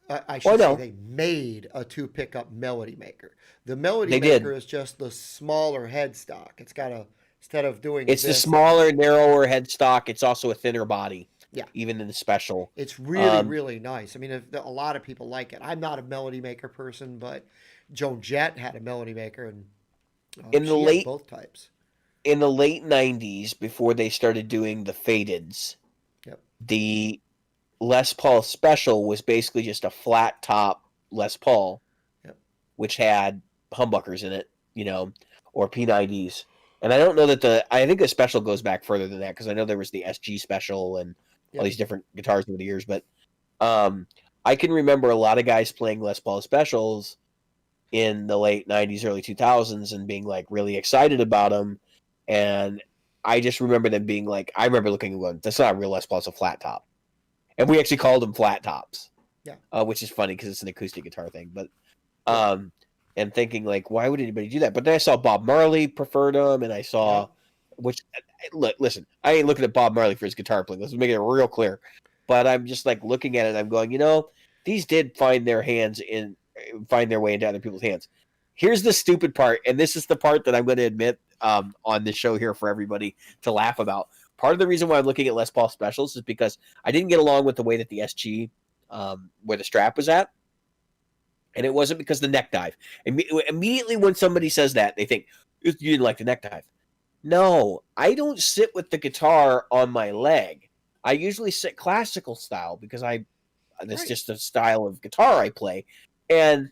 I should say they made a 2 pickup Melody Maker. The Melody Maker is just the smaller headstock. It's got a instead of doing it's the smaller, narrower headstock. It's also a thinner body. Yeah, even in the special, it's really really nice. I mean, a lot of people like it. I'm not a Melody Maker person, but Joan Jett had a Melody Maker, and in the late both types. In the late '90s, before they started doing the fadeds, the Les Paul Special was basically just a flat top Les Paul, which had humbuckers in it, you know, or P90s. And I don't know that I think the Special goes back further than that because I know there was the SG Special and all these different guitars over the years. But I can remember a lot of guys playing Les Paul Specials in the late '90s, early 2000s, and being like really excited about them. And I just remember them being like, I remember looking and going, that's not a real Les Paul, it's a flat top. And we actually called them flat tops. Yeah. Which is funny because it's an acoustic guitar thing. But and thinking like, why would anybody do that? But then I saw Bob Marley preferred them, and I saw which look, listen, I ain't looking at Bob Marley for his guitar playing. Let's make it real clear. But I'm just like looking at it and I'm going, you know, these did find their way into other people's hands. Here's the stupid part, and this is the part that I'm going to admit on this show here for everybody to laugh about. Part of the reason why I'm looking at Les Paul Specials is because I didn't get along with the way that the SG, where the strap was at. And it wasn't because of the neck dive. Immediately when somebody says that, they think, you didn't like the neck dive. No, I don't sit with the guitar on my leg. I usually sit classical style because that's just the style of guitar I play. And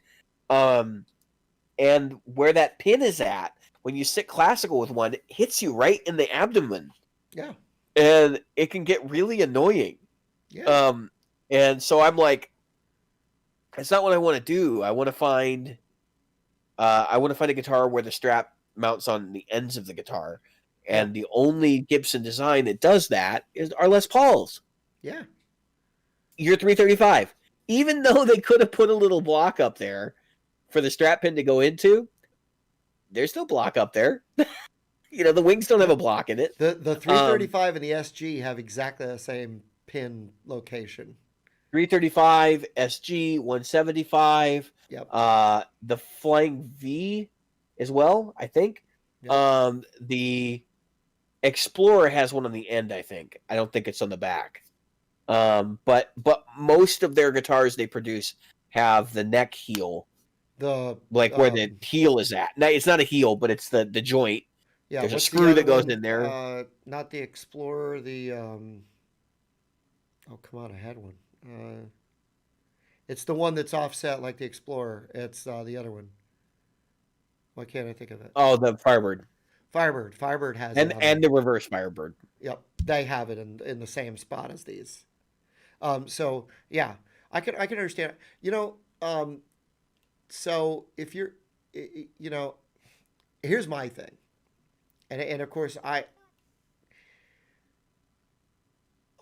where that pin is at, when you sit classical with one, it hits you right in the abdomen. Yeah. And it can get really annoying. Yeah. And so I'm like, it's not what I want to do. I want to find a guitar where the strap mounts on the ends of the guitar. And the only Gibson design that does that are Les Pauls. Yeah. Your 335. Even though they could have put a little block up there for the strap pin to go into, there's no block up there. You know, the wings don't have a block in it. The 335 and the SG have exactly the same pin location. 335, SG, 175. Yep. The Flying V as well, I think. Yep. The Explorer has one on the end, I think. I don't think it's on the back. But most of their guitars they produce have the neck heel. Where the heel is at. Now, it's not a heel, but it's the joint. Yeah, there's a screw that goes in there. Not the Explorer, the oh come on, I had one. It's the one that's offset like the Explorer. It's the other one. Why can't I think of it? Oh, the Firebird. Firebird has it. And the reverse Firebird. Yep, they have it in the same spot as these. So yeah, I can understand. You know, so if you're, you know, here's my thing, and of course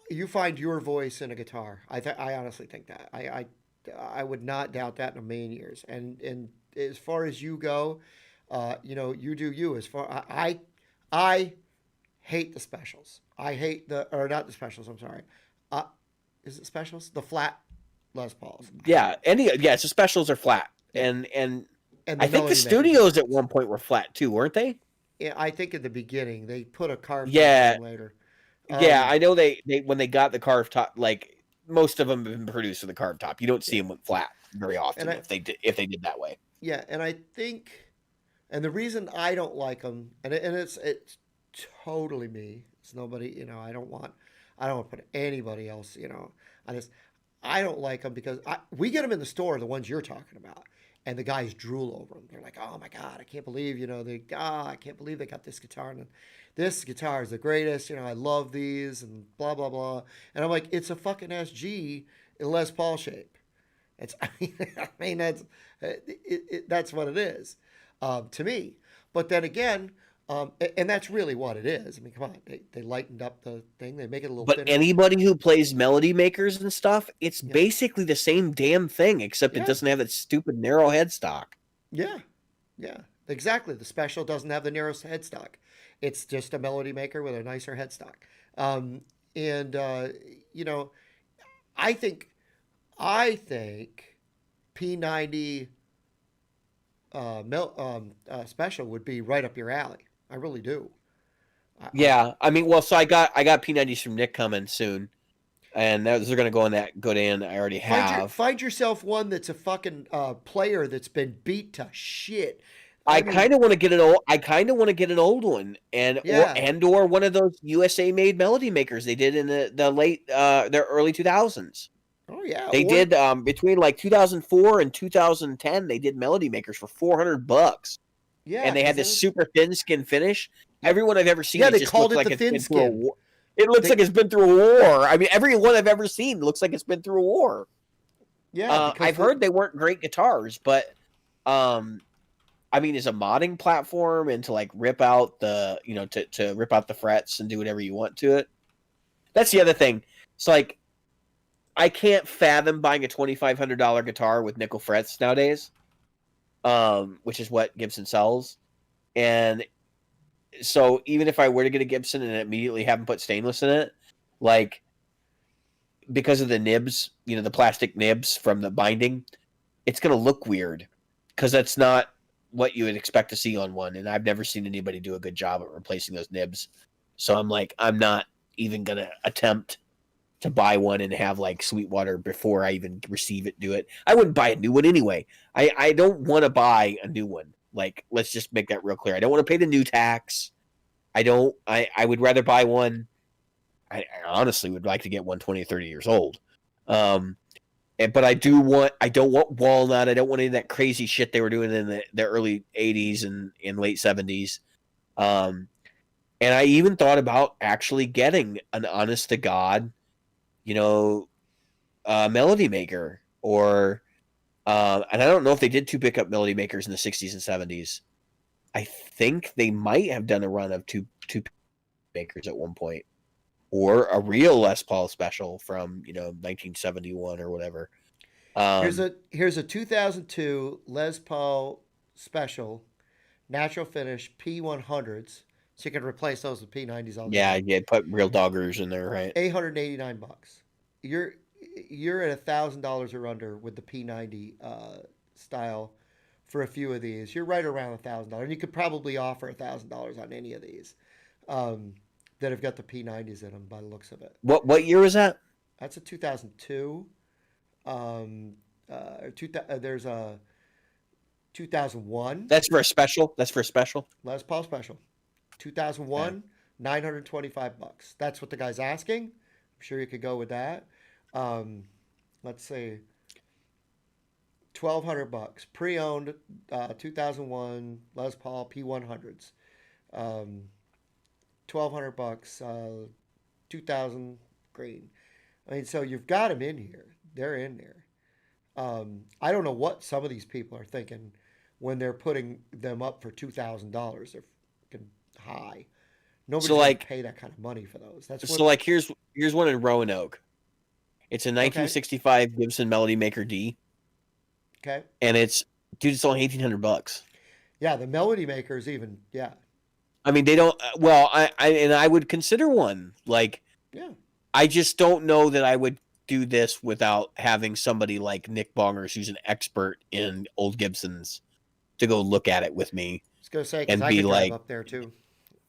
you find your voice in a guitar. I honestly think that. I would not doubt that in a million years. And as far as you go, you know, you do you. As far I hate the specials. I hate not the specials. I'm sorry. Is it specials? The flat Les Pauls. Yeah. So specials are flat. And I think the studios at one point were flat too, weren't they? Yeah, I think in the beginning they put a carved top on later. Yeah, I know they when they got the carved top, like most of them have been produced with the carved top. You don't see them with flat very often if they did that way. Yeah, and I think, and the reason I don't like them, and it's totally me. It's nobody, you know. I don't want to put anybody else, I don't like them because we get them in the store, the ones you're talking about, and the guys drool over them. They're like, "Oh my god, I can't believe I can't believe they got this guitar, and this guitar is the greatest. I love these and blah blah blah." And I'm like, "It's a fucking SG in Les Paul shape. It's that's what it is to me. But then again, and that's really what it is. I mean, come on, they lightened up the thing. They make it a little But thinner. anybody who plays Melody Makers and stuff, it's basically the same damn thing, except it doesn't have that stupid narrow headstock. Yeah, exactly. The special doesn't have the narrow headstock. It's just a Melody Maker with a nicer headstock. And I think P90 special would be right up your alley. I really do. Yeah, I mean, well, so I got P90s from Nick coming soon, and those are going to go in that good in. I already have. Find yourself one that's a fucking player that's been beat to shit. I kind of want to get an old. I kind of want to get an old one, or one of those USA made Melody Makers they did in the late their early 2000s. Oh yeah, they did between like 2004 and 2010. They did Melody Makers for $400. Yeah, and they had this super thin skin finish. Everyone I've ever seen, they called it the thin skin. It looks like it's been through a war. I mean, everyone I've ever seen looks like it's been through a war. Yeah, I've heard they weren't great guitars, but I mean, as a modding platform and to like rip out the, to rip out the frets and do whatever you want to it. That's the other thing. It's like I can't fathom buying a $2,500 guitar with nickel frets nowadays, which is what Gibson sells, and so even if I were to get a Gibson and immediately have them put stainless in it, like because of the nibs, the plastic nibs from the binding, it's going to look weird because that's not what you would expect to see on one. And I've never seen anybody do a good job at replacing those nibs. So I'm like, I'm not even going to attempt to buy one and have like Sweetwater before I even receive it, do it. I wouldn't buy a new one anyway. I don't want to buy a new one. Like, let's just make that real clear. I don't want to pay the new tax. I would rather buy one. I honestly would like to get one 20 or 30 years old. But I don't want walnut. I don't want any of that crazy shit they were doing in the early 80s and in late 70s. And I even thought about actually getting an honest to God, Melody Maker or, and I don't know if they did two pickup Melody Makers in the 60s and 70s. I think they might have done a run of two makers at one point, or a real Les Paul special from 1971 or whatever. Here's a 2002 Les Paul special, natural finish P100s, so you can replace those with P90s all the time. Yeah, put real doggers in there, right? $889. You're at $1,000 or under with the P90 style for a few of these. You're right around $1,000, and you could probably offer $1,000 on any of these that have got the P90s in them by the looks of it. What year was that? That's a 2002. There's a 2001. That's for a special. Les Paul special. 2001, yeah. $925. That's what the guy's asking. I'm sure you could go with that. Let's see. $1,200 pre-owned 2001 Les Paul P100s. $1,200 2000 green. I mean, so you've got them in here. They're in there. I don't know what some of these people are thinking when they're putting them up for $2,000. They're fucking high. Nobody's going to pay that kind of money for those. Here's one in Roanoke. It's a 1965 Gibson Melody Maker D. Okay. And it's only $1,800. Yeah, the Melody Makers even, yeah. I mean, they don't. Well, I would consider one. Like, yeah. I just don't know that I would do this without having somebody like Nick Bongers, who's an expert in old Gibsons, to go look at it with me. I was gonna say, because I can drive up there too.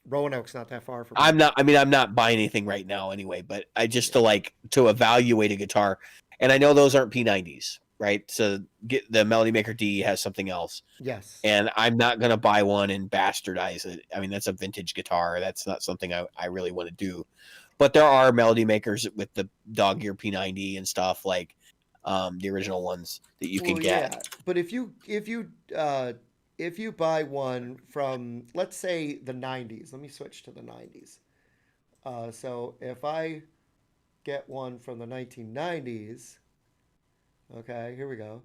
Roanoke's not that far from. I'm not buying anything right now anyway, but I just to evaluate a guitar, and I know those aren't P90s, right? So get the Melody Maker D has something else. Yes. And I'm not gonna buy one and bastardize it. I mean, that's a vintage guitar. That's not something I really want to do. But there are melody makers with the Dog Ear P90 and stuff like the original ones that you can get. Yeah, but if you buy one from, let's say, the '90s, let me switch to the '90s. So if I get one from the 1990s, okay, here we go.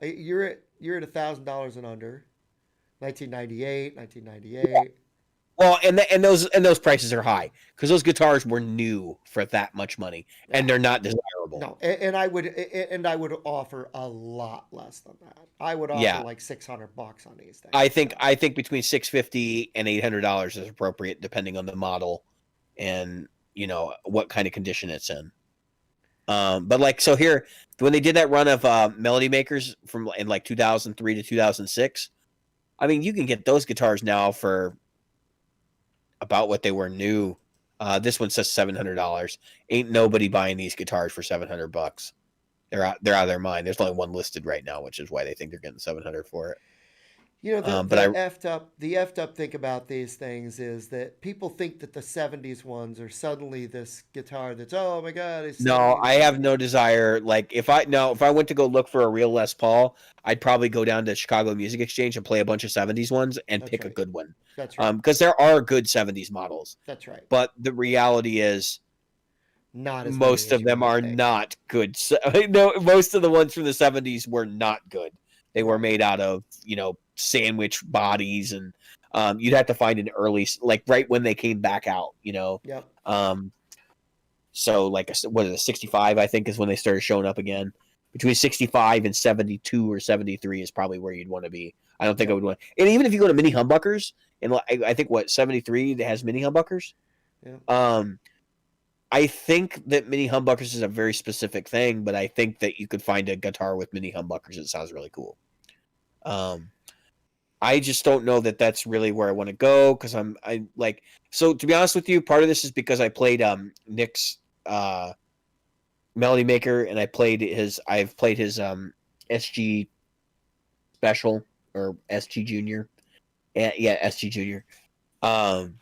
You're at $1,000 and under. 1998, 1998. Well, and those prices are high because those guitars were new for that much money, and they're not desirable. No, and I would offer a lot less than that. I would offer like $600 on these things. I think between $650 and $800 is appropriate, depending on the model, and what kind of condition it's in. But like so here, when they did that run of Melody Makers from in like 2003 to 2006, I mean you can get those guitars now for about what they were new. This one says $700. Ain't nobody buying these guitars for $700. They're out of their mind. There's only one listed right now, which is why they think they're getting $700 for it. The effed up thing about these things is that people think that the '70s ones are suddenly this guitar that's, oh my god, it's no, I have no desire. Like if I went to go look for a real Les Paul, I'd probably go down to Chicago Music Exchange and play a bunch of '70s ones and pick a good one. That's right. Because there are good '70s models. That's right. But the reality is, not as most of them are not good. No, most of the ones from the '70s were not good. They were made out of sandwich bodies, and you'd have to find an early, like right when they came back out. Yep. So like what is it, 65? I think is when they started showing up again. Between 65 and 72 or 73 is probably where you'd want to be. I don't think I would want. And even if you go to mini humbuckers, and I think 73 that has mini humbuckers. Yeah. I think that mini humbuckers is a very specific thing, but I think that you could find a guitar with mini humbuckers that sounds really cool. I just don't know that that's really where I want to go because so to be honest with you, part of this is because I played Nick's Melody Maker, and I've played his SG Special or SG Junior, SG Junior, and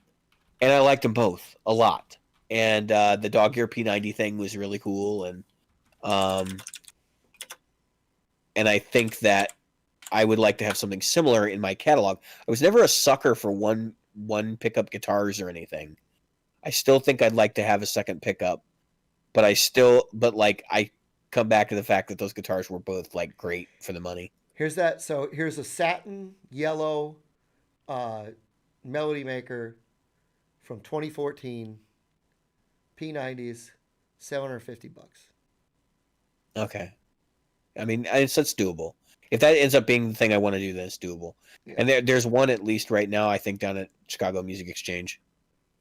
I liked them both a lot. And the Dog Ear P90 thing was really cool, and I think that I would like to have something similar in my catalog. I was never a sucker for one pickup guitars or anything. I still think I'd like to have a second pickup, but I come back to the fact that those guitars were both like great for the money. Here's a satin yellow Melody Maker from 2014, P90s, $750. Okay. I mean, that's doable. If that ends up being the thing I want to do, then it's doable. Yeah. And there's one at least right now, I think, down at Chicago Music Exchange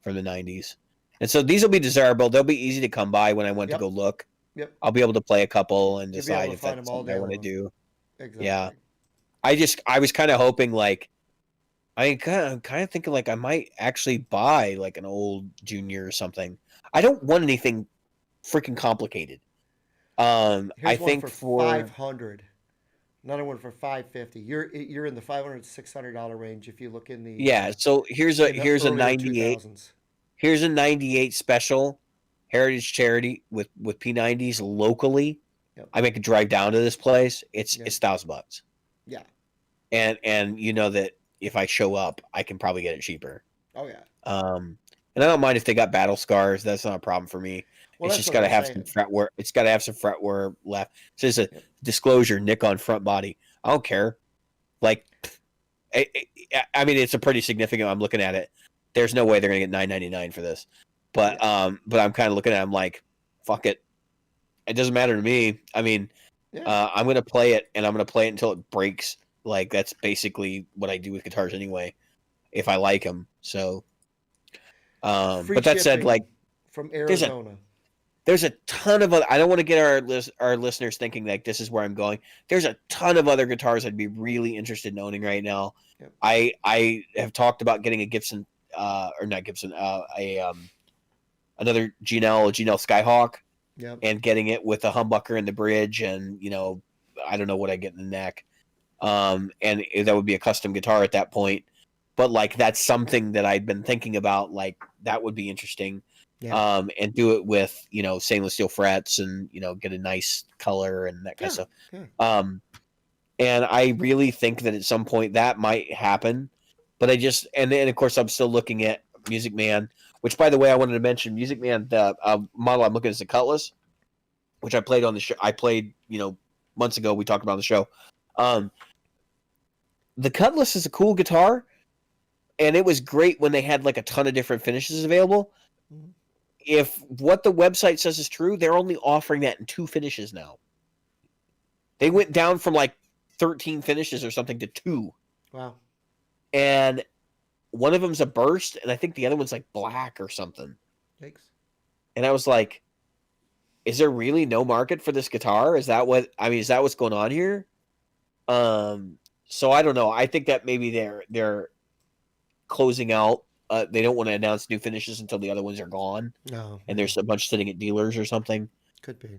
from the 90s. And so these will be desirable. They'll be easy to come by when I want to go look. Yep. I'll be able to play a couple and decide if that's something I want to do. Exactly. Yeah. I was kind of hoping, like, I'm kind of thinking, like, I might actually buy, like, an old Junior or something. I don't want anything freaking complicated. I think for $500. Another one for $550. You're in the $500 to $600 range if you look in the So here's a 98. 2000s. Here's a 98 special Heritage Charity with P90s locally. Yep. I make a drive down to this place. It's $1,000. Yeah. And you know that if I show up, I can probably get it cheaper. Oh yeah. And I don't mind if they got battle scars. That's not a problem for me. Well, it's just got to have some fretwork. It's got to have some fretwork left. So it's a disclosure, Nick on front body. I don't care. Like, I mean, it's a pretty significant. I'm looking at it. There's no way they're gonna get $9.99 for this. But I'm kind of looking at it. I'm like, fuck it. It doesn't matter to me. I mean, I'm gonna play it, and I'm gonna play it until it breaks. Like that's basically what I do with guitars anyway. If I like them, so. But that said, like from Arizona. There's a ton of other. I don't want to get our listeners thinking like this is where I'm going. There's a ton of other guitars I'd be really interested in owning right now. Yep. I have talked about getting a Gibson, or not Gibson, another G&L Skyhawk, and getting it with a humbucker in the bridge, and I don't know what I get in the neck, and that would be a custom guitar at that point. But like that's something that I'd been thinking about. Like that would be interesting. and do it with, stainless steel frets and, get a nice color and that kind of stuff. Yeah. And I really think that at some point that might happen, but and then of course I'm still looking at Music Man, which, by the way, I wanted to mention Music Man. The model I'm looking at is the Cutlass, which I played on the show. I played, months ago. We talked about on the show. The Cutlass is a cool guitar, and it was great when they had like a ton of different finishes available. Mm-hmm. If what the website says is true, they're only offering that in 2 finishes now. They went down from like 13 finishes or something to 2. Wow. And one of them's a burst, and I think the other one's like black or something. Thanks. And I was like, is there really no market for this guitar? Is that what's going on here? So I don't know. I think that maybe they're closing out. They don't want to announce new finishes until the other ones are gone. No. And there's a bunch sitting at dealers or something. Could be.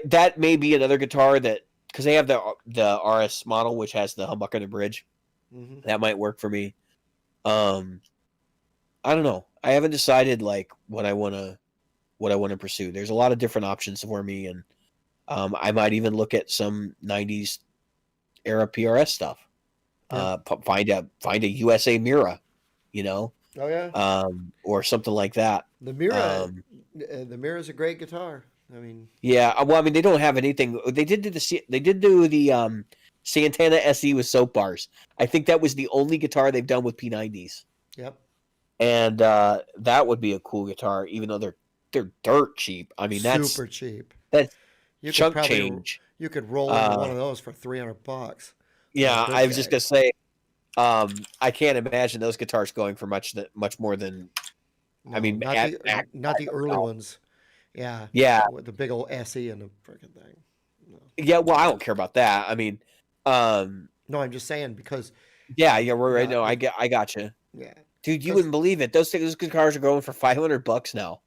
That may be another guitar that, because they have the RS model, which has the humbucker and the bridge. Mm-hmm. That might work for me. I don't know. I haven't decided like what I want to pursue. There's a lot of different options for me, and I might even look at some 90s era PRS stuff. Yeah. Find a USA Mira, Oh yeah. Or something like that. The Mira is a great guitar. I mean, yeah. Well, I mean, they don't have anything. They did do the Santana SE with soap bars. I think that was the only guitar they've done with P90s. Yep. And that would be a cool guitar, even though they're dirt cheap. I mean, that's super cheap. That's chunk change. You could roll into one of those for $300. Yeah, I was just gonna say, I can't imagine those guitars going for much more than. No, I mean, not the early ones. Yeah. Yeah. With the big old SE and the freaking thing. No. Yeah, well, I don't care about that. I mean, no, I'm just saying because. Yeah, we're right. No, I got you. Yeah. Dude, you wouldn't believe it. Those guitars are going for $500 now.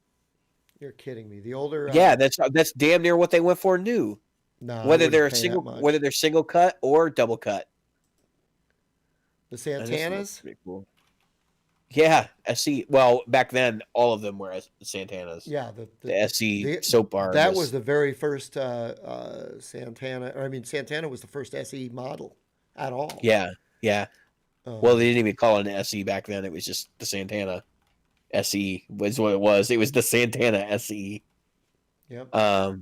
You're kidding me. The older. Yeah, that's damn near what they went for new. No, whether they're single cut or double cut. The Santanas. Pretty cool. Yeah, SE. Well, back then, all of them were Santanas. Yeah, the SE soap bar. That was the very first Santana. Or I mean, Santana was the first SE model at all. Yeah. Well, they didn't even call it an SE back then. It was just the Santana SE was what it was. It was the Santana SE. Yep.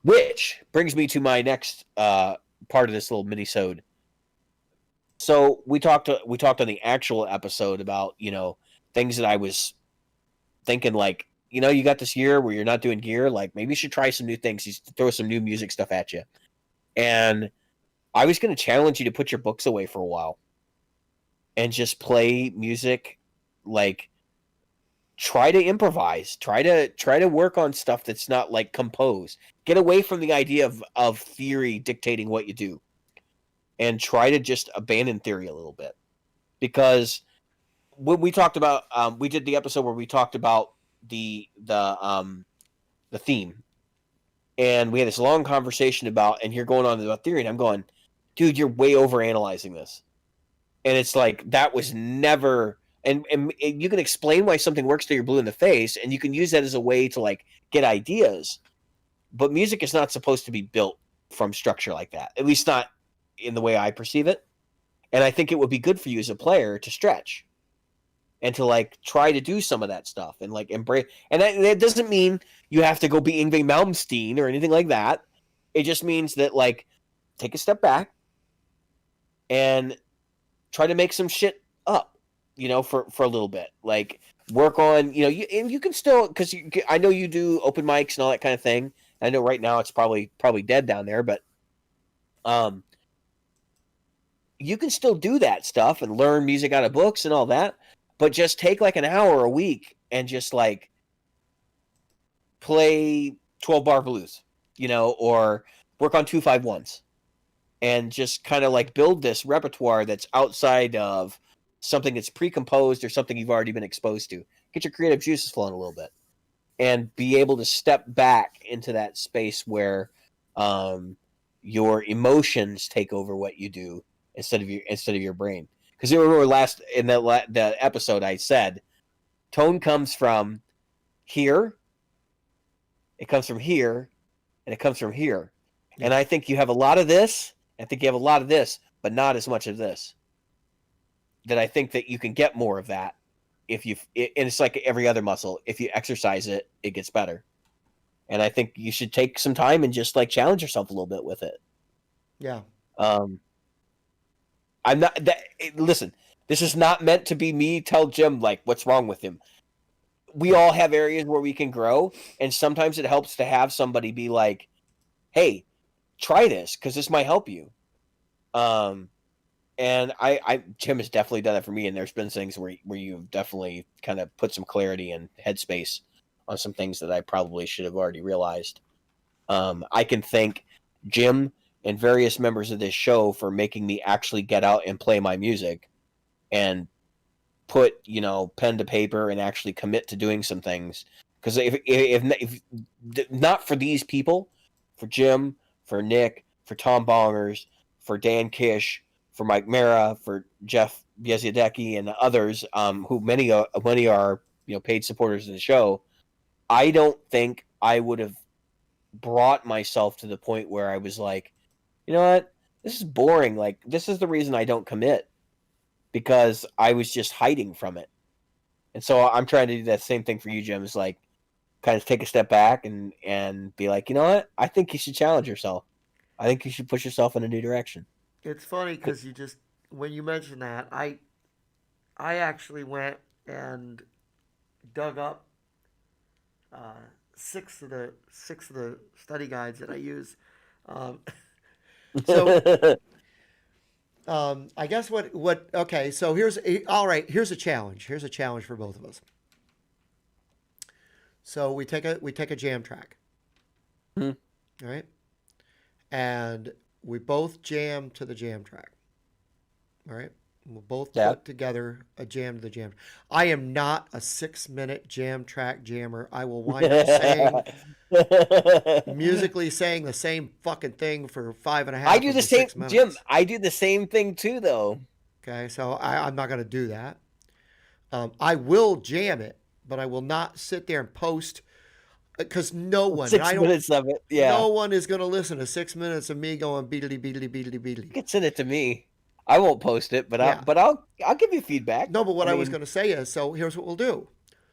Which brings me to my next part of this little mini-sode. So we talked on the actual episode about, things that I was thinking, like, you got this year where you're not doing gear, like maybe you should try some new things. You throw some new music stuff at you. And I was going to challenge you to put your books away for a while and just play music, like try to improvise, try to work on stuff that's not like composed. Get away from the idea of theory dictating what you do, and try to just abandon theory a little bit. Because when we talked about, we did the episode where we talked about the theme, and we had this long conversation about, and you're going on about theory, and I'm going, dude, you're way over analyzing this. And it's like, that was never. And you can explain why something works till you're blue in the face, and you can use that as a way to like get ideas. But music is not supposed to be built from structure like that, at least not in the way I perceive it. And I think it would be good for you as a player to stretch and to like try to do some of that stuff and like embrace. And that doesn't mean you have to go be Yngwie Malmsteen or anything like that. It just means that like take a step back and try to make some shit up. For a little bit, like work on, and you can still, because I know you do open mics and all that kind of thing. I know right now it's probably dead down there, but you can still do that stuff and learn music out of books and all that. But just take like an hour a week and just like play 12-bar blues, or work on 2-5-1s, and just kind of like build this repertoire that's outside of something that's pre-composed or something you've already been exposed to. Get your creative juices flowing a little bit and be able to step back into that space where your emotions take over what you do instead of your brain. Because you remember the episode I said Tone comes from here, it comes from here, and it comes from here. Yeah. And I think you have a lot of this. I think you have a lot of this, but not as much of this. That I think that you can get more of that if you, and it's like every other muscle. If you exercise it, it gets better. And I think you should take some time and just like challenge yourself a little bit with it. Yeah. I'm not that. Listen, this is not meant to be me tell Jim like what's wrong with him. We all have areas where we can grow, and sometimes it helps to have somebody be like, "Hey, try this because this might help you." And Jim has definitely done that for me, and there's been things where you've definitely kind of put some clarity and headspace on some things that I probably should have already realized. I can thank Jim and various members of this show for making me actually get out and play my music and put, pen to paper and actually commit to doing some things. Because if not for these people, for Jim, for Nick, for Tom Bongers, for Dan Kish, for Mike Mara, for Jeff Biesiadecki, and others, who many are paid supporters of the show, I don't think I would have brought myself to the point where I was like, you know what, this is boring. Like, this is the reason I don't commit, because I was just hiding from it. And so I'm trying to do that same thing for you, Jim. Is like, kind of take a step back and be like, you know what, I think you should challenge yourself. I think you should push yourself in a new direction. It's funny because when you mentioned that, I actually went and dug up 6 of the study guides that I use. So I guess okay, so here's a challenge. Here's a challenge for both of us. So we take a jam track. Mm-hmm. All right? And we both jam to the jam track. All right? We'll both put together a jam to the jam. I am not a 6-minute jam track jammer. I will wind up musically saying the same fucking thing for 5.5. I do the same, Jim. I do the same thing too, though. Okay, so I'm not going to do that. I will jam it, but I will not sit there and post, because no one 6 minutes of it. Yeah, no one is going to listen to 6 minutes of me going beedly beedly beedly beedly. You can send it to me. I won't post it, but I'll give you feedback. No, but what I was going to say is, so here's what we'll do.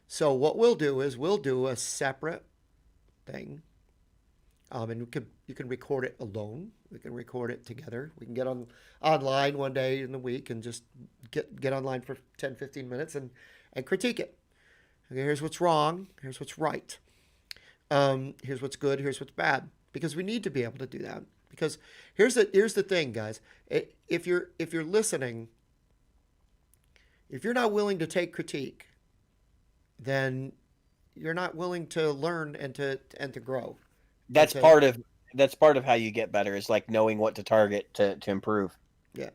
So what we'll do is we'll do a separate thing, and you can record it alone. We can record it together. We can get online one day in the week and just get online for 10, 15 minutes and critique it. Okay, here's what's wrong. Here's what's right. Here's what's good. Here's what's bad. Because we need to be able to do that. Because here's the thing, guys. If you're listening, if you're not willing to take critique, then you're not willing to learn and to grow. That's part of how you get better, is like knowing what to target to improve. Yeah.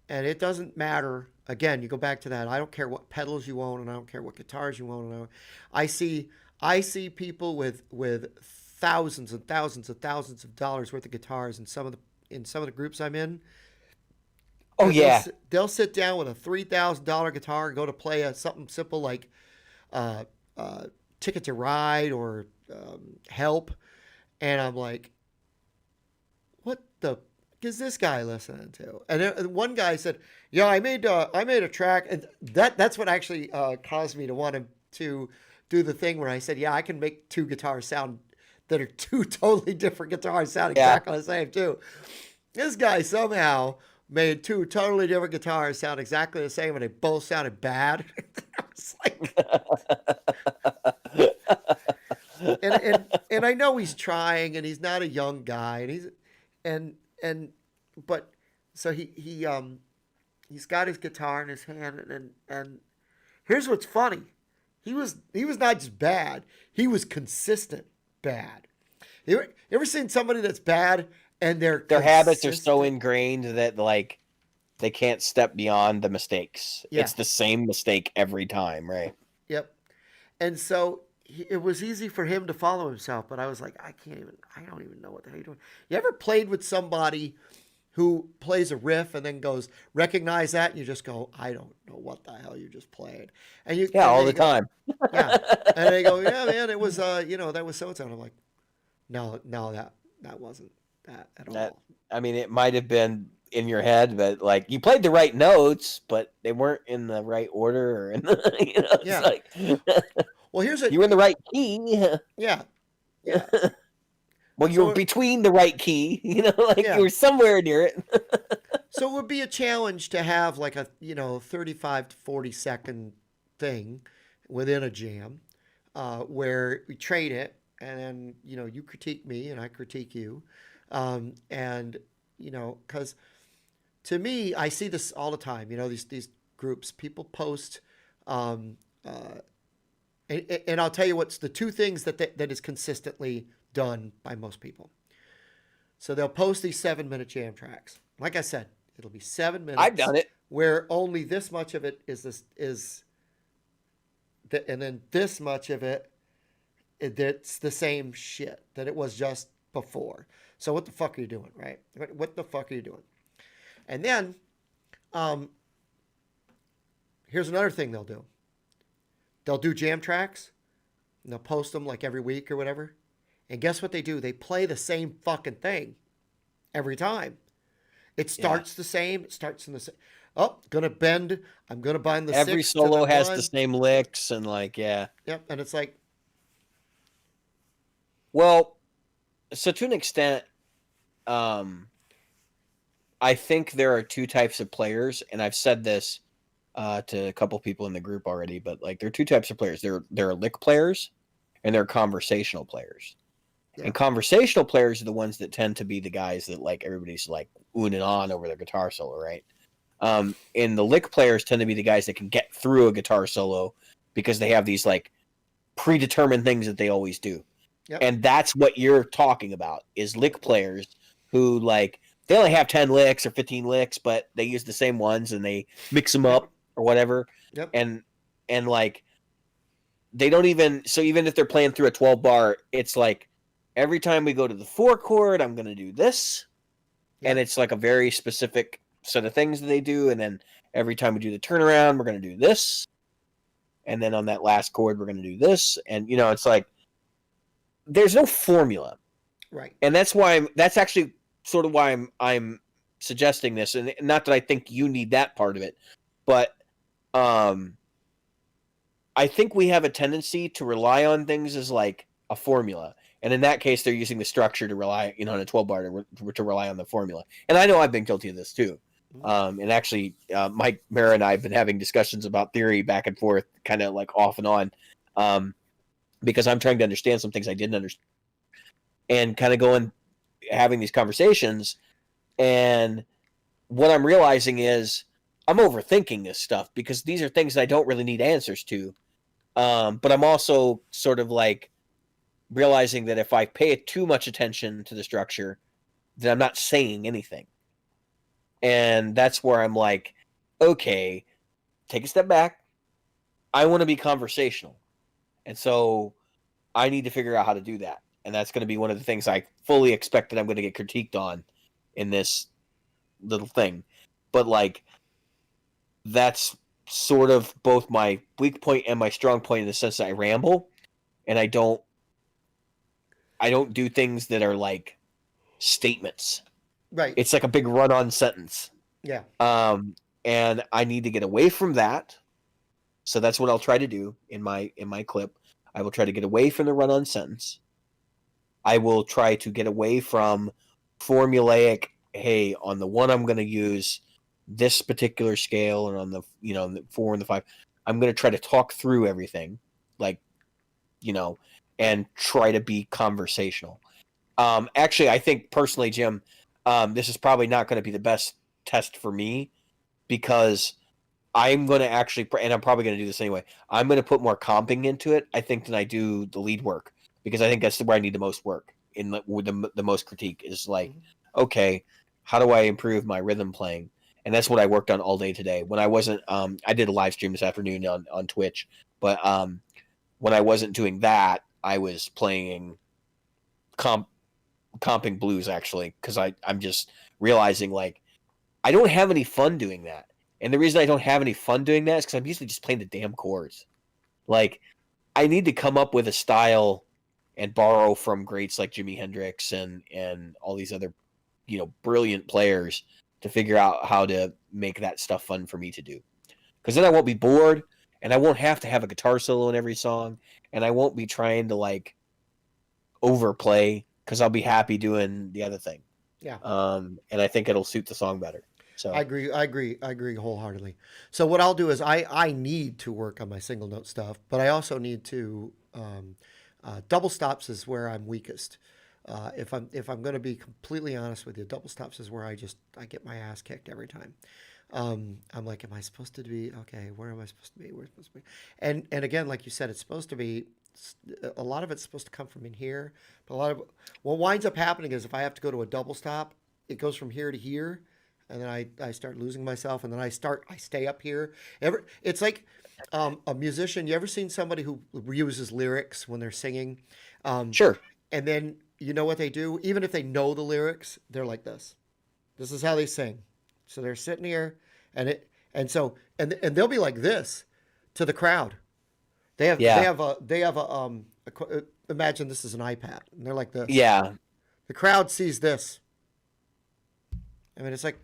And it doesn't matter. Again, you go back to that. I don't care what pedals you own, and I don't care what guitars you own. I see people with thousands and thousands and thousands of dollars worth of guitars in some of the groups I'm in. Oh yeah, they'll sit down with a $3,000 guitar and go to play something simple like Ticket to Ride or Help, and I'm like, what the is this guy listening to? And one guy said, yeah, I made a track, and that's what actually caused me to want to do the thing where I said, yeah, I can make 2 guitars sound that are 2 totally different guitars sound exactly the same too. This guy somehow made 2 totally different guitars sound exactly the same, and they both sounded bad. I was like, and I know he's trying, and he's not a young guy, but so he's got his guitar in his hand, and here's what's funny. He was not just bad, he was consistent bad. You ever seen somebody that's bad and their habits are so ingrained that like they can't step beyond the mistakes? Yeah. It's the same mistake every time, right? Yep. And so it was easy for him to follow himself, but I was like, I don't even know what the hell you're doing. You ever played with somebody who plays a riff and then goes, recognize that, and you just go, I don't know what the hell you just played. And you all the time. Yeah. And they go, yeah, man, it was that was so and so. I'm like, no, that wasn't that at all. I mean, it might have been in your head, but like you played the right notes, but they weren't in the right order, or in the, yeah. Like, well, you were in the right key. Yeah. Yeah. Well, you were between the right key, you were somewhere near it. So it would be a challenge to have like a 35 to 40-second thing within a jam, where we trade it, and then you critique me and I critique you, and because to me, I see this all the time. These groups, people post, and I'll tell you what's the two things that is consistently done by most people. So they'll post these 7-minute jam tracks. Like I said, it'll be 7 minutes. I've done it. Where only this much of it and then this much of it's the same shit that it was just before. So what the fuck are you doing, right? What the fuck are you doing? And then, here's another thing they'll do. They'll do jam tracks, and they'll post them like every week or whatever. And guess what they do? They play the same fucking thing every time. It starts the same. It starts in the same. Oh, gonna bend. I'm gonna bind the every solo has the same licks and Yep, and it's like. Well, so to an extent, I think there are two types of players, and I've said this to a couple people in the group already. But there are two types of players. There are lick players, and there are conversational players. Yeah. And conversational players are the ones that tend to be the guys that everybody's oohing and on over their guitar solo, right? And the lick players tend to be the guys that can get through a guitar solo because they have these predetermined things that they always do. Yep. And that's what you're talking about is lick players who they only have 10 licks or 15 licks, but they use the same ones and they mix them up or whatever. Yep. And they don't even, so even if they're playing through a 12 bar, it's every time we go to the 4 chord, I'm going to do this. Yep. And it's a very specific set of things that they do. And then every time we do the turnaround, we're going to do this. And then on that last chord, we're going to do this. And, it's there's no formula. Right. And that's actually sort of why I'm suggesting this. And not that I think you need that part of it, but I think we have a tendency to rely on things as a formula. And in that case, they're using the structure to rely, on a 12 bar to rely on the formula. And I know I've been guilty of this too. And actually, Mike Mara and I have been having discussions about theory back and forth, kind of off and on, because I'm trying to understand some things I didn't understand, and kind of having these conversations. And what I'm realizing is I'm overthinking this stuff because these are things that I don't really need answers to. But I'm also sort of realizing that if I pay too much attention to the structure, then I'm not saying anything. And that's where I'm okay, take a step back. I want to be conversational. And so I need to figure out how to do that. And that's going to be one of the things I fully expect that I'm going to get critiqued on in this little thing. But that's sort of both my weak point and my strong point in the sense that I ramble and I don't do things that are statements. Right. It's a big run-on sentence. Yeah. And I need to get away from that. So that's what I'll try to do in my clip. I will try to get away from the run-on sentence. I will try to get away from formulaic, hey, on the one I'm going to use this particular scale, and on the the 4 and the 5, I'm going to try to talk through everything, and try to be conversational. Actually, I think personally, Jim, this is probably not going to be the best test for me because I'm going to actually, and I'm probably going to do this anyway, I'm going to put more comping into it, I think, than I do the lead work, because I think that's where I need the most work, with the most critique is okay, how do I improve my rhythm playing? And that's what I worked on all day today. When I wasn't, I did a live stream this afternoon on Twitch, but when I wasn't doing that, I was playing comping blues actually, because I'm just realizing like I don't have any fun doing that. And the reason I don't have any fun doing that is because I'm usually just playing the damn chords. Like, I need to come up with a style and borrow from greats like Jimi Hendrix and all these other, brilliant players to figure out how to make that stuff fun for me to do. Because then I won't be bored, and I won't have to have a guitar solo in every song, and I won't be trying to like overplay because I'll be happy doing the other thing. Yeah. And I think it'll suit the song better. So I agree wholeheartedly. So what I'll do is I need to work on my single note stuff, but I also need to double stops is where I'm weakest. If I'm going to be completely honest with you, double stops is where I get my ass kicked every time. I'm like, am I supposed to be okay? Where am I supposed to be? Where's supposed to be? And again, like you said, it's supposed to be a lot of it's supposed to come from in here, but a lot of what winds up happening is if I have to go to a double stop, it goes from here to here, and then I start losing myself, and then I stay up here. It's like a musician. You ever seen somebody who reuses lyrics when they're singing? Sure. And then you know what they do? Even if they know the lyrics, they're like this. This is how they sing. So they're sitting here, and they'll be like this to the crowd. They have imagine this is an iPad, and they're like this. Yeah. The crowd sees this. I mean, it's like.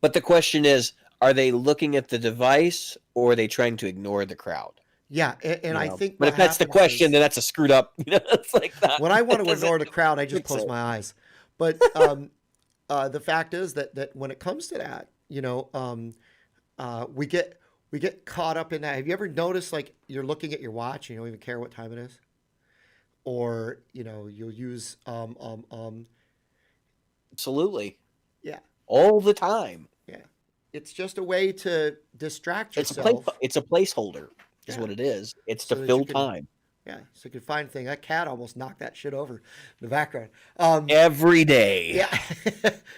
But the question is, are they looking at the device or are they trying to ignore the crowd? Yeah, and I think. But if that's the question, then that's a screwed up. It's like that. When I want to ignore the crowd, I just close my eyes. But the fact is that when it comes to that, we get caught up in that. Have you ever noticed like you're looking at your watch and you don't even care what time it is? Or, you'll use Absolutely. Yeah. All the time. Yeah. It's just a way to distract yourself. It's a placeholder is what it is. It's so to fill time. Yeah, so you can find things. That cat almost knocked that shit over in the background. Every day. Yeah.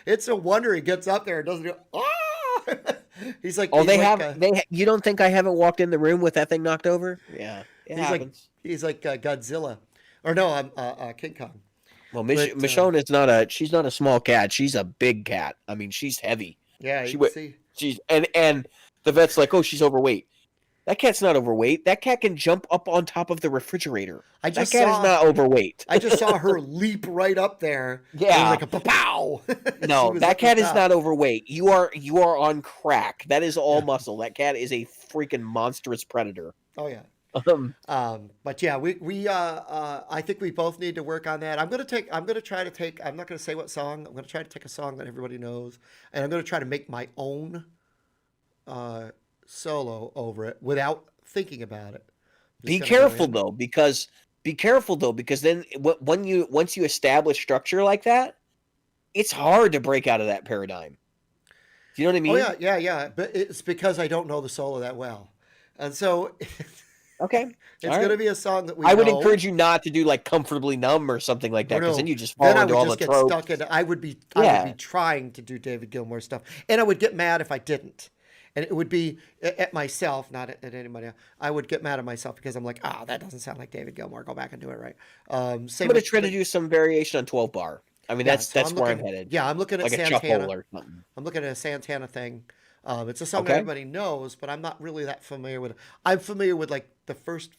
It's a wonder he gets up there and doesn't go, ah! He's like, you don't think I haven't walked in the room with that thing knocked over? Yeah. He's like Godzilla. Or no, I'm King Kong. Well, Michonne she's not a small cat. She's a big cat. I mean, she's heavy. Yeah, see. She's and the vet's like, oh, she's overweight. That cat's not overweight. That cat can jump up on top of the refrigerator. That cat is not overweight. I just saw her leap right up there. Yeah, like a pow. No, that cat is not overweight. You are on crack. That is all muscle. That cat is a freaking monstrous predator. Oh yeah. But yeah, we I think we both need to work on that. I'm not going to say what song. I'm going to try to take a song that everybody knows, and I'm going to try to make my own solo over it without thinking about it. Be careful though, because then once you establish structure like that, it's hard to break out of that paradigm. Do you know what I mean? Oh yeah. But it's because I don't know the solo that well, and so. Okay. It's going to be a song that I would encourage you not to do like Comfortably Numb or something like that, because then you just fall into all the tropes. I would be trying to do David Gilmour stuff, and I would get mad if I didn't. And it would be at myself, not at anybody else. I would get mad at myself because I'm like, that doesn't sound like David Gilmour. Go back and do it right. I'm going to try to do some variation on 12 bar. I mean, that's where I'm headed. Yeah, I'm looking at like Santana. Or something. I'm looking at a Santana thing. It's a song that everybody knows, but I'm not really that familiar with it. I'm familiar with like the first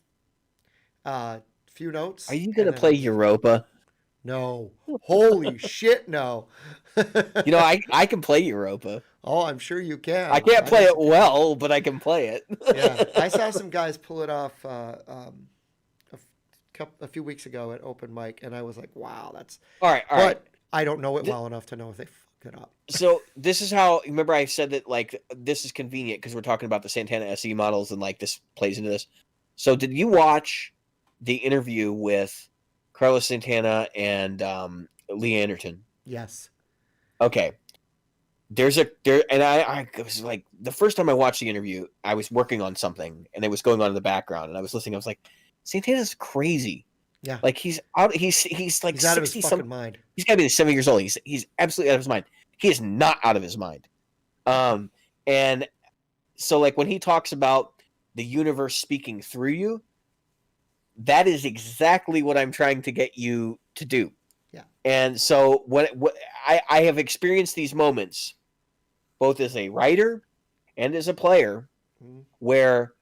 few notes. Are you going to play Europa? No. Holy shit, no. I can play Europa. Oh, I'm sure you can. I can't play it well, but I can play it. Yeah, I saw some guys pull it off a few weeks ago at open mic, and I was like, wow, that's... All right. But I don't know it well enough to know if they fuck it up. So this is how, remember I said that like this is convenient because we're talking about the Santana SE models and like this plays into this. So did you watch the interview with Carlos Santana and Lee Anderton? Yes. Okay. I was like, the first time I watched the interview, I was working on something and it was going on in the background and I was listening. I was like, Santana's crazy. Yeah. Like he's out. He's like he's out of his fucking mind. He's got to be 7 years old. He's absolutely out of his mind. He is not out of his mind. And so like when he talks about the universe speaking through you, that is exactly what I'm trying to get you to do. Yeah. And so what I have experienced these moments, both as a writer and as a player, where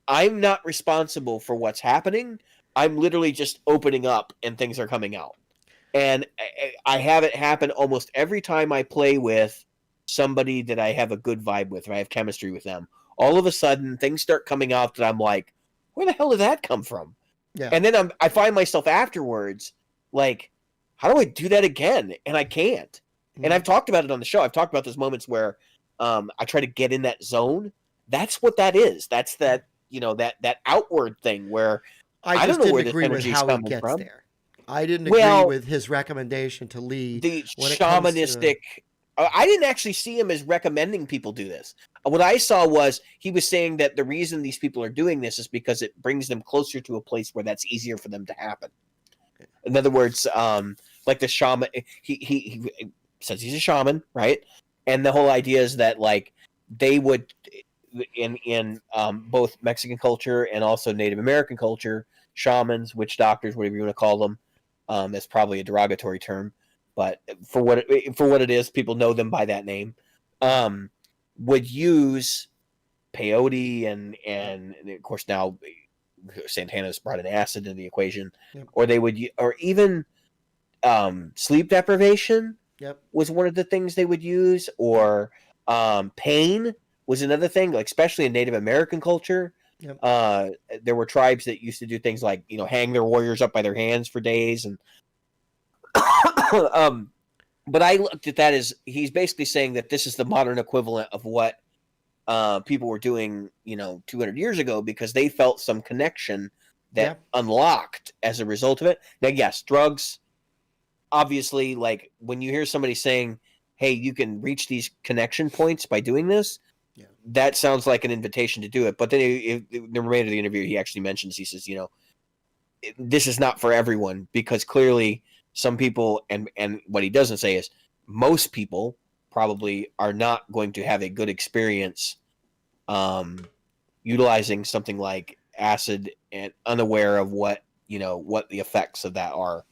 I'm not responsible for what's happening. I'm literally just opening up and things are coming out. And I have it happen almost every time I play with somebody that I have a good vibe with, or I have chemistry with them. All of a sudden, things start coming out that I'm like, where the hell did that come from? Yeah. And then I find myself afterwards like, how do I do that again? And I can't. And I've talked about it on the show. I've talked about those moments where I try to get in that zone. That's what that is. That's that, that outward thing where I don't know where this energy is coming from. There. I didn't agree with his recommendation to Lee. The shamanistic. I didn't actually see him as recommending people do this. What I saw was he was saying that the reason these people are doing this is because it brings them closer to a place where that's easier for them to happen. In other words, like the shaman, he says he's a shaman, right? And the whole idea is that like they would in both Mexican culture and also Native American culture, shamans, witch doctors, whatever you want to call them, that's probably a derogatory term, but for what it is, people know them by that name. Would use peyote and of course now Santana's brought an acid into the equation, or they would, or even sleep deprivation was one of the things they would use, or pain was another thing, like especially in Native American culture. There were tribes that used to do things like, hang their warriors up by their hands for days. And but I looked at that as he's basically saying that this is the modern equivalent of what people were doing, 200 years ago, because they felt some connection that unlocked as a result of it. Now, yes, drugs, obviously, like when you hear somebody saying, hey, you can reach these connection points by doing this, that sounds like an invitation to do it. But then the remainder of the interview, he actually mentions, he says, this is not for everyone, because clearly some people, and what he doesn't say is most people probably are not going to have a good experience utilizing something like acid and unaware of what the effects of that are.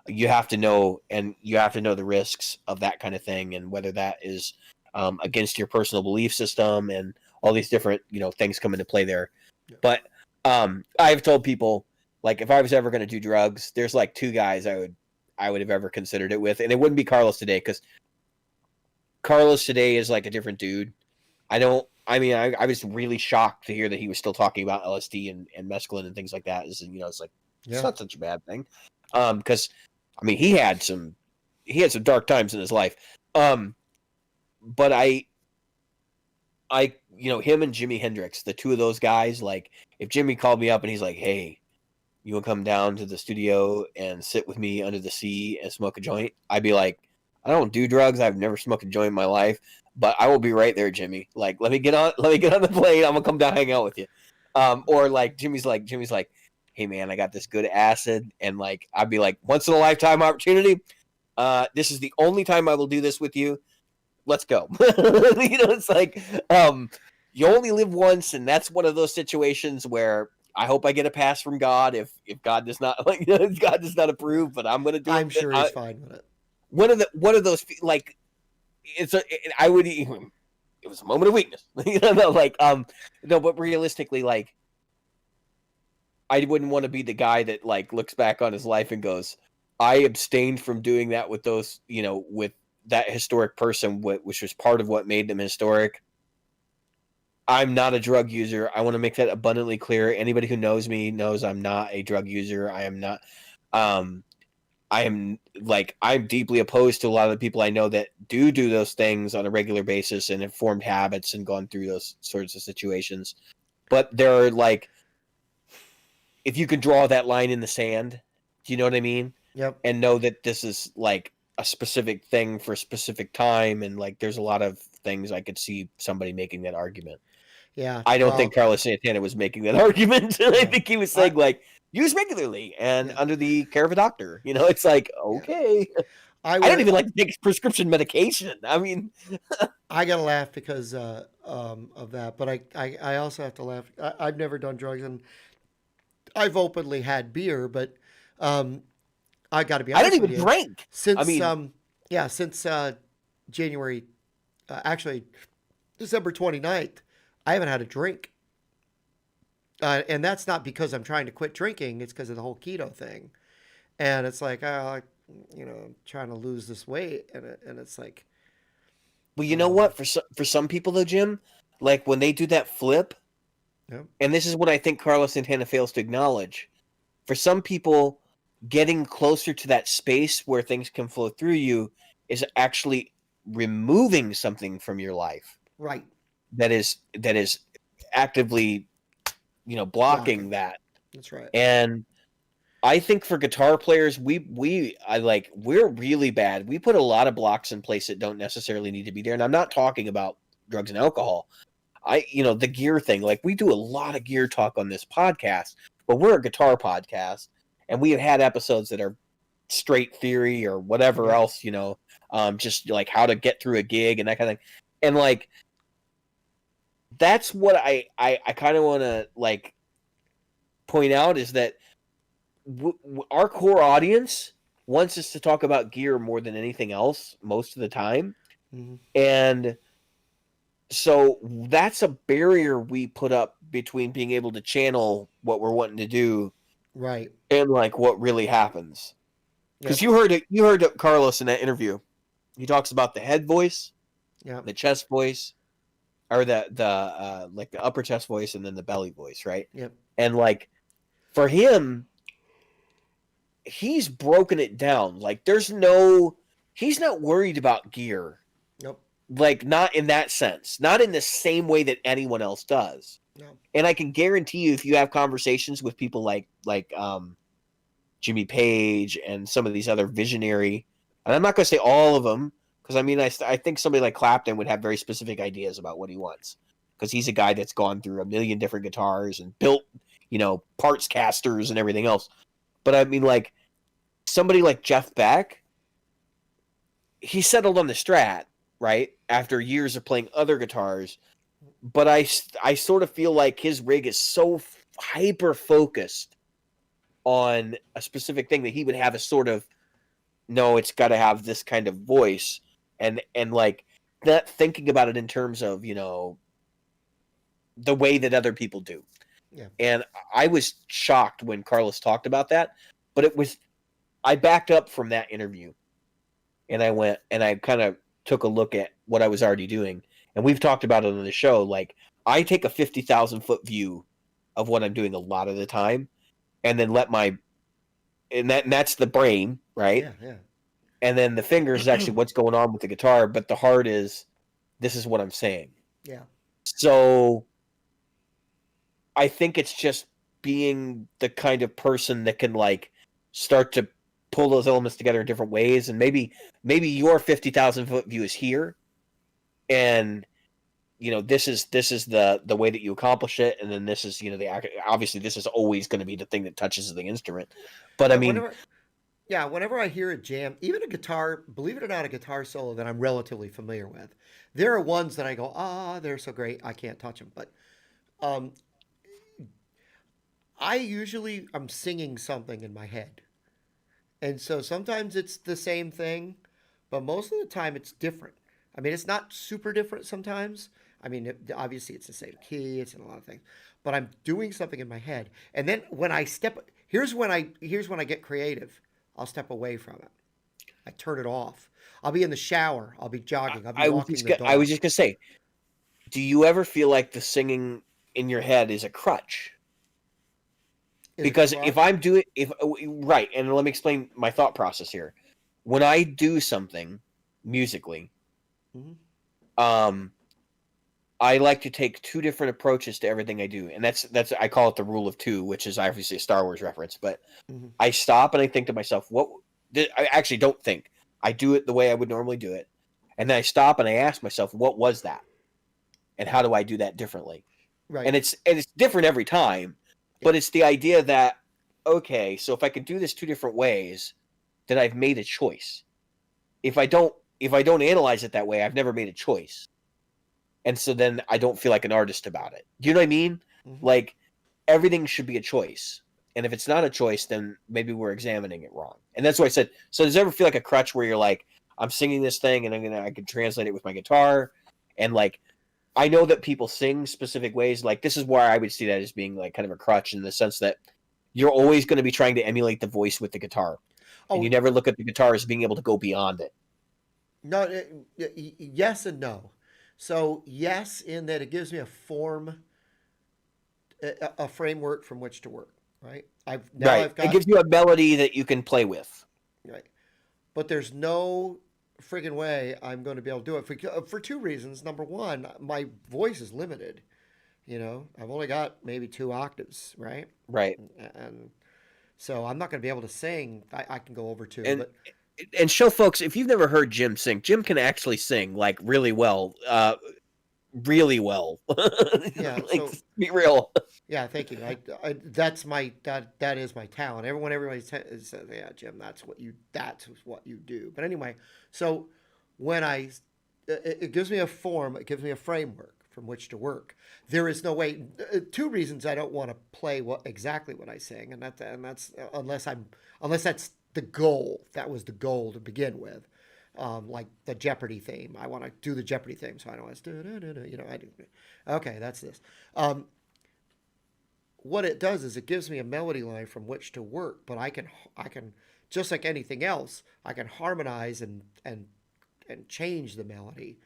You have to know, and you have to know the risks of that kind of thing, and whether that is against your personal belief system, and all these different things come into play there. But I've told people, like, if I was ever going to do drugs, there's like two guys I would have ever considered it with, and it wouldn't be Carlos today, because Carlos today is like a different dude. I was really shocked to hear that he was still talking about LSD and mescaline and things like that. It's like, it's not such a bad thing. Because he had some dark times in his life. But him and Jimi Hendrix, the two of those guys, like if Jimmy called me up and he's like, hey, you want to come down to the studio and sit with me under the sea and smoke a joint? I'd be like, I don't do drugs. I've never smoked a joint in my life, but I will be right there, Jimmy. Like, let me get on the plane. I'm gonna come down, hang out with you. Or like Jimmy's like, hey man, I got this good acid, and like I'd be like, once in a lifetime opportunity. This is the only time I will do this with you. Let's go. It's like you only live once, and that's one of those situations where I hope I get a pass from God if God does not if God does not approve, but I'm gonna do it. I'm sure he's fine with it. One of those, like, it was a moment of weakness. No, but realistically, like, I wouldn't want to be the guy that like looks back on his life and goes, I abstained from doing that with those, with that historic person, which was part of what made them historic. I'm not a drug user. I want to make that abundantly clear. Anybody who knows me knows I'm not a drug user. I am not. I'm deeply opposed to a lot of the people I know that do those things on a regular basis and have formed habits and gone through those sorts of situations. But there are, like, if you can draw that line in the sand, do you know what I mean? Yep. And know that this is like a specific thing for a specific time, and like there's a lot of things I could see somebody making that argument. Yeah. I don't think Carlos Santana was making that argument. I think he was saying like, use regularly and under the care of a doctor. It's like, okay. I don't even like to take prescription medication. I gotta laugh because of that, but I also have to laugh. I've never done drugs, and I've openly had beer, but I got to be I don't honest with even you. drink. Since I mean, since January, actually December 29th, I haven't had a drink. And that's not because I'm trying to quit drinking. It's because of the whole keto thing. And it's like, I'm trying to lose this weight, and it's like, well, you know what? For some people though, Jim, like when they do that flip, yeah, and this is what I think Carlos Santana fails to acknowledge. For some people, getting closer to that space where things can flow through you is actually removing something from your life. right, That is actively, blocking that. That's right. And I think for guitar players, we're really bad. We put a lot of blocks in place that don't necessarily need to be there. And I'm not talking about drugs and alcohol. The gear thing, like we do a lot of gear talk on this podcast, but we're a guitar podcast, and we have had episodes that are straight theory or whatever else, just like how to get through a gig and that kind of thing. And like, that's what I kind of want to like point out is that our core audience wants us to talk about gear more than anything else most of the time. Mm-hmm. And so that's a barrier we put up between being able to channel what we're wanting to do, right, and like what really happens. Because you heard Carlos in that interview. He talks about the head voice, the chest voice, or the like the upper chest voice, and then the belly voice, right? Yep. And like for him, he's broken it down. Like he's not worried about gear. Nope. Like not in that sense, not in the same way that anyone else does. No. And I can guarantee you, if you have conversations with people like Jimmy Page and some of these other visionary, and I'm not going to say all of them, because I mean I think somebody like Clapton would have very specific ideas about what he wants, because he's a guy that's gone through a million different guitars and built parts casters and everything else. But I mean, like somebody like Jeff Beck, he settled on the Strat, right, after years of playing other guitars. But I sort of feel like his rig is so hyper focused on a specific thing that he would have a sort of, no, it's got to have this kind of voice, and like not thinking about it in terms of the way that other people do. Yeah. And I was shocked when Carlos talked about that, but I backed up from that interview, and I went and I kind of took a look at what I was already doing. And we've talked about it on the show. Like I take a 50,000 foot view of what I'm doing a lot of the time, and then and that's the brain, right? Yeah. And then the fingers is actually what's going on with the guitar, but the heart is, this is what I'm saying. Yeah. So I think it's just being the kind of person that can like start to pull those elements together in different ways. And maybe your 50,000 foot view is here, and this is the way that you accomplish it, and then this is obviously this is always going to be the thing that touches the instrument. But I mean, whenever I hear a jam, even a guitar, believe it or not, a guitar solo that I'm relatively familiar with, there are ones that I go, they're so great, I can't touch them. But I'm singing something in my head, and so sometimes it's the same thing, but most of the time it's different. I mean, it's not super different sometimes. I mean, obviously it's the same key, it's in a lot of things, but I'm doing something in my head. And then when I here's when I get creative. I'll step away from it. I turn it off. I'll be in the shower. I'll be jogging. I'll be walking the dog. I was just going to say, do you ever feel like the singing in your head is a crutch? Because if I'm doing, right, and let me explain my thought process here. When I do something musically, I like to take two different approaches to everything I do, and that's I call it the rule of two, which is obviously a Star Wars reference. But I stop and I think to myself, I actually don't think. I do it the way I would normally do it, and then I stop and I ask myself, what was that, and how do I do that differently? Right. And it's different every time, but it's the idea that, okay, so if I could do this two different ways, then I've made a choice. If I don't analyze it that way, I've never made a choice. And so then I don't feel like an artist about it. Do you know what I mean? Like everything should be a choice. And if it's not a choice, then maybe we're examining it wrong. And that's why I said, so does it ever feel like a crutch where you're like, I'm singing this thing and I can translate it with my guitar, and like I know that people sing specific ways. Like this is where I would see that as being like kind of a crutch in the sense that you're always going to be trying to emulate the voice with the guitar, and you never look at the guitar as being able to go beyond it. No, yes and no. So yes, in that it gives me a form, a framework from which to work. Right. I've got, it gives you a melody that you can play with. Right. But there's no friggin' way I'm going to be able to do it for two reasons. Number one, my voice is limited. I've only got maybe 2 octaves, right? Right. And so I'm not going to be able to sing. I can go over 2. And show folks, if you've never heard Jim sing, Jim can actually sing like really well. Really well. Yeah, like, so, be real. Yeah, thank you. That is my talent. Everybody says, yeah, Jim, that's what you do. But anyway, so when it gives me a form, it gives me a framework from which to work. There is no way. 2 reasons I don't want to play exactly what I sing, and that's unless that's the goal. That was the goal to begin with. Like the Jeopardy theme. I want to do the Jeopardy theme, so I know it's I do. Okay, that's this. What it does is it gives me a melody line from which to work, but I can just like anything else, I can harmonize and change the melody.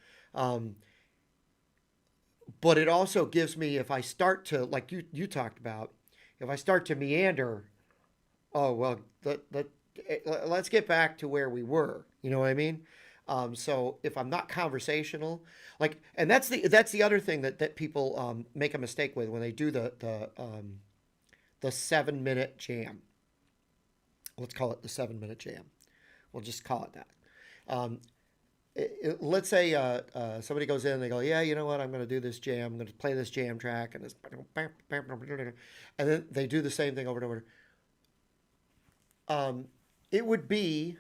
But it also gives me, if I start to, like you talked about, if I start to meander, oh well, let's get back to where we were. You know what I mean? So if I'm not conversational, and that's the other thing that people make a mistake with when they do the 7-minute jam. Let's call it the 7-minute jam. We'll just call it that. Let's say somebody goes in and they go, yeah, you know what? I'm going to do this jam. I'm going to play this jam track, and then they do the same thing over and over. It would be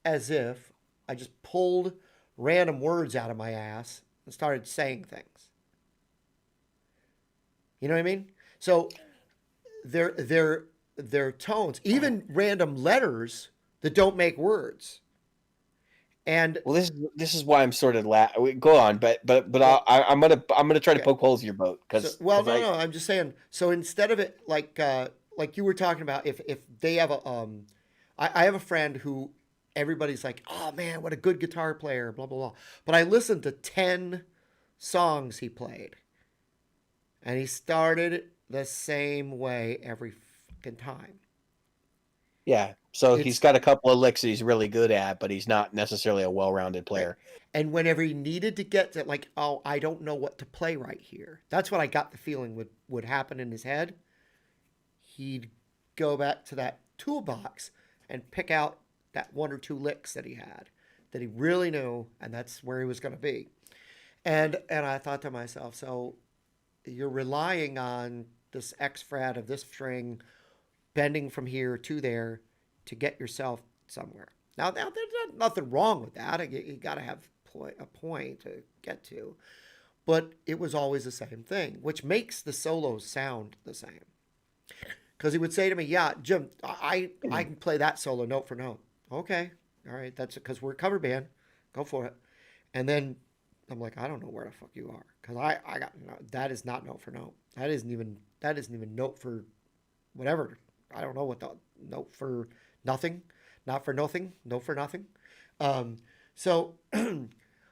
as if I just pulled random words out of my ass and started saying things. You know what I mean? So their tones, even random letters that don't make words. And well, this is why I'm sort of go on, but I'm gonna try to poke holes in your boat because no, I'm just saying. So instead of it like you were talking about, if they have I have a friend who everybody's like, oh man, what a good guitar player, blah blah blah. But I listened to 10 songs he played, and he started the same way every fucking time. Yeah. So he's got a couple of licks that he's really good at, but he's not necessarily a well-rounded player. And whenever he needed to get to oh, I don't know what to play right here. That's what I got the feeling would happen in his head. He'd go back to that toolbox and pick out that 1 or 2 licks that he had, that he really knew, and that's where he was going to be. And I thought to myself, so you're relying on this X fret of this string bending from here to there to get yourself somewhere. Now there's nothing wrong with that. You got to have a point to get to. But it was always the same thing, which makes the solos sound the same. Because he would say to me, yeah, Jim, I can play that solo note for note. Okay, all right, that's because we're a cover band. Go for it. And then I'm like, I don't know where the fuck you are. Because I got, that is not note for note. That isn't even note for whatever. I don't know what the note for nothing, not for nothing, note for nothing. So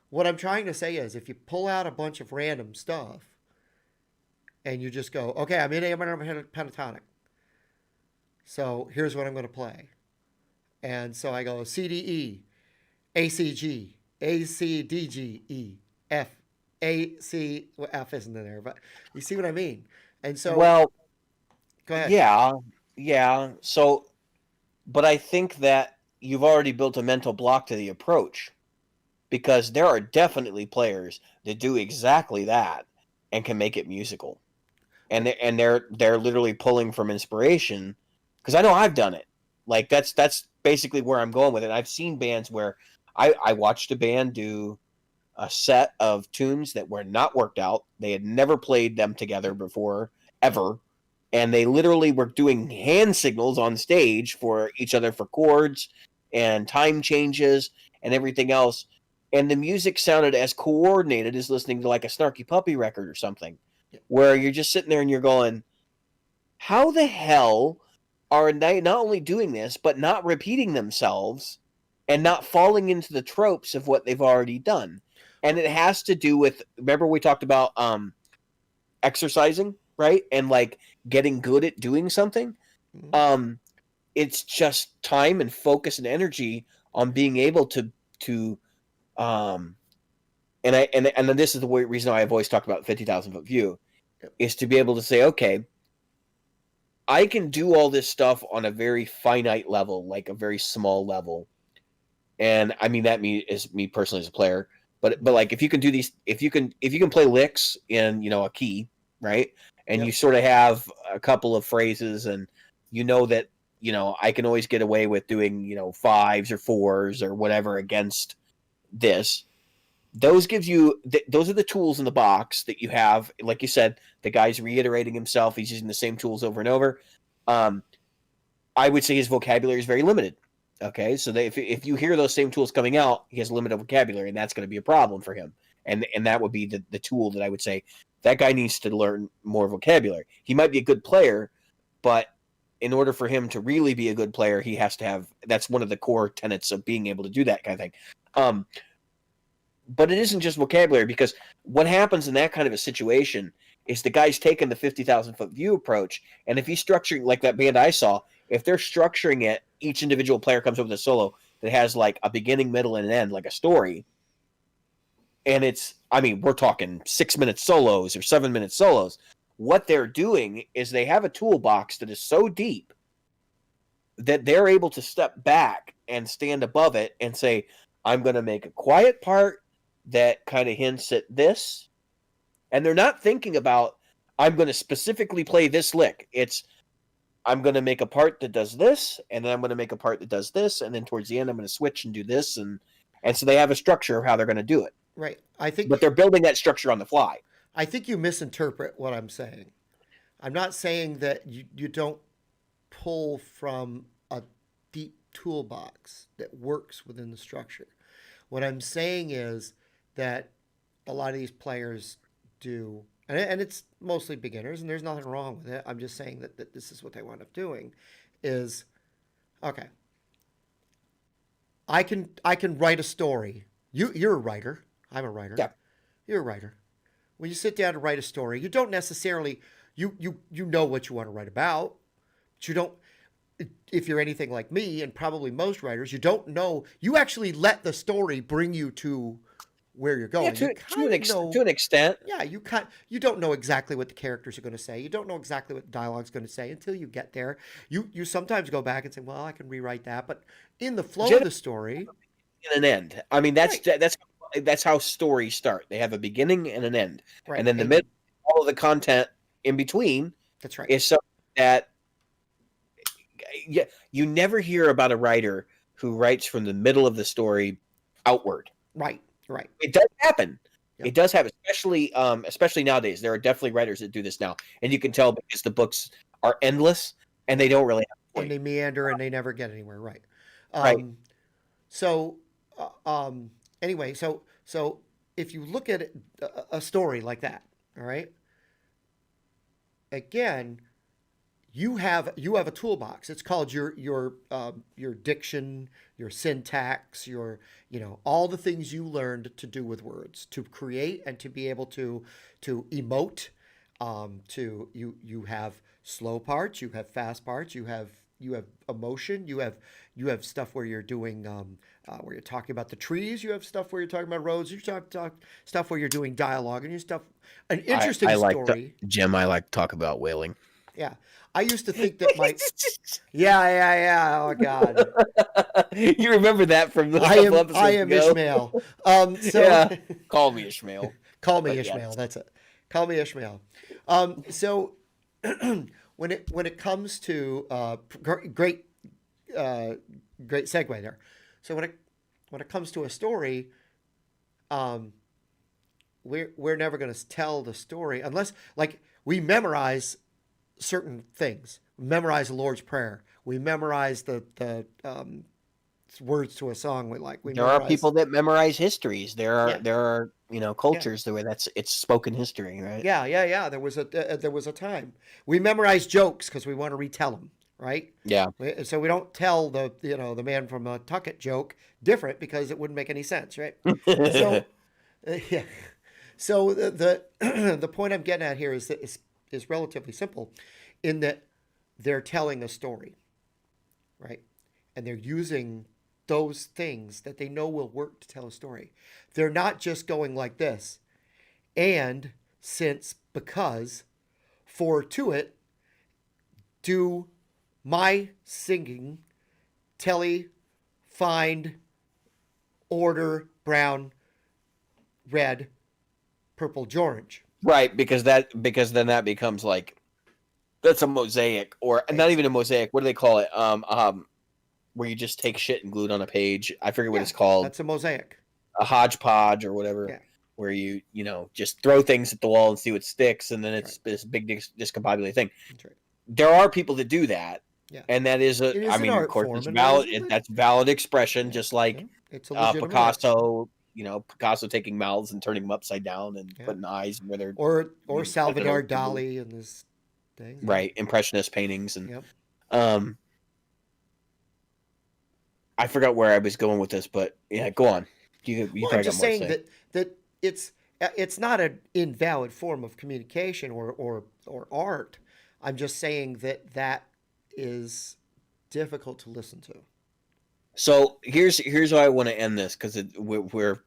what I'm trying to say is if you pull out a bunch of random stuff and you just go, okay, I'm in A minor pentatonic. So here's what I'm going to play. And so I go C, D, E, A, C, G, A, C, D, G, E, F, A, C, well, F isn't in there, but you see what I mean? And so, well, go ahead. Yeah. So, but I think that you've already built a mental block to the approach, because there are definitely players that do exactly that and can make it musical, and they're literally pulling from inspiration. Because I know I've done it. Like that's basically where I'm going with it. I've seen bands where I watched a band do a set of tunes that were not worked out. They had never played them together before, ever. and they literally were doing hand signals on stage for each other for chords and time changes and everything else. And the music sounded as coordinated as listening to like a Snarky Puppy record or something, where you're just sitting there and you're going, how the hell are they not only doing this, but not repeating themselves and not falling into the tropes of what they've already done? And it has to do with, remember we talked about exercising, right? And like getting good at doing something. It's just time and focus and energy on being able to and then this is the reason I've always talked about 50,000 foot view, is to be able to say, okay, I can do all this stuff on a very finite level, like a very small level. And I mean, that is me personally as a player, but like if you can do these, if you can play licks in, a key, right? And you sort of have a couple of phrases and that, I can always get away with doing, fives or fours or whatever against this. Those gives you, those are the tools in the box that you have. Like you said, the guy's reiterating himself. He's using the same tools over and over. I would say his vocabulary is very limited. Okay, so if you hear those same tools coming out, he has limited vocabulary, and that's going to be a problem for him. And that would be the tool that I would say that guy needs to learn more vocabulary. He might be a good player, but in order for him to really be a good player, he has to have, that's one of the core tenets of being able to do that kind of thing. But it isn't just vocabulary, because what happens in that kind of a situation is the guy's taking the 50,000 foot view approach, and if he's structuring like that band I saw, if they're structuring it, each individual player comes up with a solo that has like a beginning, middle, and an end, like a story. And we're talking 6 minute solos or 7 minute solos. What they're doing is they have a toolbox that is so deep that they're able to step back and stand above it and say, I'm going to make a quiet part that kind of hints at this. And they're not thinking about, I'm going to specifically play this lick. It's, I'm going to make a part that does this, and then I'm going to make a part that does this, and then towards the end I'm going to switch and do this, and so they have a structure of how they're going to do it. Right. But they're building that structure on the fly. I think you misinterpret what I'm saying. I'm not saying that you don't pull from a deep toolbox that works within the structure. What I'm saying is that a lot of these players do, and it's mostly beginners, and there's nothing wrong with it. I'm just saying that this is what they wind up doing is, okay, I can write a story. You're a writer. I'm a writer. Yeah. You're a writer. When you sit down to write a story, you don't necessarily, you know what you want to write about, but you don't, if you're anything like me and probably most writers, you don't know, you actually let the story bring you to where you're going. Yeah, to an extent. Yeah, you don't know exactly what the characters are going to say. You don't know exactly what the dialogue's going to say until you get there. You sometimes go back and say, well, I can rewrite that, but in the flow of the story, an end. I mean, that's how stories start. They have a beginning and an end, right. And then the middle, all of the content in between. That's right. Is something that you never hear about a writer who writes from the middle of the story outward. Right. It does happen. Yep. It does happen, especially nowadays. There are definitely writers that do this now, and you can tell because the books are endless and they don't really have a point. And they meander and they never get anywhere. Right. Right. So, anyway, so if you look at a story like that, all right, again, you have a toolbox. It's called your diction, your syntax, your all the things you learned to do with words, to create and to be able to emote. You have slow parts, you have fast parts, you have emotion, you have stuff where you're doing where you're talking about the trees, you have stuff where you're talking about roads, you talk stuff where you're doing dialogue, and you stuff an interesting story. Jim, I like to talk about whaling. Yeah. I used to think that my yeah. Oh God, you remember that from the I am ago. Ishmael. So call me Ishmael. Call me Ishmael. Yes. That's it. Call me Ishmael. So when it comes to great segue there. So when it comes to a story, we're never going to tell the story unless like we memorize certain things. We memorize the Lord's Prayer. We memorize the words to a song we like. We There are memorize. people that memorize histories. Yeah. There are Yeah. cultures the way it's spoken history, right? Yeah. There was a time we memorize jokes because we want to retell them, right? Yeah. So we don't tell the man from a Tucket joke different because it wouldn't make any sense, right? So yeah. So the point I'm getting at here is that is relatively simple, in that they're telling a story, right? And they're using those things that they know will work to tell a story. They're not just going like this. And since, because, for, to it, do my singing, telly, find, order, brown, red, purple, orange. Right, because then that becomes like that's a mosaic, or not even a mosaic. What do they call it? Where you just take shit and glue it on a page. I forget what it's called. That's a mosaic. A hodgepodge or whatever. Yeah. Where you just throw things at the wall and see what sticks, and then it's this big discombobulated thing. That's right. There are people that do that, and that is I mean, of course, it's valid. That's valid expression, just like it's a Picasso. Picasso taking mouths and turning them upside down and putting eyes where they're or Salvador Dali and this thing. Right, impressionist paintings and I forgot where I was going with this, but yeah, go on. I'm just saying that it's not an invalid form of communication or art. I'm just saying that is difficult to listen to. So here's how I want to end this, because we're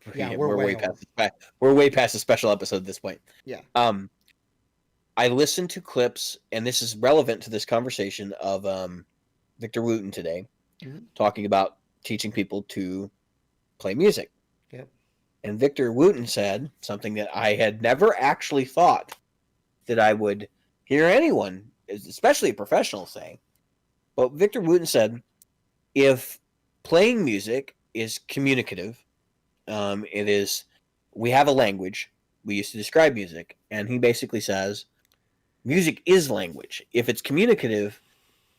way past the special episode at this point. Yeah. I listened to clips, and this is relevant to this conversation, of Victor Wooten today, talking about teaching people to play music. Yep. And Victor Wooten said something that I had never actually thought that I would hear anyone, especially a professional, say. But Victor Wooten said, if playing music is communicative, we have a language we use to describe music, and he basically says music is language. If it's communicative,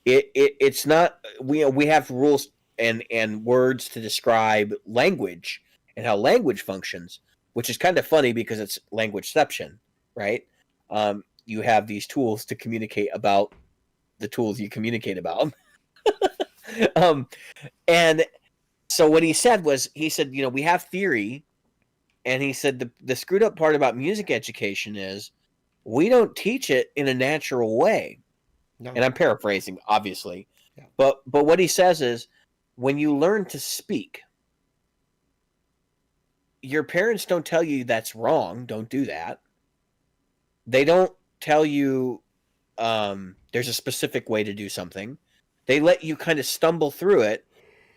it's not. We have rules and words to describe language and how language functions, which is kind of funny because it's languageception, right? You have these tools to communicate about the tools you communicate about. And so what he said was, we have theory, and he said the screwed up part about music education is we don't teach it in a natural way. No. And I'm paraphrasing, obviously. Yeah. But what he says is, when you learn to speak, your parents don't tell you that's wrong, don't do that. They don't tell you there's a specific way to do something. They let you kind of stumble through it,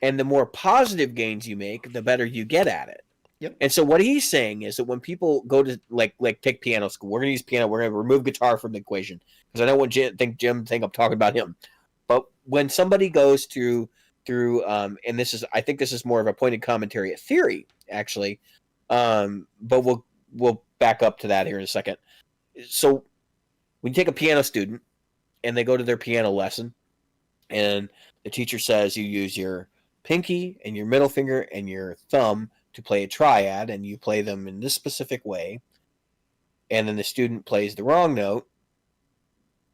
and the more positive gains you make, the better you get at it. Yep. And so what he's saying is that when people go to like take piano school, we're going to use piano, we're going to remove guitar from the equation, because I don't want Jim think I'm talking about him. But when somebody goes through and I think this is more of a pointed commentary at theory, actually, but we'll back up to that here in a second. So when you take a piano student and they go to their piano lesson, and the teacher says you use your pinky and your middle finger and your thumb to play a triad, and you play them in this specific way, and then the student plays the wrong note,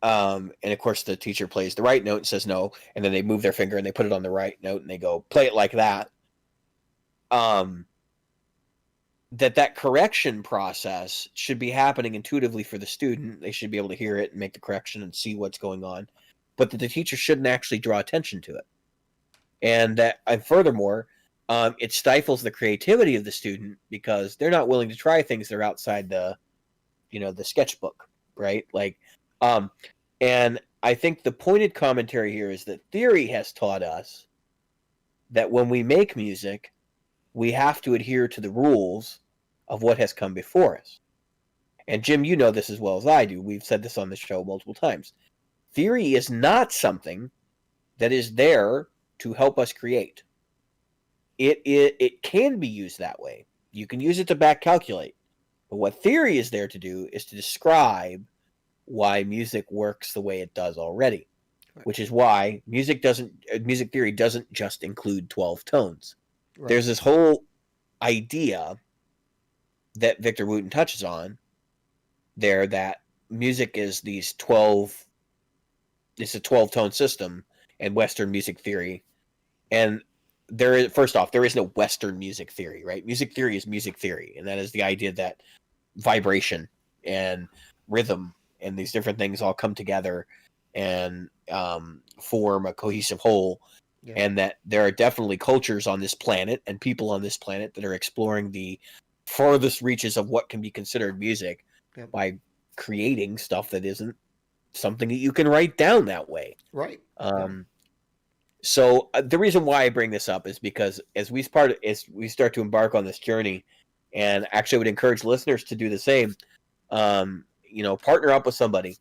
and of course the teacher plays the right note and says no, and then they move their finger and they put it on the right note and they go play it like that. That correction process should be happening intuitively for the student. They should be able to hear it and make the correction and see what's going on, but that the teacher shouldn't actually draw attention to it. And that, furthermore, it stifles the creativity of the student, because they're not willing to try things that are outside the sketchbook, right? Like, and I think the pointed commentary here is that theory has taught us that when we make music, we have to adhere to the rules of what has come before us. And Jim, you know this as well as I do. We've said this on the show multiple times. Theory is not something that is there to help us create. It can be used that way. You can use it to back calculate. But what theory is there to do is to describe why music works the way it does already, Right. which is why music theory doesn't just include 12 tones. Right. There's this whole idea that Victor Wooten touches on there, that music is it's a 12-tone system in Western music theory. And first off, there is no Western music theory, right? Music theory is music theory, and that is the idea that vibration and rhythm and these different things all come together and form a cohesive whole. Yeah. And that there are definitely cultures on this planet and people on this planet that are exploring the farthest reaches of what can be considered music. Yep. By creating stuff that isn't something that you can write down that way. Right. So the reason why I bring this up is because as we start to embark on this journey, and actually I would encourage listeners to do the same, partner up with somebody.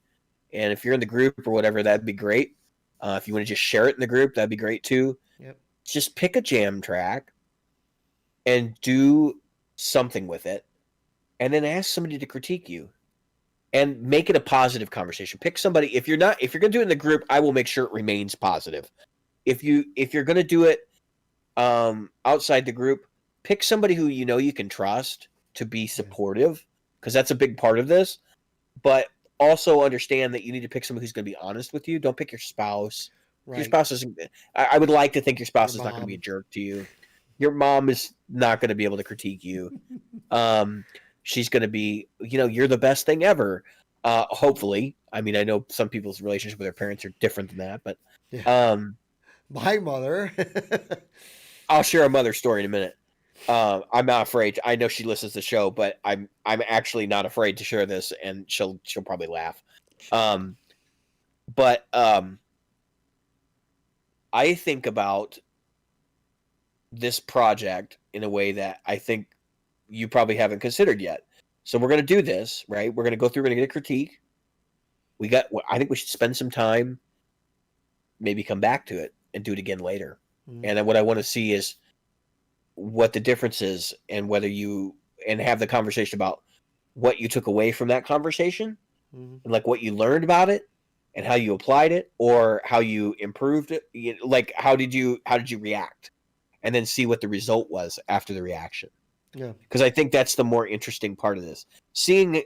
And if you're in the group or whatever, that'd be great. If you want to just share it in the group, that'd be great too. Yep. Just pick a jam track and do something with it, and then ask somebody to critique you. And make it a positive conversation. Pick somebody. If you're going to do it in the group, I will make sure it remains positive. If you're going to do it outside the group, pick somebody who you can trust to be supportive, because that's a big part of this. But also understand that you need to pick somebody who's going to be honest with you. Don't pick your spouse. Right. Your spouse isn't. I would like to think your spouse is not going to be a jerk to you. Your mom is not going to be able to critique you. She's going to be, you're the best thing ever. Hopefully. I mean, I know some people's relationship with their parents are different than that, but yeah. My mother. I'll share a mother story in a minute. I'm not afraid. I know she listens to the show, but I'm actually not afraid to share this, and she'll probably laugh. But I think about this project in a way that I think you probably haven't considered yet. So we're going to do this, right? We're going to go through, we're going to get a critique. I think we should spend some time, maybe come back to it and do it again later. Mm-hmm. And then what I want to see is what the difference is, and and have the conversation about what you took away from that conversation, mm-hmm. and like what you learned about it and how you applied it, or how you improved it. Like, how did you react? And then see what the result was after the reaction. Yeah. Because I think that's the more interesting part of this. Seeing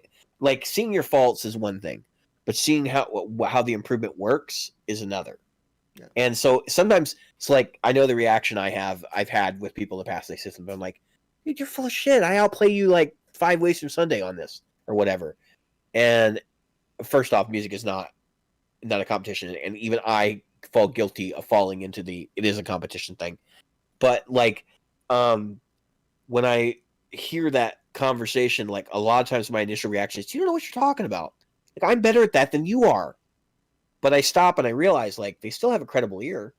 your faults is one thing, but seeing how the improvement works is another. Yeah. And so sometimes it's like, I know the reaction I've had with people in the past. They say something, I'm like, dude, you're full of shit. I outplay you like 5 ways from Sunday on this or whatever. And first off, music is not a competition, and even I fall guilty of falling into it is a competition thing. But like, when I hear that conversation, like, a lot of times my initial reaction is, you don't know what you're talking about. Like, I'm better at that than you are. But I stop and I realize, like, they still have a credible ear,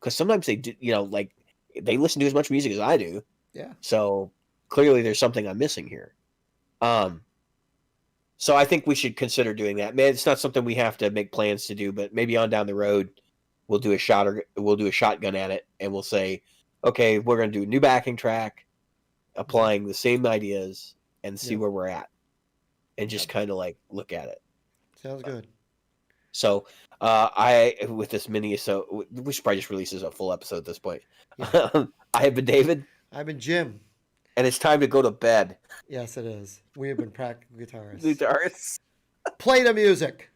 because sometimes they do, like, they listen to as much music as I do. Yeah. So clearly there's something I'm missing here. So I think we should consider doing that. Man, it's not something we have to make plans to do, but maybe on down the road, we'll do a shotgun at it, and we'll say, okay, we're going to do a new backing track, applying the same ideas, and see where we're at, and just kind of like look at it. Sounds good. So with this mini, so we should probably just release this as a full episode at this point. Yeah. I have been David. I've been Jim. And it's time to go to bed. Yes, it is. We have been practical guitarists. Guitarists. Play the music.